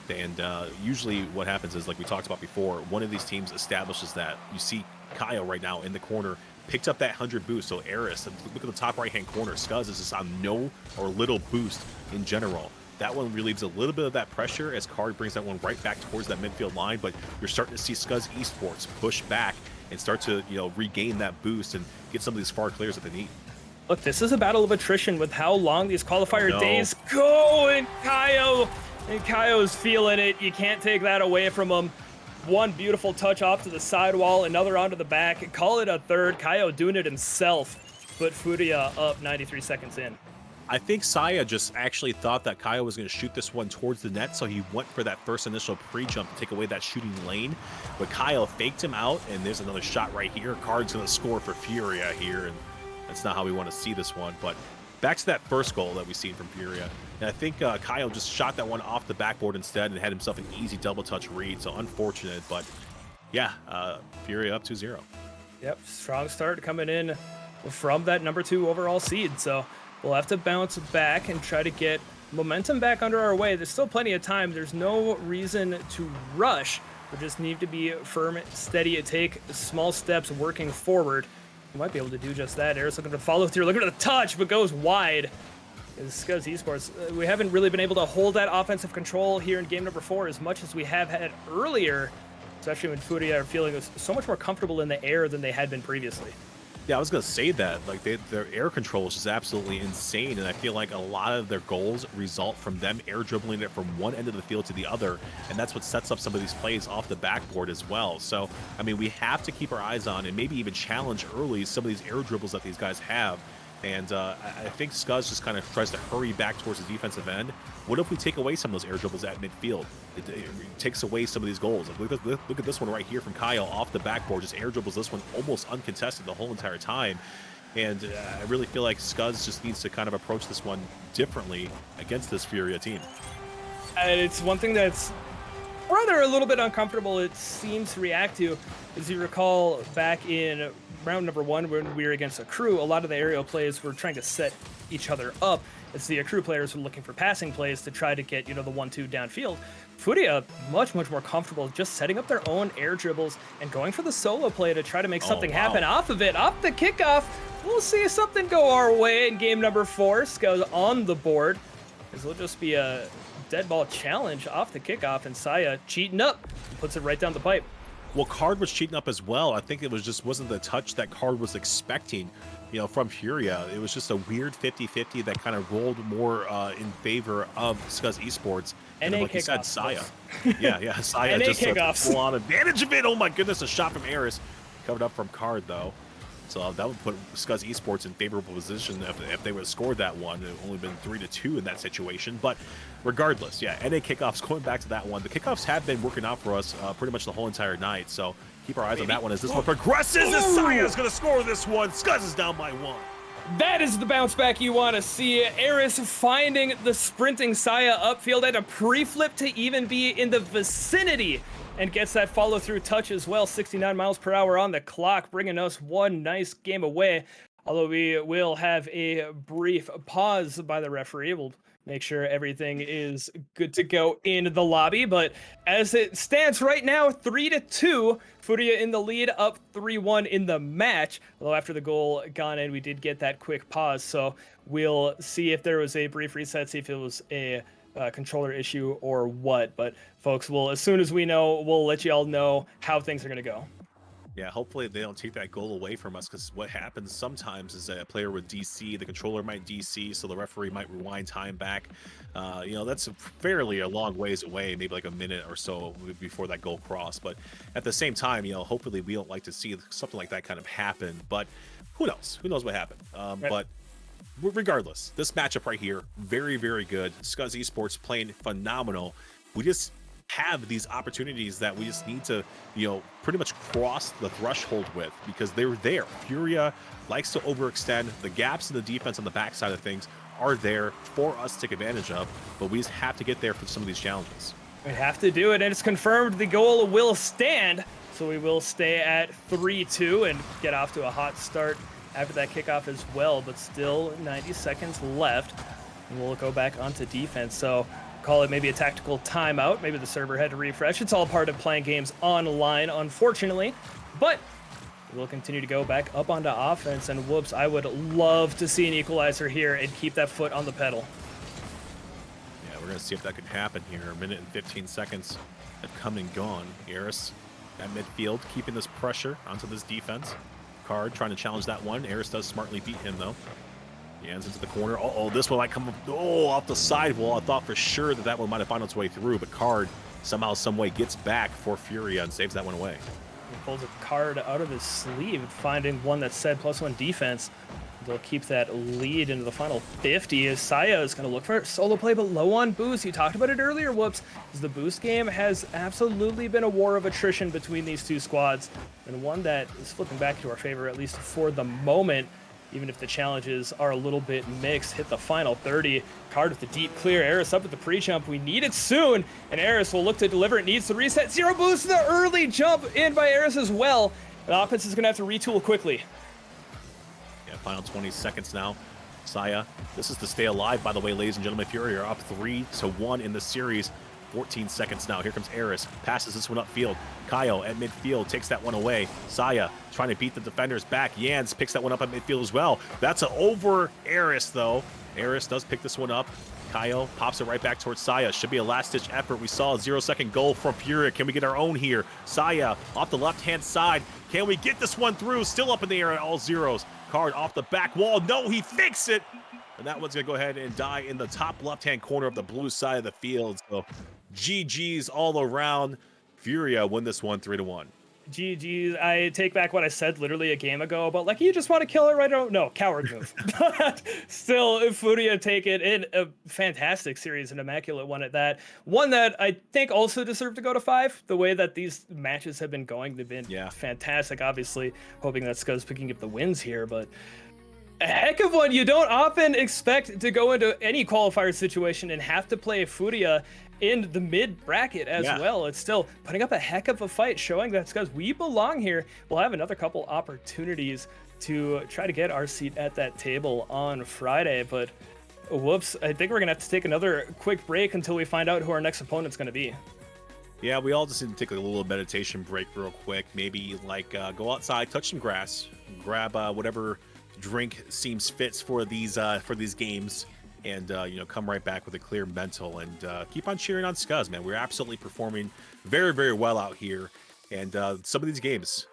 And usually what happens is, like we talked about before, one of these teams establishes that. You see Kaio right now in the corner, picked up that 100 boost. So Aris, look at the top right-hand corner. Scuzz is just on no or little boost in general. That one relieves a little bit of that pressure as Card brings that one right back towards that midfield line, but you're starting to see Scuzz Esports push back and start to, regain that boost and get some of these far clears that they need. Look, this is a battle of attrition with how long these qualifier days go, and Kaio's feeling it. You can't take that away from him. One beautiful touch off to the sidewall, another onto the back. Call it a third. Kaio doing it himself, but Furia up 93 seconds in. I think Saya just actually thought that Kaio was going to shoot this one towards the net, so he went for that first initial pre-jump to take away that shooting lane. But Kaio faked him out, and there's another shot right here. Card's going to score for Furia here, and that's not how we want to see this one. But back to that first goal that we seen from Furia. And I think Kaio just shot that one off the backboard instead and had himself an easy double touch read, so unfortunate. But yeah, Furia up 2-0. Yep, strong start coming in from that number 2 overall seed. So we'll have to bounce back and try to get momentum back under our way. There's still plenty of time. There's no reason to rush. We just need to be firm, steady, take small steps working forward. We might be able to do just that. Eris looking to follow through, looking at the touch, but goes wide. Scuzz Esports, we haven't really been able to hold that offensive control here in game number 4 as much as we have had earlier, especially when Furia are feeling so much more comfortable in the air than they had been previously. Yeah, I was going to say that. Like, their air control is just absolutely insane, and I feel like a lot of their goals result from them air dribbling it from one end of the field to the other, and that's what sets up some of these plays off the backboard as well. So, I mean, we have to keep our eyes on and maybe even challenge early some of these air dribbles that these guys have. And I think Scuzz just kind of tries to hurry back towards the defensive end. What if we take away some of those air dribbles at midfield? It takes away some of these goals. Like, look at this one right here from Kyle off the backboard. Just air dribbles this one almost uncontested the whole entire time. And I really feel like Scuzz just needs to kind of approach this one differently against this Furia team. And it's one thing that's rather a little bit uncomfortable, it seems, to react to. As you recall, back in round number 1 when we were against a crew, a lot of the aerial plays were trying to set each other up as the crew players were looking for passing plays to try to get, the 1-2 downfield. Furia much more comfortable just setting up their own air dribbles and going for the solo play to try to make something happen off of it. Off the kickoff, we'll see something go our way in game number 4. Scuzz on the board. This will just be a dead ball challenge off the kickoff, and Saya cheating up and puts it right down the pipe. Well, Card was cheating up as well. I think it wasn't the touch that Card was expecting, from Furia. It was just a weird 50-50 that kind of rolled more in favor of Scuzz Esports. And like you said, Saya. Yeah, Saya just took full-on advantage of it. Oh my goodness, a shot from Aris. Covered up from Card, though. So that would put Scuzz Esports in favorable position if they would have scored that one. It would only been 3-2 in that situation. But regardless, yeah, NA kickoffs, going back to that one, the kickoffs have been working out for us pretty much the whole entire night. So keep our eyes on that one as this one progresses. As Saya is going to score this one. Scuzz is down by 1. That is the bounce back you want to see. Eris finding the sprinting Saya upfield at a pre-flip to even be in the vicinity, and gets that follow-through touch as well. 69 miles per hour on the clock, bringing us one nice game away. Although we will have a brief pause by the referee. We'll make sure everything is good to go in the lobby. But as it stands right now, 3-2, Furia in the lead, up 3-1 in the match. Although after the goal gone in, we did get that quick pause. So we'll see if there was a brief reset, see if it was a controller issue or what. But folks, as soon as we know, we'll let you all know how things are going to go. Yeah, hopefully they don't take that goal away from us, because what happens sometimes is that a player with DC, the controller might DC, so the referee might rewind time back. That's fairly a long ways away, maybe like a minute or so before that goal cross. But at the same time, hopefully we don't like to see something like that kind of happen. But who knows? Who knows what happened? Right. But regardless, this matchup right here, very, very good. Scuzz Esports playing phenomenal. We just have these opportunities that we just need to, pretty much cross the threshold with, because they're there. Furia likes to overextend. The gaps in the defense on the backside of things are there for us to take advantage of, but we just have to get there for some of these challenges. We have to do it, and it's confirmed the goal will stand, so we will stay at 3-2 and get off to a hot start after that kickoff as well, but still 90 seconds left, and we'll go back onto defense. So call it maybe a tactical timeout. Maybe the server had to refresh. It's all part of playing games online, unfortunately. But we'll continue to go back up onto offense. And whoops, I would love to see an equalizer here and keep that foot on the pedal. Yeah, we're We're going to see if that can happen here. A minute and 15 seconds have come and gone. Eris at midfield, keeping this pressure onto this defense. Card trying to challenge that one. Eris does smartly beat him, though. Hands into the corner. Uh-oh, this one might come off the sidewall. I thought for sure that one might have found its way through, but Card somehow, some way gets back for Furia and saves that one away. He pulls a card out of his sleeve, finding one that said +1 defense. They'll keep that lead into the final 50 as Saya is going to look for solo play, but low on boost. You talked about it earlier, Whoops. The boost game has absolutely been a war of attrition between these two squads, and one that is flipping back to our favor, at least for the moment, even if the challenges are a little bit mixed. Hit the final 30. Card with the deep clear. Aris up with the pre-jump. We need it soon, and Aris will look to deliver. It needs to reset. Zero boost. The early jump in by Aris as well. The offense is going to have to retool quickly. Yeah, final 20 seconds now. Saya, this is to stay alive, by the way, ladies and gentlemen. Furia are up 3-1 in the series. 14 seconds now. Here comes Eris. Passes this one upfield. Kaio at midfield takes that one away. Saya trying to beat the defenders back. Yans picks that one up at midfield as well. That's an over Eris, though. Eris does pick this one up. Kaio pops it right back towards Saya. Should be a last-ditch effort. We saw a 0-second goal from Furia. Can we get our own here? Saya off the left-hand side. Can we get this one through? Still up in the air at all zeros. Card off the back wall. No, he fakes it. And that one's going to go ahead and die in the top left-hand corner of the blue side of the field. So GG's all around. Furia win this one 3-1. GG's. I take back what I said literally a game ago about, like, you just want to kill it right now. No, coward move. But still, Furia take it in a fantastic series, an immaculate one at that. One that I think also deserved to go to 5. The way that these matches have been going, they've been fantastic. Obviously, hoping that Scuzz picking up the wins here, but a heck of one. You don't often expect to go into any qualifier situation and have to play Furia in the mid bracket as well. It's still putting up a heck of a fight, showing that Scuzz, we belong here. We'll have another couple opportunities to try to get our seat at that table on Friday, but whoops, I think we're gonna have to take another quick break until we find out who our next opponent's gonna be. Yeah, we all just need to take a little meditation break real quick. Maybe like go outside, touch some grass, grab whatever drink seems fits for these games, and you know, come right back with a clear mental and keep on cheering on Scuzz, man. We're absolutely performing very, very well out here, and some of these games,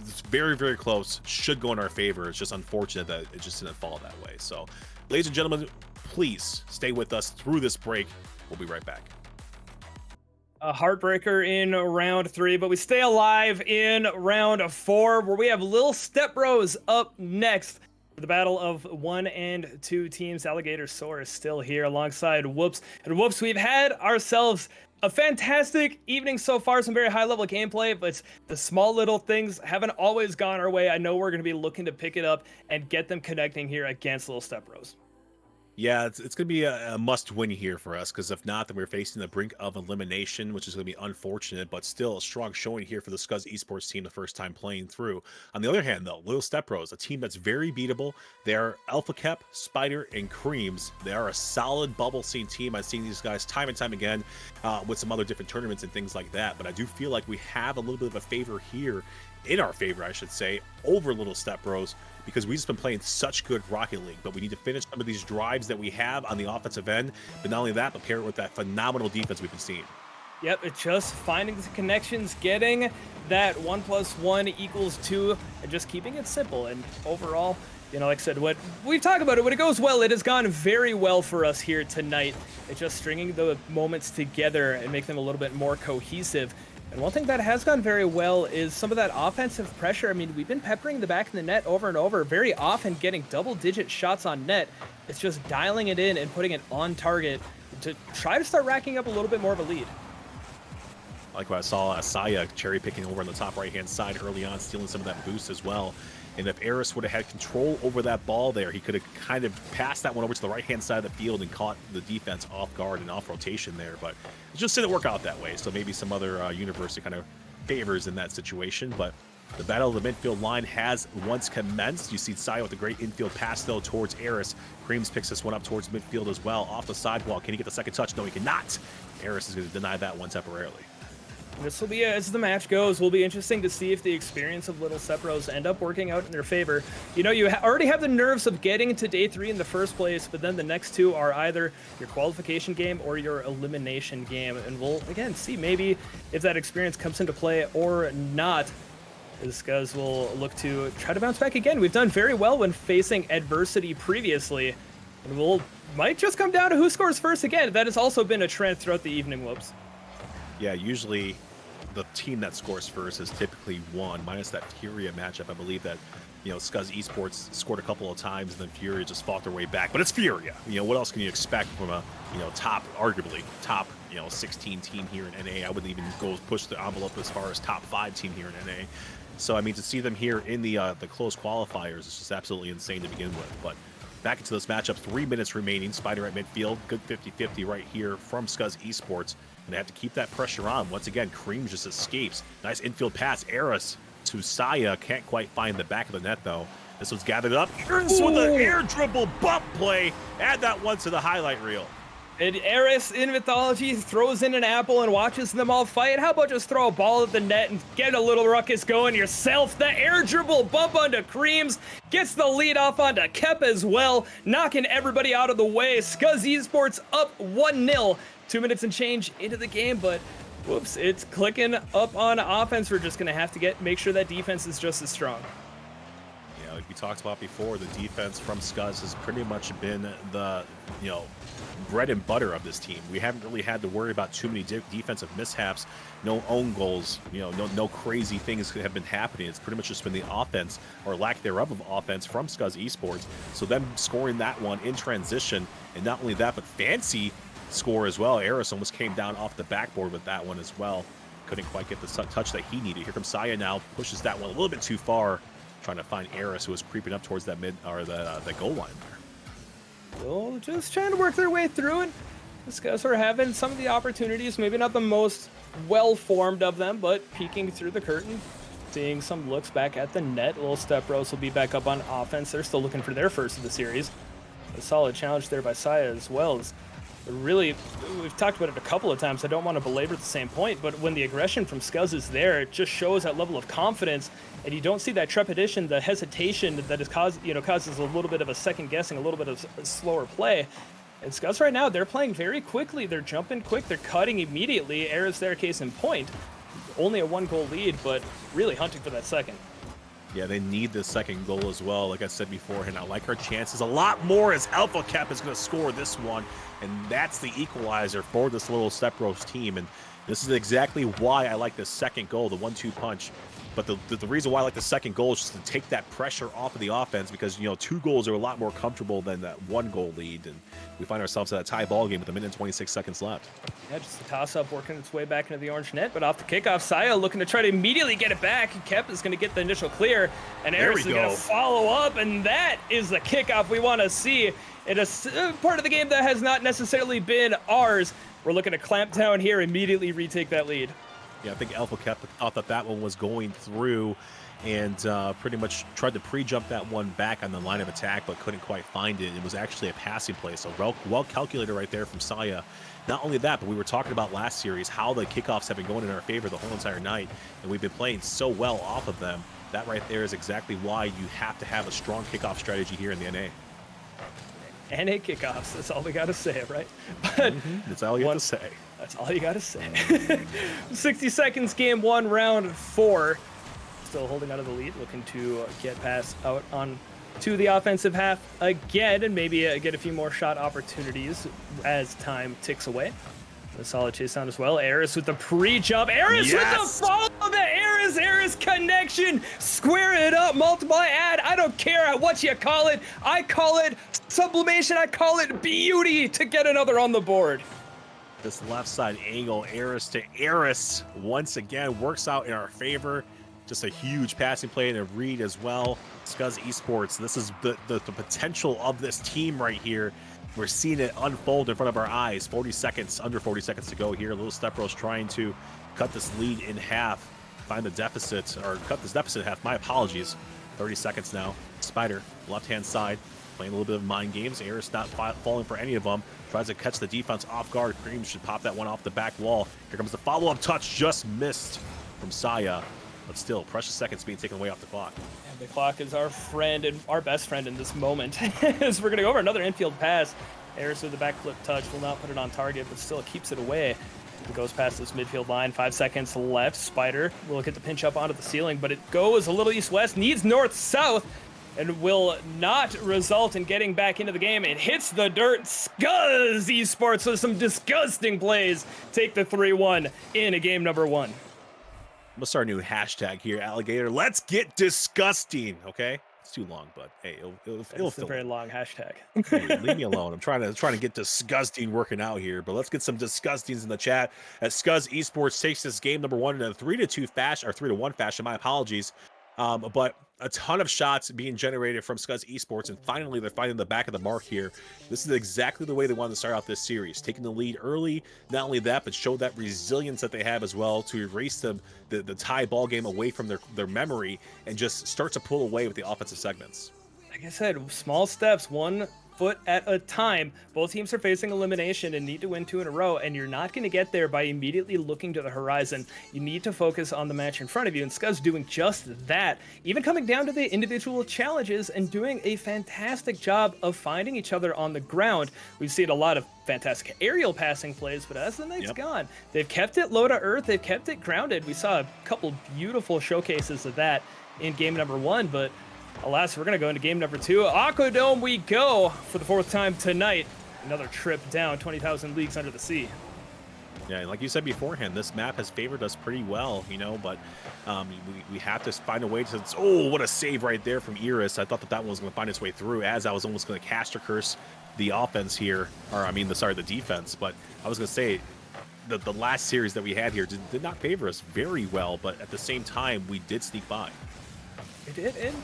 it's very, very close, should go in our favor. It's just unfortunate that it just didn't fall that way. So, ladies and gentlemen, please stay with us through this break. We'll be right back. A heartbreaker in round 3, but we stay alive in round 4, where we have Lil Step Bros up next for the battle of 1 and 2 teams. Alligatorsaurus still here alongside Whoops. And Whoops, we've had ourselves a fantastic evening so far, some very high-level gameplay, but the small little things haven't always gone our way. I know we're going to be looking to pick it up and get them connecting here against Lil Step Bros. Yeah, it's going to be a must-win here for us, because if not, then we're facing the brink of elimination, which is going to be unfortunate, but still a strong showing here for the Scuzz Esports team the first time playing through. On the other hand, though, Lil Step Bros, a team that's very beatable. They're Alpha Kep, Spider, and Creams. They are a solid bubble scene team. I've seen these guys time and time again with some other different tournaments and things like that, but I do feel like we have a little bit of a favor here, in our favor, I should say, over Little Step Bros, because we've just been playing such good Rocket League, but we need to finish some of these drives that we have on the offensive end, but not only that, but pair it with that phenomenal defense we've been seeing. Yep, it's just finding the connections, getting that 1 + 1 = 2, and just keeping it simple. And overall, you know, like I said, what we've talked about it, when it goes well, it has gone very well for us here tonight. It's just stringing the moments together and make them a little bit more cohesive. And one thing that has gone very well is some of that offensive pressure. I mean, we've been peppering the back of the net over and over, very often getting double-digit shots on net. It's just dialing it in and putting it on target to try to start racking up a little bit more of a lead. Like what I saw Saya cherry-picking over on the top right-hand side early on, stealing some of that boost as well. And if Eris would have had control over that ball there, he could have kind of passed that one over to the right-hand side of the field and caught the defense off guard and off rotation there. But it just didn't work out that way. So maybe some other universe kind of favors in that situation. But the battle of the midfield line has once commenced. You see Saya with a great infield pass, though, towards Eris. Creams picks this one up towards midfield as well, off the sidewall. Can he get the second touch? No, he cannot. Eris is going to deny that one temporarily. This will be, as the match goes, will be interesting to see if the experience of Little Sepros end up working out in their favor. You know, you already have the nerves of getting to day 3 in the first place, but then the next 2 are either your qualification game or your elimination game. And we'll, again, see maybe if that experience comes into play or not. As Scuzz will look to try to bounce back again. We've done very well when facing adversity previously. And might just come down to who scores first again. That has also been a trend throughout the evening, Whoops. Yeah, usually the team that scores first is typically won, minus that Furia matchup. I believe that, you know, Scuzz Esports scored a couple of times and then Furia just fought their way back. But it's Furia. You know, what else can you expect from a, you know, arguably top, you know, 16 team here in NA? I wouldn't even go push the envelope as far as top 5 team here in NA. So, I mean, to see them here in the close qualifiers is just absolutely insane to begin with. But back into this matchup, 3 minutes remaining. Spider at midfield, good 50-50 right here from Scuzz Esports. And they have to keep that pressure on. Once again, Cream just escapes. Nice infield pass. Eris to Saya. Can't quite find the back of the net, though. This one's gathered up. Eris with an air dribble bump play. Add that one to the highlight reel. And Aris in mythology throws in an apple and watches them all fight. How about just throw a ball at the net and get a little ruckus going yourself? The air dribble bump onto Creams gets the lead off onto Kep as well, knocking everybody out of the way. Scuzz Esports up 1-0. 2 minutes and change into the game, but whoops, it's clicking up on offense. We're just gonna have to make sure that defense is just as strong. Yeah, like we talked about before, the defense from Scuzz has pretty much been the, you know, bread and butter of this team. We haven't really had to worry about too many defensive mishaps, no own goals, you know, no crazy things have been happening. It's pretty much just been the offense or lack thereof of offense from Scuzz Esports. So them scoring that one in transition, and not only that, but fancy score as well. Eris almost came down off the backboard with that one as well. Couldn't quite get the touch that he needed. Here comes Saya now, pushes that one a little bit too far, trying to find Eris, who was creeping up towards that the goal line there. Well, just trying to work their way through it. The Scuzz are having some of the opportunities, maybe not the most well-formed of them, but peeking through the curtain, seeing some looks back at the net. Little Stepbros will be back up on offense. They're still looking for their first of the series. A solid challenge there by Saya as well. Really, we've talked about it a couple of times. I don't want to belabor the same point, but when the aggression from Scuzz is there, it just shows that level of confidence, and you don't see that trepidation, the hesitation that is causes a little bit of a second guessing, a little bit of slower play. And Scuzz right now, they're playing very quickly. They're jumping quick. They're cutting immediately. Aris there, case in point. Only a 1-goal lead, but really hunting for that second. Yeah, they need the second goal as well. Like I said beforehand, I like our chances a lot more as Alpha Cap is going to score this one. And that's the equalizer for this Little Stepbros team. And this is exactly why I like the second goal, the 1-2 punch. But the reason why I like the second goal is just to take that pressure off of the offense, because, you know, 2 goals are a lot more comfortable than that 1-goal lead. And we find ourselves at a tie ball game with 1 minute and 26 seconds left. Yeah, just a toss-up working its way back into the orange net, but off the kickoff, Saya looking to try to immediately get it back. Kep is going to get the initial clear, and Eris is going to follow up, and that is the kickoff we want to see in a part of the game that has not necessarily been ours. We're looking to clamp down here, immediately retake that lead. Yeah, I think Alpha Cap thought that one was going through and pretty much tried to pre-jump that one back on the line of attack, but couldn't quite find it. It was actually a passing play, so well calculated right there from Saya. Not only that, but we were talking about last series, how the kickoffs have been going in our favor the whole entire night, and we've been playing so well off of them. That right there is exactly why you have to have a strong kickoff strategy here in the NA. NA kickoffs, that's all we got to say, right? But that's all you have to say. That's all you got to say. 60 seconds, game 1, round 4. Still holding out of the lead, looking to get past out on to the offensive half again, and maybe get a few more shot opportunities as time ticks away. A solid chase down as well. Eris with the pre-jump. Eris with the follow. The Eris connection. Square it up, multiply, add. I don't care what you call it. I call it sublimation. I call it beauty to get another on the board. This left side angle, Eris to Eris, once again works out in our favor. Just a huge passing play and a read as well. Scuzz Esports, this is the potential of this team right here. We're seeing it unfold in front of our eyes. 40 seconds, under 40 seconds to go here. Little Stepbros trying to cut this lead in half, find the deficit, or cut this deficit in half. My apologies. 30 seconds now. Spider, left-hand side. playing a little bit of mind games. Eris not falling for any of them. Tries to catch the defense off guard. Cream should pop that one off the back wall. Here comes the follow-up touch, just missed from Saya. But still, precious seconds being taken away off the clock. And the clock is our friend and our best friend in this moment. As we're going to go over another infield pass. Aris with the backflip touch will not put it on target, but still keeps it away. It goes past this midfield line. 5 seconds left. Spider will get the pinch up onto the ceiling, but it goes a little east-west, needs north-south, and will not result in getting back into the game. It hits the dirt. Scuzz Esports with some disgusting plays take the 3-1 in a game number 1. I'm gonna start a new hashtag here, Alligator. Let's get disgusting, okay? It's too long, but hey, it'll It's a very long hashtag. Hey, leave me alone. I'm trying to get disgusting working out here, but let's get some disgustings in the chat. As Scuzz Esports takes this game number 1 in a 3-2 fashion, or 3-1 fashion. My apologies. But a ton of shots being generated from Scuzz Esports, and finally they're finding the back of the mark here. This is exactly the way they wanted to start out this series, taking the lead early. Not only that, but show that resilience that they have as well to erase the tie ball game away from their memory and just start to pull away with the offensive segments. Like I said, small steps, 1 foot at a time. Both teams are facing elimination and need to win 2 in a row, and you're not going to get there by immediately looking to the horizon. You need to focus on the match in front of you, and Scuzz doing just that, even coming down to the individual challenges and doing a fantastic job of finding each other on the ground. We've seen a lot of fantastic aerial passing plays, but as the night's gone, they've kept it low to earth, they've kept it grounded. We saw a couple beautiful showcases of that in game number 1, but alas, we're going to go into game number 2. Aquadome we go for the 4th time tonight. Another trip down 20,000 leagues under the sea. Yeah, like you said beforehand, this map has favored us pretty well, you know, but we have to find a way to... Oh, what a save right there from Eris. I thought that one was going to find its way through, as I was almost going to caster curse the offense here, or I mean, the defense. But I was going to say, the last series that we had here did not favor us very well, but at the same time, we did sneak by. It did, and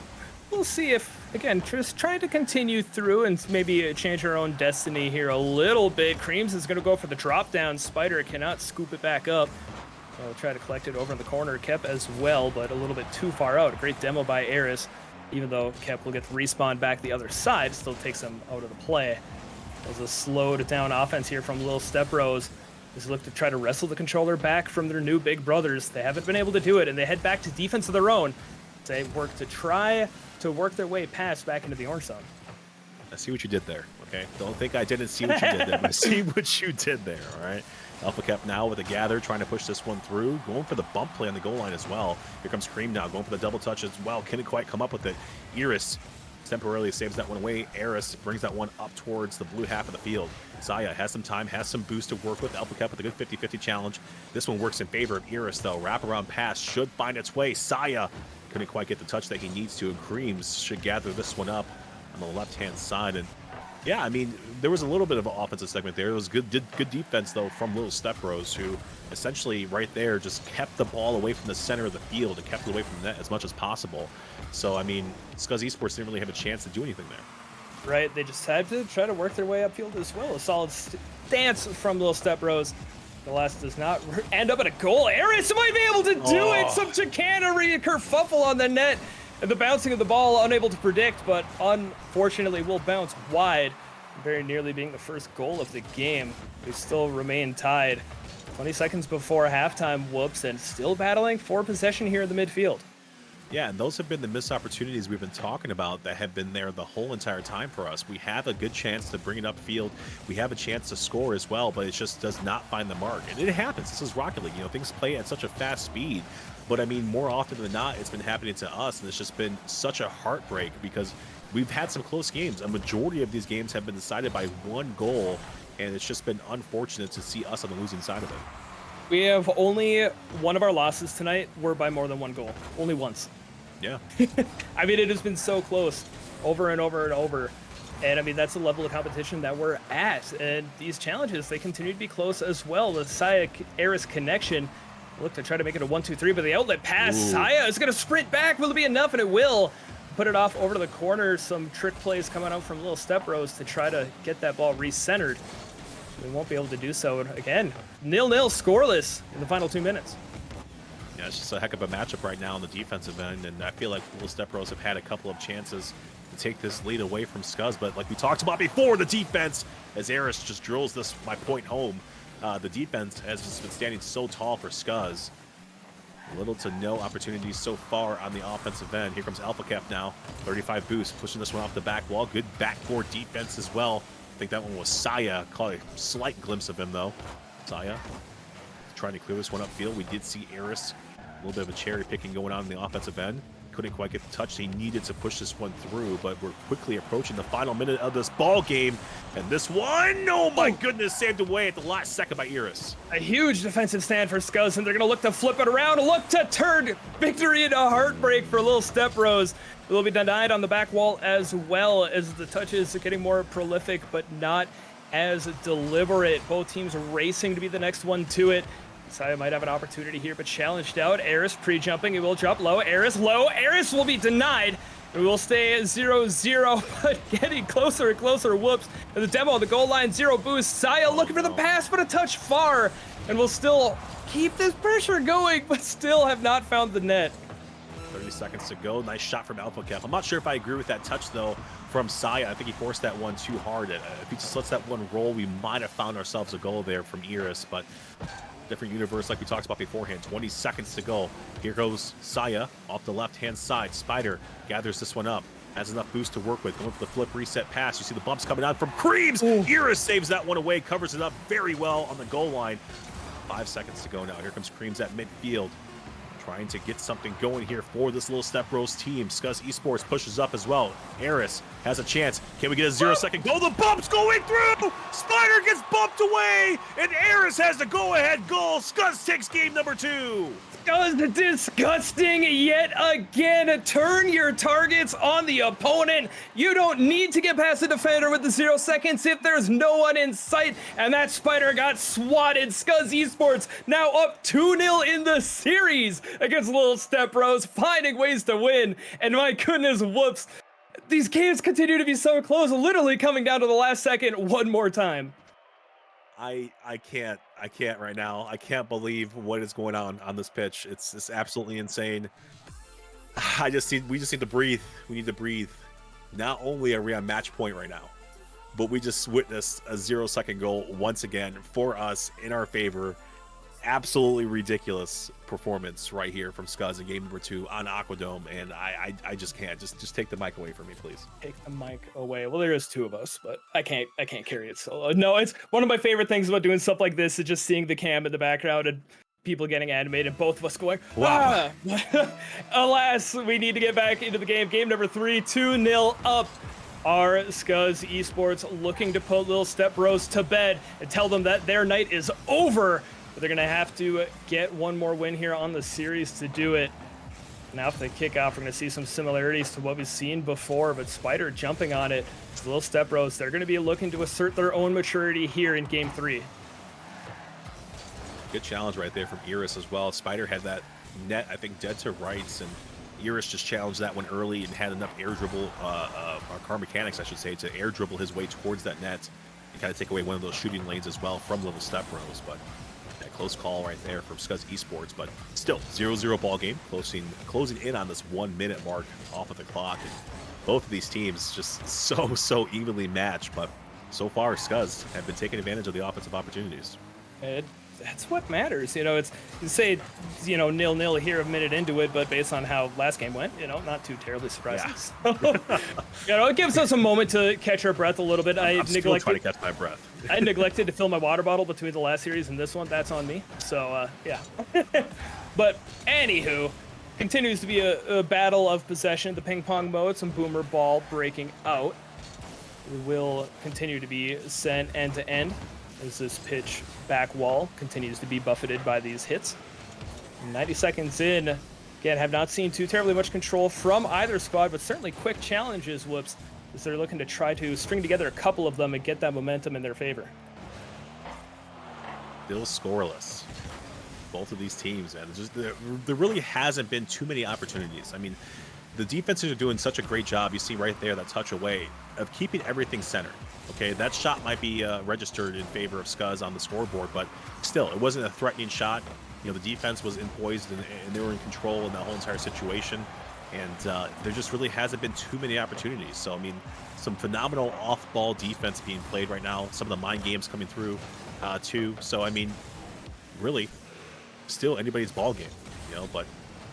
we'll see if, again, just trying to continue through and maybe change our own destiny here a little bit. Creams is going to go for the drop down. Spider cannot scoop it back up. I'll try to collect it over in the corner. Kep as well, but a little bit too far out. A great demo by Aris, even though Kep will get the respawn back the other side. Still takes him out of the play. There's a slowed down offense here from Lil Step Rose. Just look to try to wrestle the controller back from their new big brothers. They haven't been able to do it, and they head back to defense of their own. They work to try to work their way past back into the orange zone. I see what you did there, okay? Don't think I didn't see what you did there. I see what you did there, all right? Alpha Kep now with a gather, trying to push this one through, going for the bump play on the goal line as well. Here comes Cream now, going for the double touch as well. Couldn't quite come up with it. Eris temporarily saves that one away. Aris brings that one up towards the blue half of the field. Saya has some time, has some boost to work with. Alpha Kep with a good 50-50 challenge. This one works in favor of Eris, though. Wraparound pass should find its way. Saya couldn't quite get the touch that he needs to, and Creams should gather this one up on the left-hand side. And yeah, I mean, there was a little bit of an offensive segment there. It was good defense, though, from Little Step Rose, who essentially right there just kept the ball away from the center of the field and kept it away from the net as much as possible. So, I mean, Scuzz Esports didn't really have a chance to do anything there. Right, they just had to try to work their way upfield as well. A solid stance from Little Step Rose. The last does not end up at a goal. Eris might be able to do it. Some chicanery kerfuffle on the net. And the bouncing of the ball, unable to predict, but unfortunately will bounce wide. Very nearly being the first goal of the game. We still remain tied. 20 seconds before halftime, whoops, and still battling for possession here in the midfield. Yeah, and those have been the missed opportunities we've been talking about that have been there the whole entire time for us. We have a good chance to bring it upfield. We have a chance to score as well, but it just does not find the mark. And it happens. This is Rocket League. You know, things play at such a fast speed. But, I mean, more often than not, it's been happening to us, and it's just been such a heartbreak because we've had some close games. A majority of these games have been decided by one goal, and it's just been unfortunate to see us on the losing side of it. We have only one of our losses tonight were by more than one goal. Only once. Yeah. I mean, it has been so close over and over and over. And I mean, that's the level of competition that we're at. And these challenges, they continue to be close as well. The Saya-Aris connection. Look to try to make it a 1-2-3, but the outlet pass. Ooh. Saya is going to sprint back. Will it be enough? And it will. Put it off over to the corner. Some trick plays coming out from Little Step Rose to try to get that ball recentered. We won't be able to do so. Again, 0-0 scoreless in the final 2 minutes. Yeah, it's just a heck of a matchup right now on the defensive end, and I feel like Little Step Rose have had a couple of chances to take this lead away from Scuzz. But like we talked about before, the defense, as Eris just drills my point home, the defense has just been standing so tall for Scuzz. Little to no opportunities so far on the offensive end. Here comes AlphaCap now. 35 boost, pushing this one off the back wall. Good backboard defense as well. I think that one was Saya. Caught a slight glimpse of him though. Saya trying to clear this one upfield. We did see Aris. A little bit of a cherry picking going on in the offensive end. Couldn't quite get the touch he needed to push this one through, but we're quickly approaching the final minute of this ball game. And this one, oh my goodness, saved away at the last second by Eris. A huge defensive stand for Scuzz, and they're going to look to flip it around, look to turn victory into heartbreak for Little Step Bros. It will be denied on the back wall as well, as the touches are getting more prolific, but not as deliberate. Both teams racing to be the next one to it. Saya might have an opportunity here, but challenged out. Aris pre-jumping, it will drop low. Aris low. Aris will be denied. We will stay 0-0, but getting closer and closer. Whoops. And the demo on the goal line, 0 boost. Saya looking for the pass, but a touch far. And will still keep this pressure going, but still have not found the net. 30 seconds to go. Nice shot from AlphaCap. I'm not sure if I agree with that touch, though, from Saya. I think he forced that one too hard. If he just lets that one roll, we might have found ourselves a goal there from Eris, but different universe like we talked about beforehand. 20 seconds to go. Here goes Saya off the left-hand side. Spider gathers this one up. Has enough boost to work with. Going for the flip reset pass. You see the bumps coming out from Creams. Eris saves that one away. Covers it up very well on the goal line. 5 seconds to go now. Here comes Creams at midfield. Trying to get something going here for this Little Step Bros team. Scuzz Esports pushes up as well. Eris has a chance. Can we get a 0-second goal? The bump's going through! Spider gets bumped away! And Eris has the go-ahead goal. Scuzz takes game number 2. Scuzz disgusting yet again. Turn your targets on the opponent. You don't need to get past the defender with the 0 seconds if there's no one in sight. And that Spider got swatted. Scuzz Esports now up 2-0 in the series against Little Step Bros, finding ways to win. And my goodness, whoops. These games continue to be so close, literally coming down to the last second one more time. I can't right now. I can't believe what is going on this pitch. It's absolutely insane. We just need to breathe. We need to breathe. Not only are we on match point right now, but we just witnessed a 0-second goal once again for us in our favor. Absolutely ridiculous performance right here from Scuzz in game number 2 on Aquadome, and I just can't. Just take the mic away from me, please. Take the mic away. Well, there is 2 of us, but I can't carry it solo. No, it's one of my favorite things about doing stuff like this is just seeing the cam in the background and people getting animated, both of us going, wow. Alas, we need to get back into the game. Game number 3, 2-0 up. Our Scuzz Esports looking to put Little Step Bros to bed and tell them that their night is over. But they're going to have to get one more win here on the series to do it. Now for the kickoff, we're going to see some similarities to what we've seen before, but Spider jumping on it. It's Little Step Bros. They're going to be looking to assert their own maturity here in Game 3. Good challenge right there from Eris as well. Spider had that net, I think, dead to rights, and Eris just challenged that one early and had enough air dribble, or car mechanics, I should say, to air dribble his way towards that net and kind of take away one of those shooting lanes as well from Little Step Bros. But close call right there from Scuzz Esports, but still 0-0 ball game, closing in on this 1 minute mark off of the clock. And both of these teams just so evenly matched, but so far Scuzz have been taking advantage of the offensive opportunities. That's what matters. You know, it's, you say, 0-0 here a minute into it, but based on how last game went, not too terribly surprising. Yeah. So, it gives us a moment to catch our breath a little bit. I'm still trying to catch my breath. I neglected to fill my water bottle between the last series and this one. That's on me. So, yeah. But anywho, continues to be a battle of possession. The ping pong mode, some boomer ball breaking out. We will continue to be sent end to end as this pitch back wall continues to be buffeted by these hits. 90 seconds in. Again, have not seen too terribly much control from either squad, but certainly quick challenges, Whoops, as they're looking to try to string together a couple of them and get that momentum in their favor. Still scoreless. Both of these teams, man. There really hasn't been too many opportunities. I mean, the defenses are doing such a great job. You see right there, that touch away, of keeping everything centered. Okay, that shot might be registered in favor of Scuzz on the scoreboard, but still, it wasn't a threatening shot. The defense was in poised and they were in control in that whole entire situation. And there just really hasn't been too many opportunities. So, I mean, some phenomenal off-ball defense being played right now. Some of the mind games coming through, too. So, I mean, really, still anybody's ball game, you know. But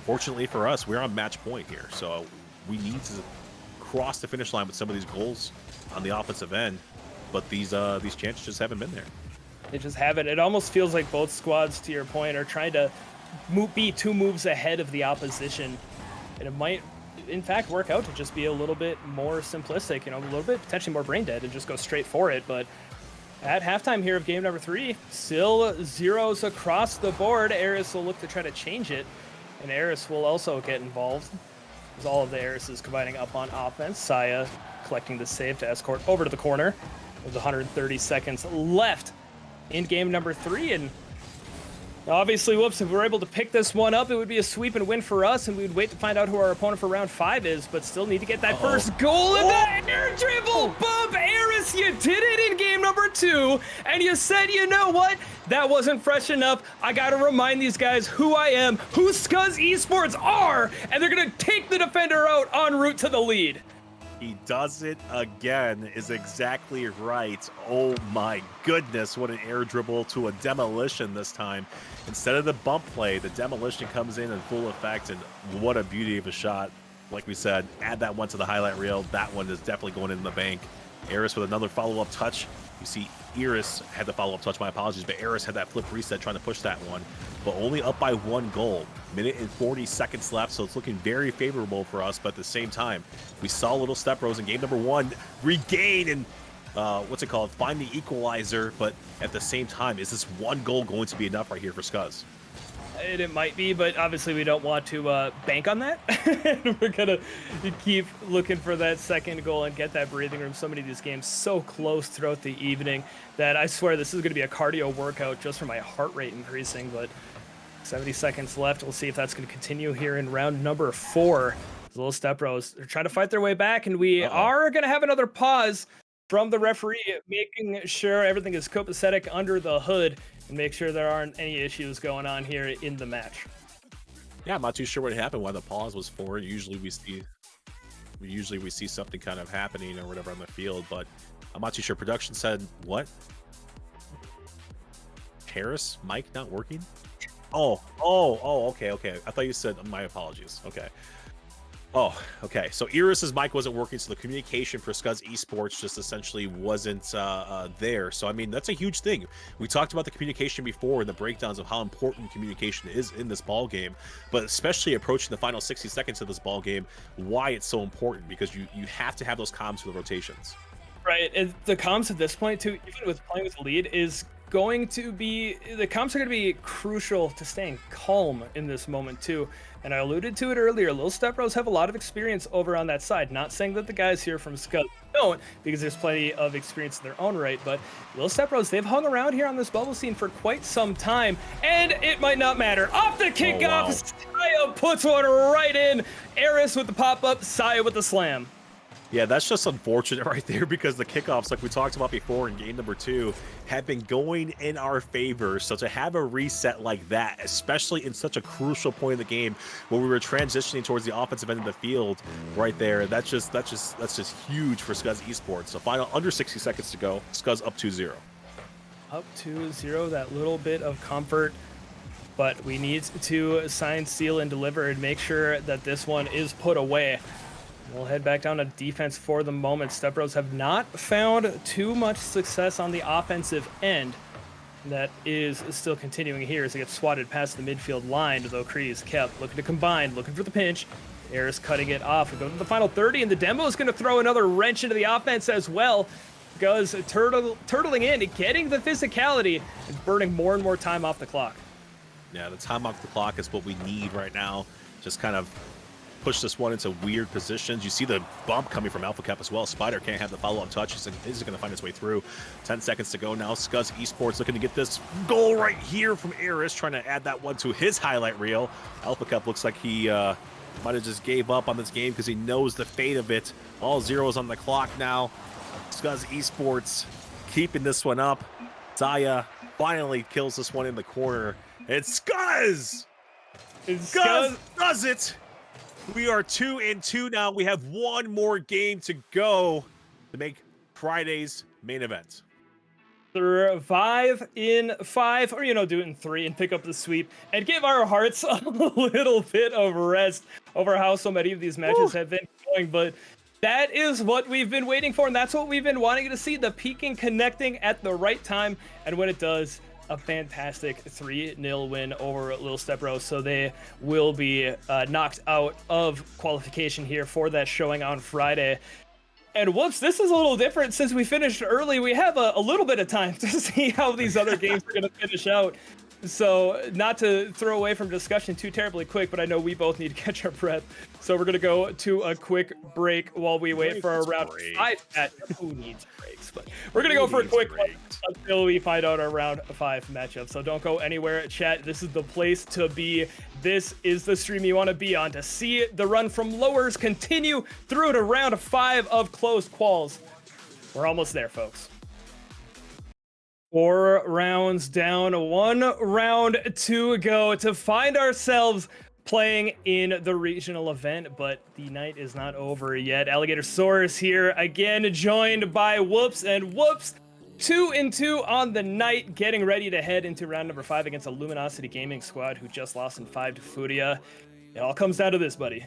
fortunately for us, we're on match point here. So we need to cross the finish line with some of these goals on the offensive end. But these chances just haven't been there. They just haven't. It almost feels like both squads, to your point, are trying to be 2 moves ahead of the opposition. And it might, in fact, work out to just be a little bit more simplistic, you know, a little bit potentially more brain dead and just go straight for it. But at halftime here of game number 3, still zeros across the board. Eris will look to try to change it, and Eris will also get involved. As all of the Erises combining up on offense. Saya collecting the save to escort over to the corner with 130 seconds left in game number 3. And obviously, whoops, if we're able to pick this one up, it would be a sweep and win for us, and we'd wait to find out who our opponent for round 5 is, but still need to get that first goal. And the air dribble bump, Aris, you did it in game number 2, and you said, you know what? That wasn't fresh enough. I gotta remind these guys who I am, who Scuzz Esports are, and they're gonna take the defender out en route to the lead. He does it again, is exactly right. Oh my goodness, what an air dribble to a demolition this time. Instead of the bump play, the demolition comes in full effect, and what a beauty of a shot. Like we said, add that one to the highlight reel. That one is definitely going in the bank. Eris with another follow-up touch. You see Eris had the follow-up touch, my apologies, but Eris had that flip reset trying to push that one, but only up by 1 goal. Minute and 40 seconds left, so it's looking very favorable for us, but at the same time, we saw little step rows in game number 1 regain and find the equalizer, but at the same time, is this 1 goal going to be enough right here for Scuzz? It might be, but obviously we don't want to bank on that. We're gonna keep looking for that second goal and get that breathing room. So many of these games so close throughout the evening that I swear this is gonna be a cardio workout just for my heart rate increasing. But 70 seconds left. We'll see if that's gonna continue here in round number 4. Those little step rows, they're trying to fight their way back, and we are gonna have another pause from the referee, making sure everything is copacetic under the hood and make sure there aren't any issues going on here in the match. Yeah, I'm not too sure what happened, why the pause was for. Usually we see something kind of happening or whatever on the field, but I'm not too sure. Production said what? Harris mic not working? Oh, okay. I thought you said, my apologies. Okay. Oh, okay. So Eris's mic wasn't working, so the communication for Scuzz Esports just essentially wasn't there. So, I mean, that's a huge thing. We talked about the communication before and the breakdowns of how important communication is in this ball game, but especially approaching the final 60 seconds of this ball game, why it's so important, because you have to have those comms for the rotations. Right. And the comms at this point, too, even with playing with the lead, is going to be, the comms are going to be crucial to staying calm in this moment, too. And I alluded to it earlier, Little Step Bros have a lot of experience over on that side. Not saying that the guys here from Scuzz don't, because there's plenty of experience in their own right, but Little Step Bros, they've hung around here on this bubble scene for quite some time, and it might not matter. Off the kickoff, Saya puts one right in. Eris with the pop-up, Saya with the slam. Yeah, that's just unfortunate right there, because the kickoffs, like we talked about before in game number 2, have been going in our favor. So to have a reset like that, especially in such a crucial point of the game where we were transitioning towards the offensive end of the field right there, that's just huge for Scuzz Esports. So final under 60 seconds to go, Scuzz up 2-0. Up 2-0, that little bit of comfort, but we need to sign, seal, and deliver and make sure that this one is put away. We'll head back down to defense for the moment. Step Bros have not found too much success on the offensive end. That is still continuing here as they get swatted past the midfield line, though Cree is kept. Looking to combine, looking for the pinch. Eris cutting it off. We go to the final 30, and the demo is going to throw another wrench into the offense as well. Scuzz turtling in, getting the physicality, and burning more and more time off the clock. Yeah, the time off the clock is what we need right now. Just kind of push this one into weird positions. You see the bump coming from Alpha Cap as well. Spider can't have the follow-up touch. He's going to find his way through. 10 seconds to go now. Scuzz Esports looking to get this goal right here from Eris, trying to add that one to his highlight reel. Alpha Cap looks like he might have just gave up on this game because he knows the fate of it. All zeros on the clock now. Scuzz Esports keeping this one up. Saya finally kills this one in the corner. It's Scuzz! Scuzz does it! We are 2-2 now. We have one more game to go to make Friday's main event. 5 in 5, or do it in 3 and pick up the sweep and give our hearts a little bit of rest over how so many of these matches have been going. But that is what we've been waiting for, and that's what we've been wanting to see, the peaking connecting at the right time. And when it does, a fantastic 3-0 win over Lil Step Bro. So they will be knocked out of qualification here for that showing on Friday. And whoops, this is a little different. Since we finished early, we have a little bit of time to see how these other games are going to finish out. So not to throw away from discussion too terribly quick, but I know we both need to catch our breath. So we're going to go to a quick break while we wait for our round 5 matchup. Who needs breaks? But we're going to go for a quick one until we find out our round 5 matchup. So don't go anywhere, chat. This is the place to be. This is the stream you want to be on to see the run from lowers continue through to round 5 of closed quals. We're almost there, folks. 4 rounds down, 1 round to go to find ourselves playing in the regional event, but the night is not over yet. Alligatorsaurus here again, joined by Whoops, and Whoops 2-2 on the night, getting ready to head into round number 5 against a Luminosity Gaming squad who just lost in 5 to Furia. It all comes down to this, buddy.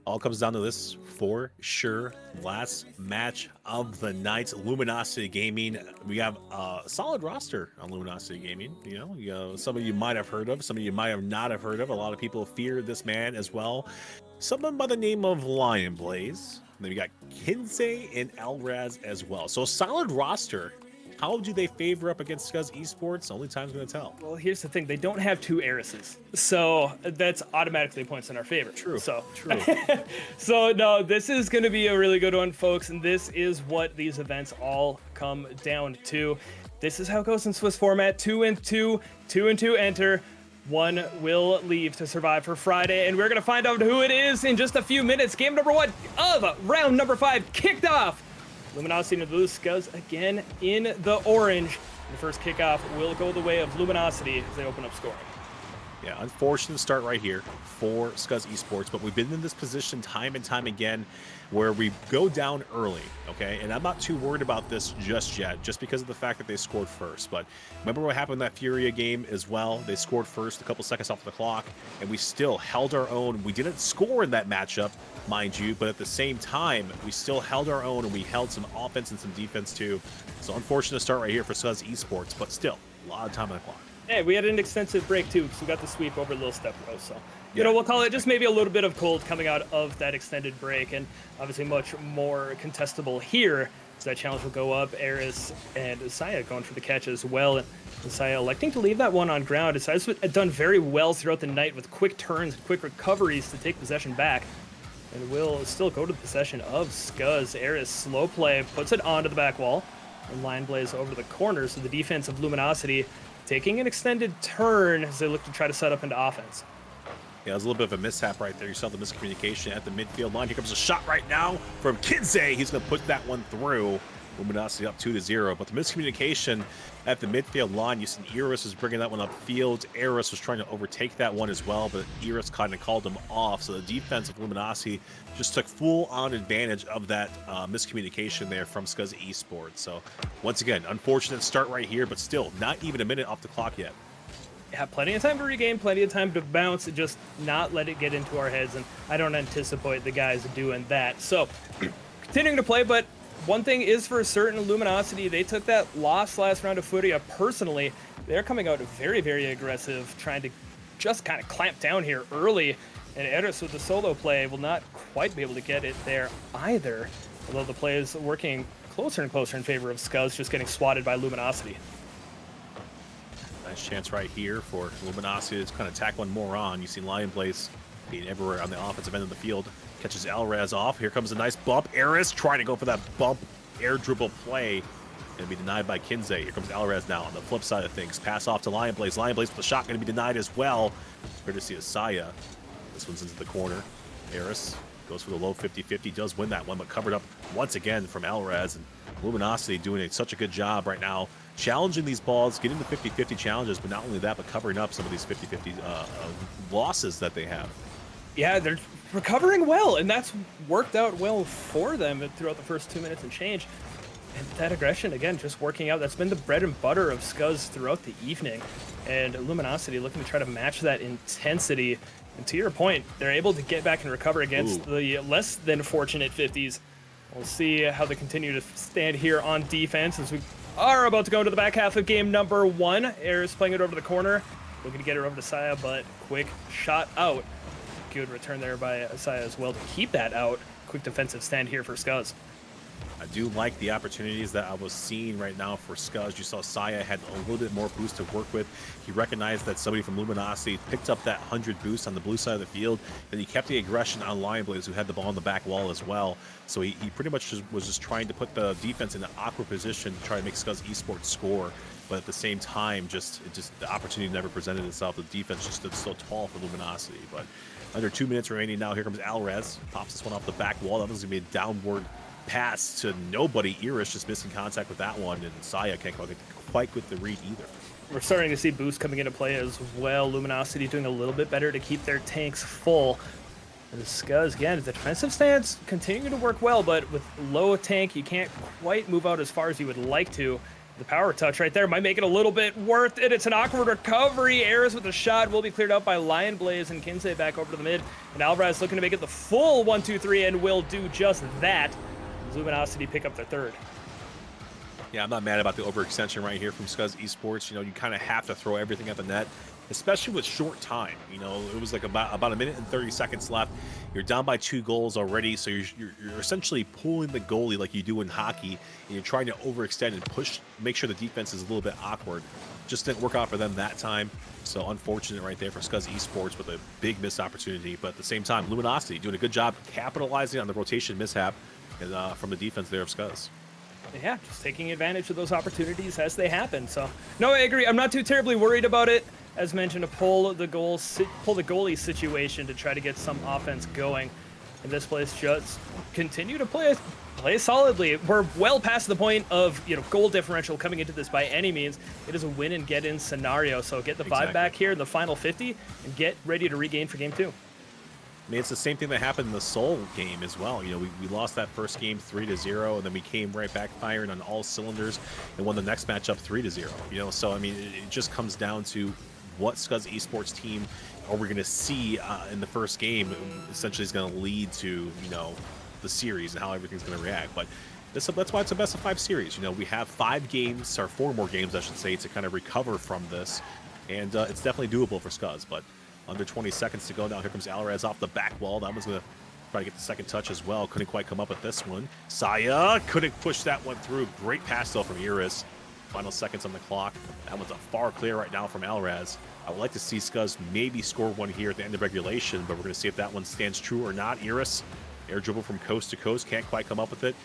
All comes down to this for sure. Last match of the night, Luminosity Gaming. We have a solid roster on Luminosity Gaming. Some of you might have heard of, some of you might have not have heard of. A lot of people fear this man as well. Someone by the name of Lion Blaze. And then we got Kinsey and Elraz as well. So a solid roster. How do they favor up against Scuzz Esports? Only time's going to tell. Well, here's the thing. They don't have 2 Arises. So that's automatically points in our favor. True. So, True. So, no, this is going to be a really good one, folks. And this is what these events all come down to. This is how it goes in Swiss format. 2-2, 2-2 enter. 1 will leave to survive for Friday. And we're going to find out who it is in just a few minutes. Game number 1 of round number 5 kicked off. Luminosity and the blue, Scuzz again in the orange. The first kickoff will go the way of Luminosity as they open up scoring. Yeah, unfortunate start right here for Scuzz Esports, but we've been in this position time and time again where we go down early, okay? And I'm not too worried about this just yet, just because of the fact that they scored first. But remember what happened in that Furia game as well? They scored first a couple seconds off the clock, and we still held our own. We didn't score in that matchup, mind you, but at the same time, we still held our own, and we held some offense and some defense too. So unfortunate start right here for Scuzz Esports, but still, a lot of time on the clock. Hey, we had an extensive break too, because we got the sweep over Lil Step Bro. So, we'll call it just maybe a little bit of cold coming out of that extended break, and obviously much more contestable here. So that challenge will go up. Aris and Saya going for the catch as well. And Saya electing to leave that one on ground. Saya's done very well throughout the night with quick turns and quick recoveries to take possession back. And will still go to the possession of Scuzz. Aris slow play, puts it onto the back wall. And Lion Blaze over to the corner, so the defense of Luminosity taking an extended turn as they look to try to set up into offense. Yeah, there's a little bit of a mishap right there. You saw the miscommunication at the midfield line. Here comes a shot right now from Kinsey. He's going to put that one through. Luminosity up 2-0, but the miscommunication at the midfield line, you see Eris was bringing that one upfield. Eris was trying to overtake that one as well, but Eris kind of called him off. So the defense of Luminosity just took full-on advantage of that miscommunication there from Scuzz Esports. So once again, unfortunate start right here, but still not even a minute off the clock yet. Yeah, plenty of time to regain, plenty of time to bounce, and just not let it get into our heads, and I don't anticipate the guys doing that. So continuing to play, but one thing is for certain, Luminosity, they took that loss last round of Furia personally. They're coming out very, very aggressive, trying to just kind of clamp down here early. And Eris with the solo play will not quite be able to get it there either. Although the play is working closer and closer in favor of Scuzz, just getting swatted by Luminosity. Nice chance right here for Luminosity to kind of tack one more on. You see Lion Blaze being everywhere on the offensive end of the field. Catches Elraz off. Here comes a nice bump. Eris trying to go for that bump air dribble play. Going to be denied by Kinsey. Here comes Elraz now on the flip side of things. Pass off to Lion Blaze. Lion Blaze with the shot going to be denied as well. Here to see Asaya. This one's into the corner. Eris goes for the low 50-50. Does win that one, but covered up once again from Elraz. And Luminosity doing such a good job right now, challenging these balls, getting the 50-50 challenges, but not only that, but covering up some of these 50-50 losses that they have. Yeah, they're recovering well, and that's worked out well for them throughout the first 2 minutes and change. And that aggression, again, just working out. That's been the bread and butter of Scuzz throughout the evening. And Luminosity looking to try to match that intensity. And to your point, they're able to get back and recover against the less than fortunate 50s. We'll see how they continue to stand here on defense as we are about to go into the back half of game number 1. Eris playing it over the corner, looking to get her over to Saya, but quick shot out. Good return there by Saya as well to keep that out. Quick defensive stand here for Scuzz. I do like the opportunities that I was seeing right now for Scuzz. You saw Saya had a little bit more boost to work with. He recognized that somebody from Luminosity picked up that 100 boost on the blue side of the field, and he kept the aggression on Lionblaze, who had the ball on the back wall as well. So he pretty much was just trying to put the defense in an awkward position to try to make Scuzz Esports score. But at the same time, the opportunity never presented itself. The defense just stood so tall for Luminosity. But under 2 minutes remaining now, here comes Alres. Pops this one off the back wall. That was going to be a downward pass to nobody. Eris just missing contact with that one, and Saya can't quite get the read either. We're starting to see boost coming into play as well. Luminosity doing a little bit better to keep their tanks full. And Scuzz, again, the defensive stance continuing to work well, but with low tank, you can't quite move out as far as you would like to. The power touch right there might make it a little bit worth it. It's an awkward recovery. Aris with a shot will be cleared out by Lionblaze, and Kinsey back over to the mid. And Alvarez looking to make it the full 1-2-3 and will do just that. Luminosity pick up their third. Yeah, I'm not mad about the overextension right here from Scuzz Esports. You know, you kind of have to throw everything at the net, especially with short time. You know, it was like about a minute and 30 seconds left. You're down by 2 goals already, so you're essentially pulling the goalie like you do in hockey, and you're trying to overextend and push, make sure the defense is a little bit awkward. Just didn't work out for them that time. So unfortunate right there for Scuzz Esports with a big missed opportunity. But at the same time, Luminosity doing a good job capitalizing on the rotation mishap and, from the defense there of Scuzz. Yeah, just taking advantage of those opportunities as they happen. So, no, I agree. I'm not too terribly worried about it. As mentioned, to pull the goalie situation to try to get some offense going. And this place just continue to play solidly. We're well past the point of goal differential coming into this by any means. It is a win and get in scenario. So get the vibe back here in the final 50 and get ready to regain for game 2. I mean, it's the same thing that happened in the Seoul game as well. You know, we lost that first game 3-0, and then we came right back firing on all cylinders and won the next matchup 3-0. You know, so I mean, it just comes down to what Scuzz Esports team are we going to see in the first game. Essentially, is going to lead to the series and how everything's going to react. But that's why it's a best of 5 series. You know, we have 5 games or 4 more games, I should say, to kind of recover from this, and it's definitely doable for Scuzz. But under 20 seconds to go now. Here comes Alvarez off the back wall. That one's going to try to get the second touch as well. Couldn't quite come up with this one. Saya couldn't push that one through. Great pass, though, from Eris. Final seconds on the clock. That one's a far clear right now from Alvarez. I would like to see Scuzz maybe score one here at the end of regulation, but we're going to see if that one stands true or not. Eris, air dribble from coast to coast. Can't quite come up with it.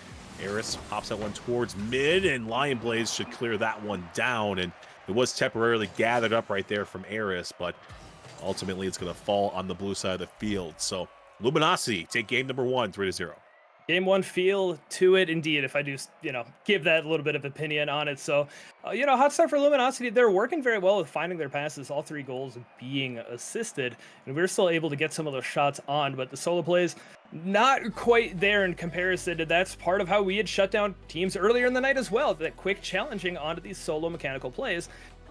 Eris pops that one towards mid, and Lionblaze should clear that one down. And it was temporarily gathered up right there from Eris, but ultimately, it's going to fall on the blue side of the field. So, Luminosity take game number 1, 3-0. Game 1 feel to it, indeed, if I do, give that a little bit of opinion on it. So, hot start for Luminosity. They're working very well with finding their passes, all 3 goals being assisted. And we're still able to get some of those shots on, but the solo plays, not quite there in comparison. And that's part of how we had shut down teams earlier in the night as well. That quick challenging onto these solo mechanical plays.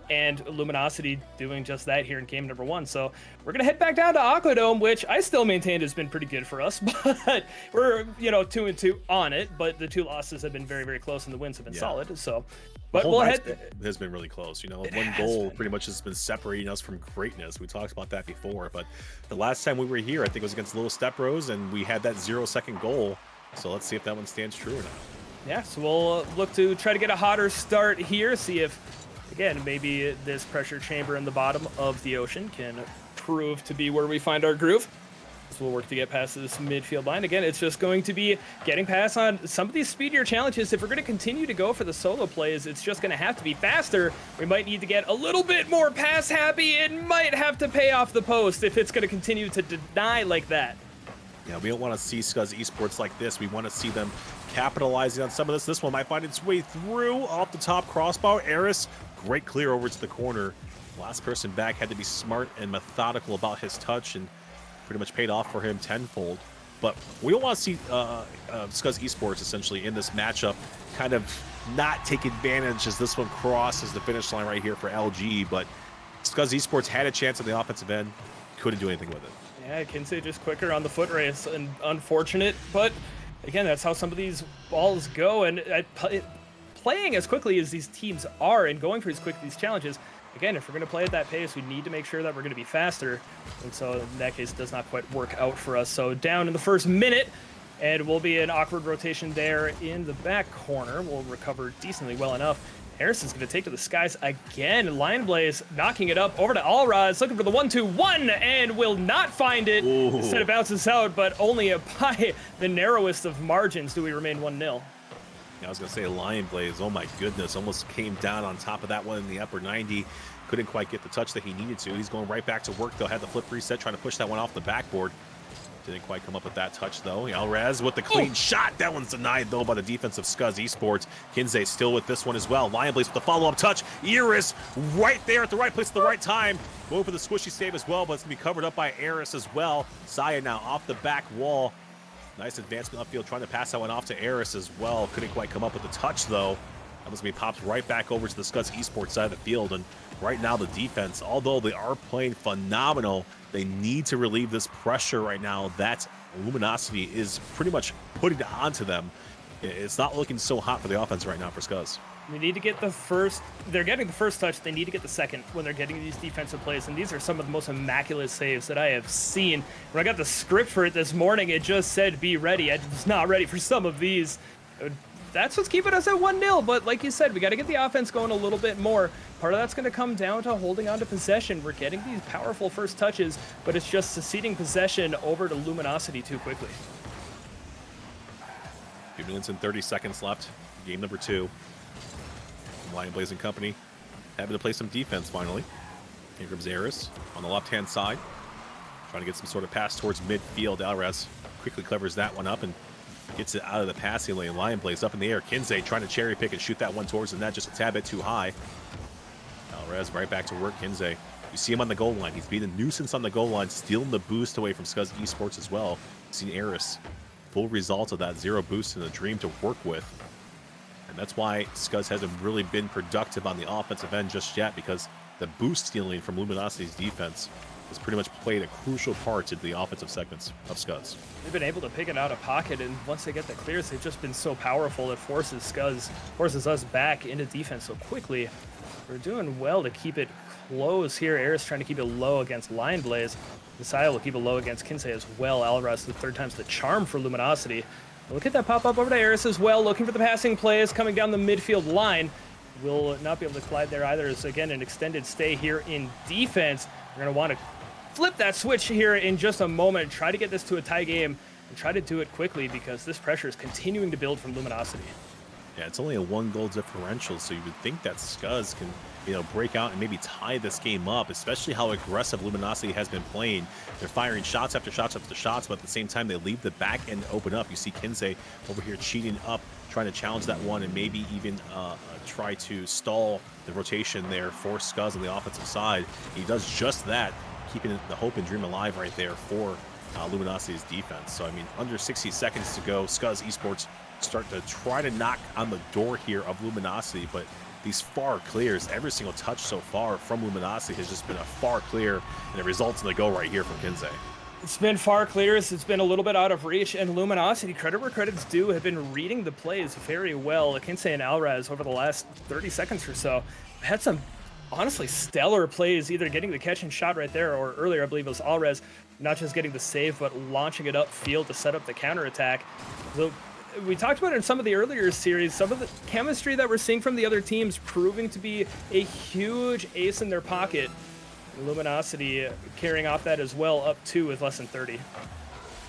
And Luminosity doing just that here in game number 1. So we're going to head back down to Aquadome, which I still maintain has been pretty good for us. But we're, 2-2 on it. But the 2 losses have been very, very close, and the wins have been solid. So, but we'll head. Has been really close. One goal pretty much has been separating us from greatness. We talked about that before. But the last time we were here, I think it was against Little Step Rose, and we had that 0-second goal. So let's see if that one stands true or not. Yeah, so we'll look to try to get a hotter start here. See if, again, maybe this pressure chamber in the bottom of the ocean can prove to be where we find our groove. So we'll work to get past this midfield line. Again, it's just going to be getting past on some of these speedier challenges. If we're going to continue to go for the solo plays, it's just going to have to be faster. We might need to get a little bit more pass happy and might have to pay off the post if it's going to continue to deny like that. Yeah, we don't want to see Scuzz Esports like this. We want to see them capitalizing on some of this. This one might find its way through off the top crossbar. Aris, great clear over to the corner. Last person back had to be smart and methodical about his touch, and pretty much paid off for him tenfold. But we don't want to see Scuzz Esports essentially in this matchup kind of not take advantage as this one crosses the finish line right here for LG. But Scuzz Esports had a chance on the offensive end, couldn't do anything with it. Yeah, Kinsey just quicker on the foot race, and unfortunate, but again, that's how some of these balls go. And playing as quickly as these teams are and going for these challenges, again, if we're going to play at that pace, we need to make sure that we're going to be faster. And so in that case, it does not quite work out for us. So down in the first minute, and will be an awkward rotation there in the back corner. We'll recover decently well enough. Eris is going to take to the skies again. Lion Blaze knocking it up over to Alraz, looking for the 1-2-1, and will not find it. Ooh. Instead, it bounces out, but only by the narrowest of margins do we remain 1-0. I was going to say Lion Blaze, oh my goodness, almost came down on top of that one in the upper 90. Couldn't quite get the touch that he needed to. He's going right back to work, though. Had the flip reset, trying to push that one off the backboard. Didn't quite come up with that touch, though. Alraz with the clean shot. That one's denied, though, by the defense of Scuzz Esports. Kinsey still with this one as well. Lion Blaze with the follow-up touch. Eris right there at the right place at the right time. Going for the squishy save as well, but it's going to be covered up by Aris as well. Saya now off the back wall. Nice advancement upfield, trying to pass that one off to Eris as well. Couldn't quite come up with the touch, though. That was going to be popped right back over to the Scuzz Esports side of the field. And right now, the defense, although they are playing phenomenal, they need to relieve this pressure right now that Luminosity is pretty much putting onto them. It's not looking so hot for the offense right now for Scuzz. We need to get the first, they're getting the first touch, they need to get the second when they're getting these defensive plays, and these are some of the most immaculate saves that I have seen. When I got the script for it this morning, it just said, be ready. I was not ready for some of these. That's what's keeping us at 1-0, but like you said, we got to get the offense going a little bit more. Part of that's going to come down to holding on to possession. We're getting these powerful first touches, but it's just ceding possession over to Luminosity too quickly. 2 minutes and 30 seconds left. Game number 2. Lion Blaze and company having to play some defense finally. Here comes Aris on the left-hand side, trying to get some sort of pass towards midfield. Alraz quickly covers that one up and gets it out of the passing lane. Lion Blaze up in the air. Kinsey trying to cherry pick and shoot that one towards the net, just a tad bit too high. Alraz right back to work. Kinsey, you see him on the goal line. He's being a nuisance on the goal line, stealing the boost away from Scuzz Esports as well. Seen Aris, full result of that 0 boost and a dream to work with. And that's why Scuzz hasn't really been productive on the offensive end just yet, because the boost stealing from Luminosity's defense has pretty much played a crucial part in the offensive segments of Scuzz. They've been able to pick it out of pocket, and once they get the clears, they've just been so powerful. It forces us back into defense so quickly. We're doing well to keep it close here. Eris trying to keep it low against Lion Blaze. Messiah will keep it low against Kinsey as well. Alraz, the third time's the charm for Luminosity. Look at that pop up over to Eris as well, looking for the passing plays coming down the midfield line. Will not be able to collide there either. As again, an extended stay here in defense. We're going to want to flip that switch here in just a moment. Try to get this to a tie game and try to do it quickly, because this pressure is continuing to build from Luminosity. Yeah, it's only a 1-goal differential, so you would think that Scuzz can, break out and maybe tie this game up, especially how aggressive Luminosity has been playing. They're firing shots after shots after shots, but at the same time, they leave the back end open up. You see Kinsey over here cheating up, trying to challenge that one, and maybe even try to stall the rotation there for Scuzz on the offensive side. He does just that, keeping the hope and dream alive right there for Luminosity's defense. So, I mean, under 60 seconds to go, Scuzz Esports start to try to knock on the door here of Luminosity, but these far clears, every single touch so far from Luminosity has just been a far clear, and it results in the go right here from Kinsey. It's been far clears. It's been a little bit out of reach, and Luminosity, credit where credit's due, have been reading the plays very well. Kinsey and Alraz over the last 30 seconds or so had some honestly stellar plays, either getting the catch and shot right there, or earlier I believe it was Alraz, not just getting the save, but launching it upfield to set up the counterattack. So we talked about it in some of the earlier series, some of the chemistry that we're seeing from the other teams proving to be a huge ace in their pocket. Luminosity carrying off that as well, up 2 with less than 30.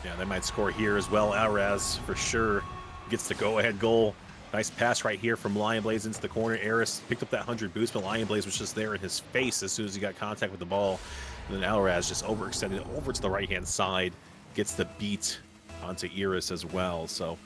Yeah, they might score here as well. Alraz for sure gets the go-ahead goal. Nice pass right here from Lion Blaze into the corner. Eris picked up that 100 boost, but Lion Blaze was just there in his face as soon as he got contact with the ball. And then Alraz just overextended over to the right-hand side, gets the beat onto Eris as well. So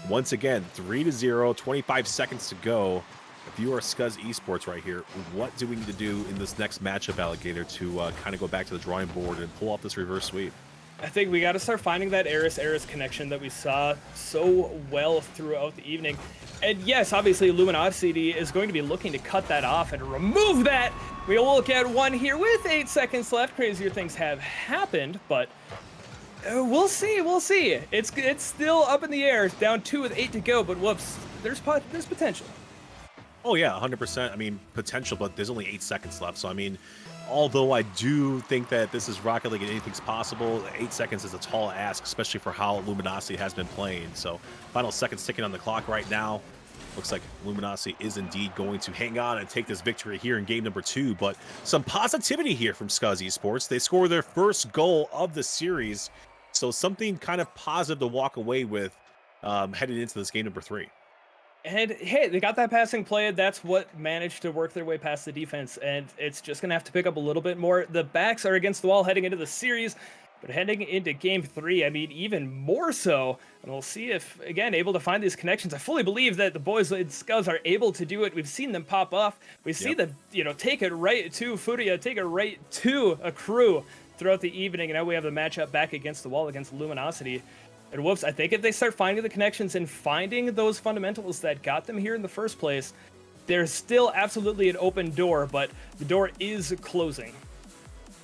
once again, 3-0, 25 seconds to go. If you are Scuzz Esports right here, what do we need to do in this next matchup, Alligator, to kind of go back to the drawing board and pull off this reverse sweep? I think we got to start finding that Eris connection that we saw so well throughout the evening. And yes, obviously Luminosity is going to be looking to cut that off and remove that. We'll look at one here with 8 seconds left. Crazier things have happened, but we'll see. We'll see. It's still up in the air. It's down 2 with 8 to go, but whoops, there's potential. Oh yeah, 100%. I mean, potential, but there's only 8 seconds left. So I mean, although I do think that this is Rocket League and anything's possible, 8 seconds is a tall ask, especially for how Luminosity has been playing. So final seconds ticking on the clock right now. Looks like Luminosity is indeed going to hang on and take this victory here in game number 2. But some positivity here from Scuzz Esports. They score their first goal of the series. So something kind of positive to walk away with heading into this game number 3. And hey, they got that passing play. That's what managed to work their way past the defense. And it's just going to have to pick up a little bit more. The backs are against the wall heading into the series. But heading into game 3, I mean, even more so. And we'll see if, again, able to find these connections. I fully believe that the boys in Scuzz are able to do it. We've seen them pop off. We see them, take it right to Furia, take it right to a crew throughout the evening. And now we have the matchup back against the wall against Luminosity. And whoops, I think if they start finding the connections and finding those fundamentals that got them here in the first place, there's still absolutely an open door, but the door is closing.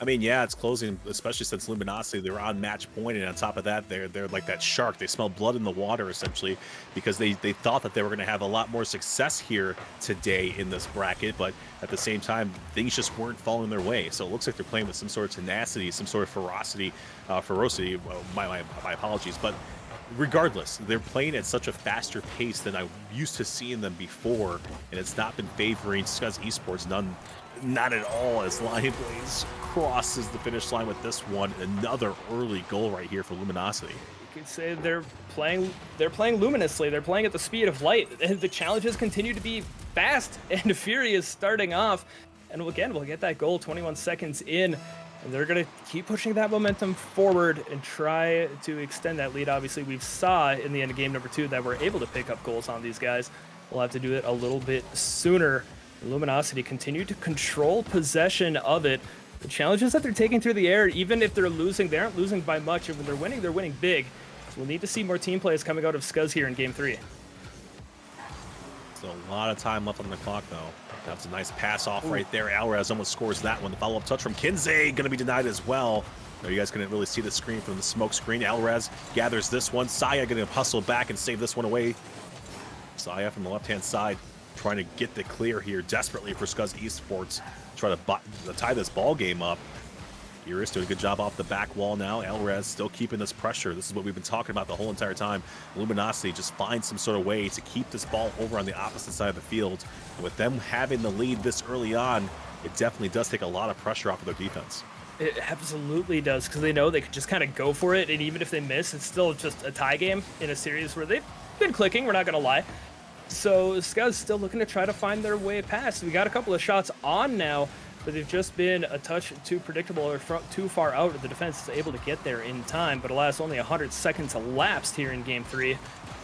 I mean, yeah, it's closing, especially since Luminosity, they're on match point, and on top of that, they're like that shark. They smell blood in the water, essentially, because they thought that they were going to have a lot more success here today in this bracket, but at the same time, things just weren't falling their way. So it looks like they're playing with some sort of tenacity, some sort of ferocity. Well, my apologies, but regardless, they're playing at such a faster pace than I used to seeing them before, and it's not been favoring Scuzz Esports not at all, as Lion Blaze crosses the finish line with this one. Another early goal right here for Luminosity. You could say they're playing luminously. They're playing at the speed of light. The challenges continue to be fast, and Fury is starting off. And again, we'll get that goal 21 seconds in. And they're going to keep pushing that momentum forward and try to extend that lead. Obviously, we saw in the end of game number 2 that we're able to pick up goals on these guys. We'll have to do it a little bit sooner. Luminosity continue to control possession of it. The challenges that they're taking through the air, even if they're losing, they aren't losing by much. And when they're winning big. So we'll need to see more team plays coming out of Scuzz here in game 3. So a lot of time left on the clock, though. That's a nice pass off right there. Alvarez almost scores that one. The follow-up touch from Kinsey going to be denied as well. Now you guys couldn't really see the screen from the smoke screen. Alvarez gathers this one. Saya going to hustle back and save this one away. Saya from the left-hand side trying to get the clear here desperately for Scuzz Esports. Try to tie this ball game up. Eris doing a good job off the back wall now. Alvarez still keeping this pressure. This is what we've been talking about the whole entire time. Luminosity just finds some sort of way to keep this ball over on the opposite side of the field. And with them having the lead this early on, it definitely does take a lot of pressure off of their defense. It absolutely does, because they know they could just kind of go for it, and even if they miss, it's still just a tie game in a series where they've been clicking, we're not going to lie. So Scuzz still looking to try to find their way past. We got a couple of shots on now, but they've just been a touch too predictable or too far out. The defense is able to get there in time, but alas, only 100 seconds elapsed here in game 3.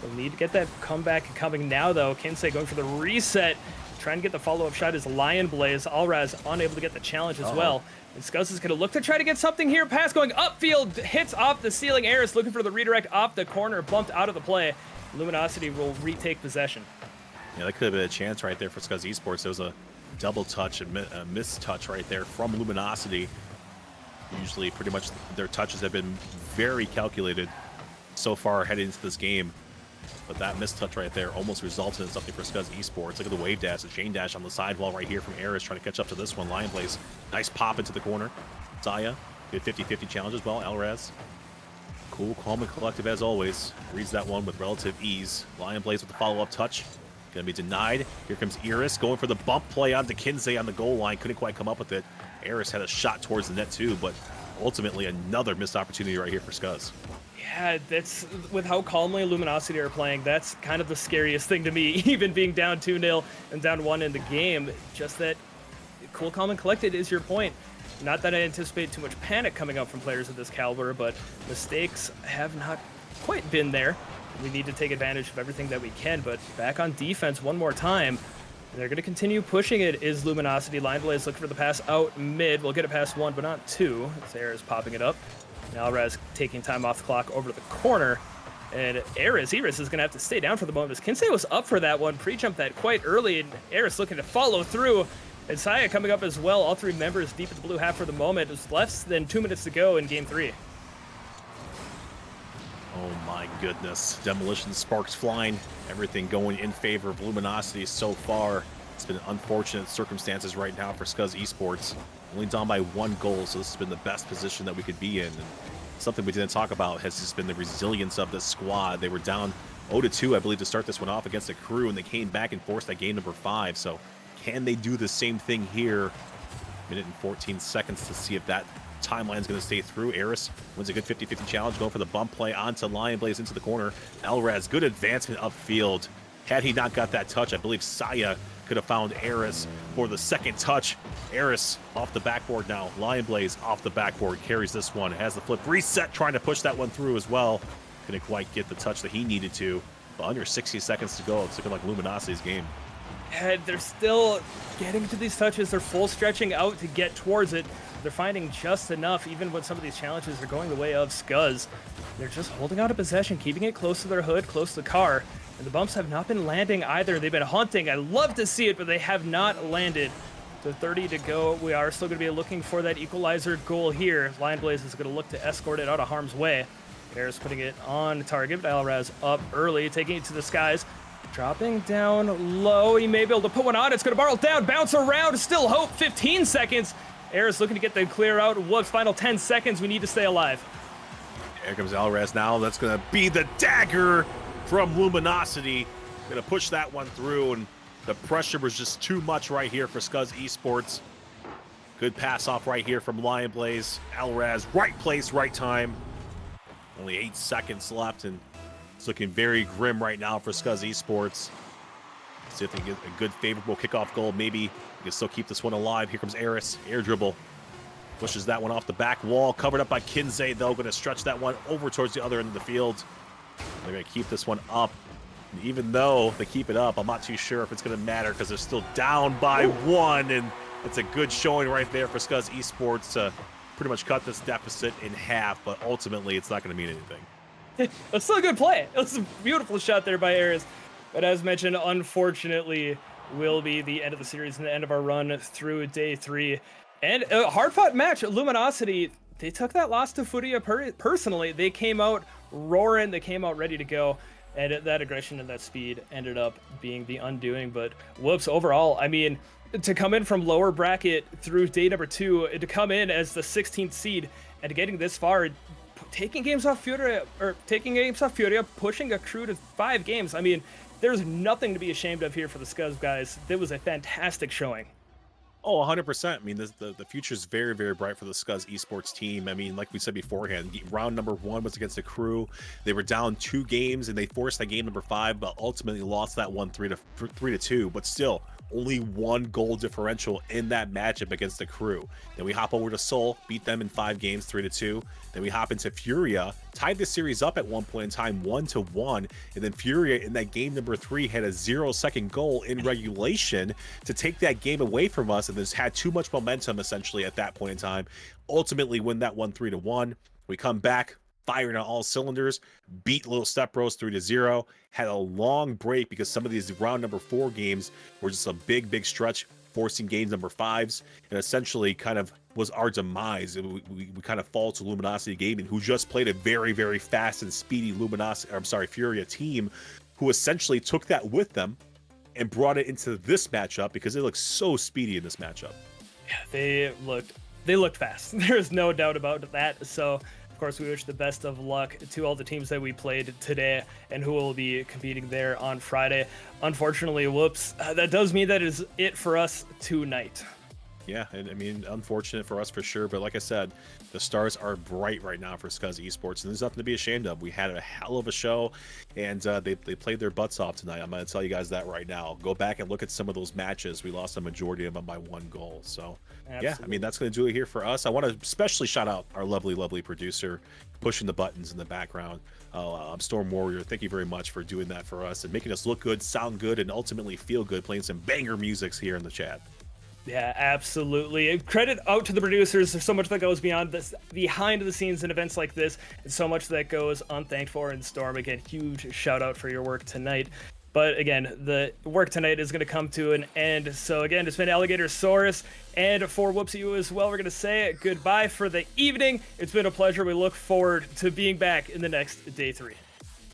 We'll need to get that comeback coming now, though. Kinsey going for the reset, trying to get the follow-up shot is Lion Blaze. Alraz unable to get the challenge as well. And Scuzz is going to look to try to get something here. Pass going upfield, hits off the ceiling. Eris looking for the redirect off the corner, bumped out of the play. Luminosity will retake possession. Yeah, that could have been a chance right there for Scuzz Esports. There was a double touch, a missed touch right there from Luminosity. Usually pretty much their touches have been very calculated so far heading into this game. But that missed touch right there almost resulted in something for Scuzz Esports. Look at the wave dash, the chain dash on the sidewall right here from Eris trying to catch up to this one. Lion Blaze, nice pop into the corner. Saya, good 50-50 challenge as well. Alvarez, cool, calm, and collective as always. Reads that one with relative ease. Lion Blaze with the follow-up touch. Gonna be denied. Here comes Eris going for the bump play onto Kinsey on the goal line. Couldn't quite come up with it. Eris had a shot towards the net too, but ultimately another missed opportunity right here for Scuzz. Yeah, that's with how calmly Luminosity are playing. That's kind of the scariest thing to me, even being down 2-0 and down 1 in the game. Just that cool, calm, and collected is your point. Not that I anticipate too much panic coming up from players of this caliber, but mistakes have not quite been there. We need to take advantage of everything that we can, but back on defense one more time. They're going to continue pushing it, is Luminosity. Lion Blaze looking for the pass out mid. We'll get it past 1, but not 2. Sarah's popping it up. Alras taking time off the clock over to the corner. And Eris is going to have to stay down for the moment. As Kinsey was up for that one, pre-jumped that quite early, and Eris looking to follow through. And Saya coming up as well. All three members deep at the blue half for the moment. It's less than 2 minutes to go in game 3. Oh my goodness. Demolition sparks flying. Everything going in favor of Luminosity so far. It's been unfortunate circumstances right now for Scuzz Esports. Only down by 1 goal, so this has been the best position that we could be in. And something we didn't talk about has just been the resilience of this squad. They were down 0-2, I believe, to start this one off against the Crew, and they came back and forced that game number 5. So can they do the same thing here? Minute and 14 seconds to see if that timeline is going to stay through. Aris wins a good 50-50 challenge, going for the bump play onto Lionblaze into the corner. Elraz, good advancement upfield. Had he not got that touch, I believe Saya could have found Aris for the second touch. Aris off the backboard now. Lionblaze off the backboard, carries this one, has the flip reset, trying to push that one through as well. Couldn't quite get the touch that he needed to. But under 60 seconds to go, it's looking like Luminosity's game. And they're still getting to these touches. They're full stretching out to get towards it. They're finding just enough, even when some of these challenges are going the way of Scuzz. They're just holding out a possession, keeping it close to their hood, close to the car. And the bumps have not been landing either. They've been hunting. I love to see it, but they have not landed. So 30 to go. We are still going to be looking for that equalizer goal here. Lionblaze is going to look to escort it out of harm's way. Harris putting it on target. Alraz up early, taking it to the skies. Dropping down low. He may be able to put one on. It's going to barrel down, bounce around. Still hope. 15 seconds. Eris looking to get the clear out. Whoops, final 10 seconds. We need to stay alive. Here comes Alraz now. That's going to be the dagger from Luminosity. Going to push that one through, and the pressure was just too much right here for Scuzz Esports. Good pass off right here from Lionblaze. Alraz, right place, right time. Only 8 seconds left, and it's looking very grim right now for Scuzz Esports. See if they can get a good, favorable kickoff goal. Maybe they can still keep this one alive. Here comes Aris. Air dribble. Pushes that one off the back wall. Covered up by Kinsey, though. Going to stretch that one over towards the other end of the field. They're going to keep this one up. And even though they keep it up, I'm not too sure if it's going to matter because they're still down by 1. And it's a good showing right there for Scuzz Esports to pretty much cut this deficit in half. But ultimately, it's not going to mean anything. It's still a good play. It was a beautiful shot there by Aris. But as mentioned, unfortunately, will be the end of the series and the end of our run through day 3. And a hard-fought match. Luminosity, they took that loss to Furia personally. They came out roaring. They came out ready to go. And that aggression and that speed ended up being the undoing. But whoops, overall, I mean, to come in from lower bracket through day number 2, to come in as the 16th seed and getting this far, taking games off Furia, pushing a Crew to 5 games. I mean, there's nothing to be ashamed of here for the Scuzz guys. It was a fantastic showing. Oh, 100%. I mean, the future is very, very bright for the Scuzz Esports team. I mean, like we said beforehand, round number 1 was against the Crew. They were down 2 games, and they forced that game number 5, but ultimately lost that one 3-2. But still, only 1 goal differential in that matchup against the Crew. Then we hop over to Seoul, beat them in 5 games, 3-2. Then we hop into Furia, tied the series up at one point in time, 1-1. And then Furia in that game number 3 had a 0-second goal in regulation to take that game away from us, and just had too much momentum essentially at that point in time. Ultimately win that one 3-1. We come back, firing on all cylinders, beat Little Step Bros 3-0. Had a long break because some of these round number 4 games were just a big stretch, forcing games number 5s, and essentially kind of was our demise. We kind of fall to Luminosity Gaming, who just played a very fast and speedy Furia team, who essentially took that with them and brought it into this matchup because they look so speedy in this matchup. Yeah, they looked fast. There's no doubt about that. So of course, we wish the best of luck to all the teams that we played today and who will be competing there on Friday. Unfortunately, whoops, that does mean that is it for us tonight. Yeah, and I mean, unfortunate for us for sure, but like I said, the stars are bright right now for Scuzz Esports, and there's nothing to be ashamed of. We had a hell of a show, and they played their butts off tonight. I'm going to tell you guys that right now. Go back and look at some of those matches. We lost a majority of them by 1 goal. So, absolutely. Yeah, I mean, that's going to do it here for us. I want to especially shout out our lovely producer pushing the buttons in the background. Storm Warrior, thank you very much for doing that for us and making us look good, sound good, and ultimately feel good, playing some banger musics here in the chat. Yeah, absolutely. Credit out to the producers. There's so much that goes beyond this, behind the scenes in events like this, and so much that goes unthanked for. And Storm, again, huge shout out for your work tonight. But again, the work tonight is going to come to an end. So again, it's been Alligatorsaurus, and for Whoopsyou as well, we're going to say goodbye for the evening. It's been a pleasure. We look forward to being back in the next day 3.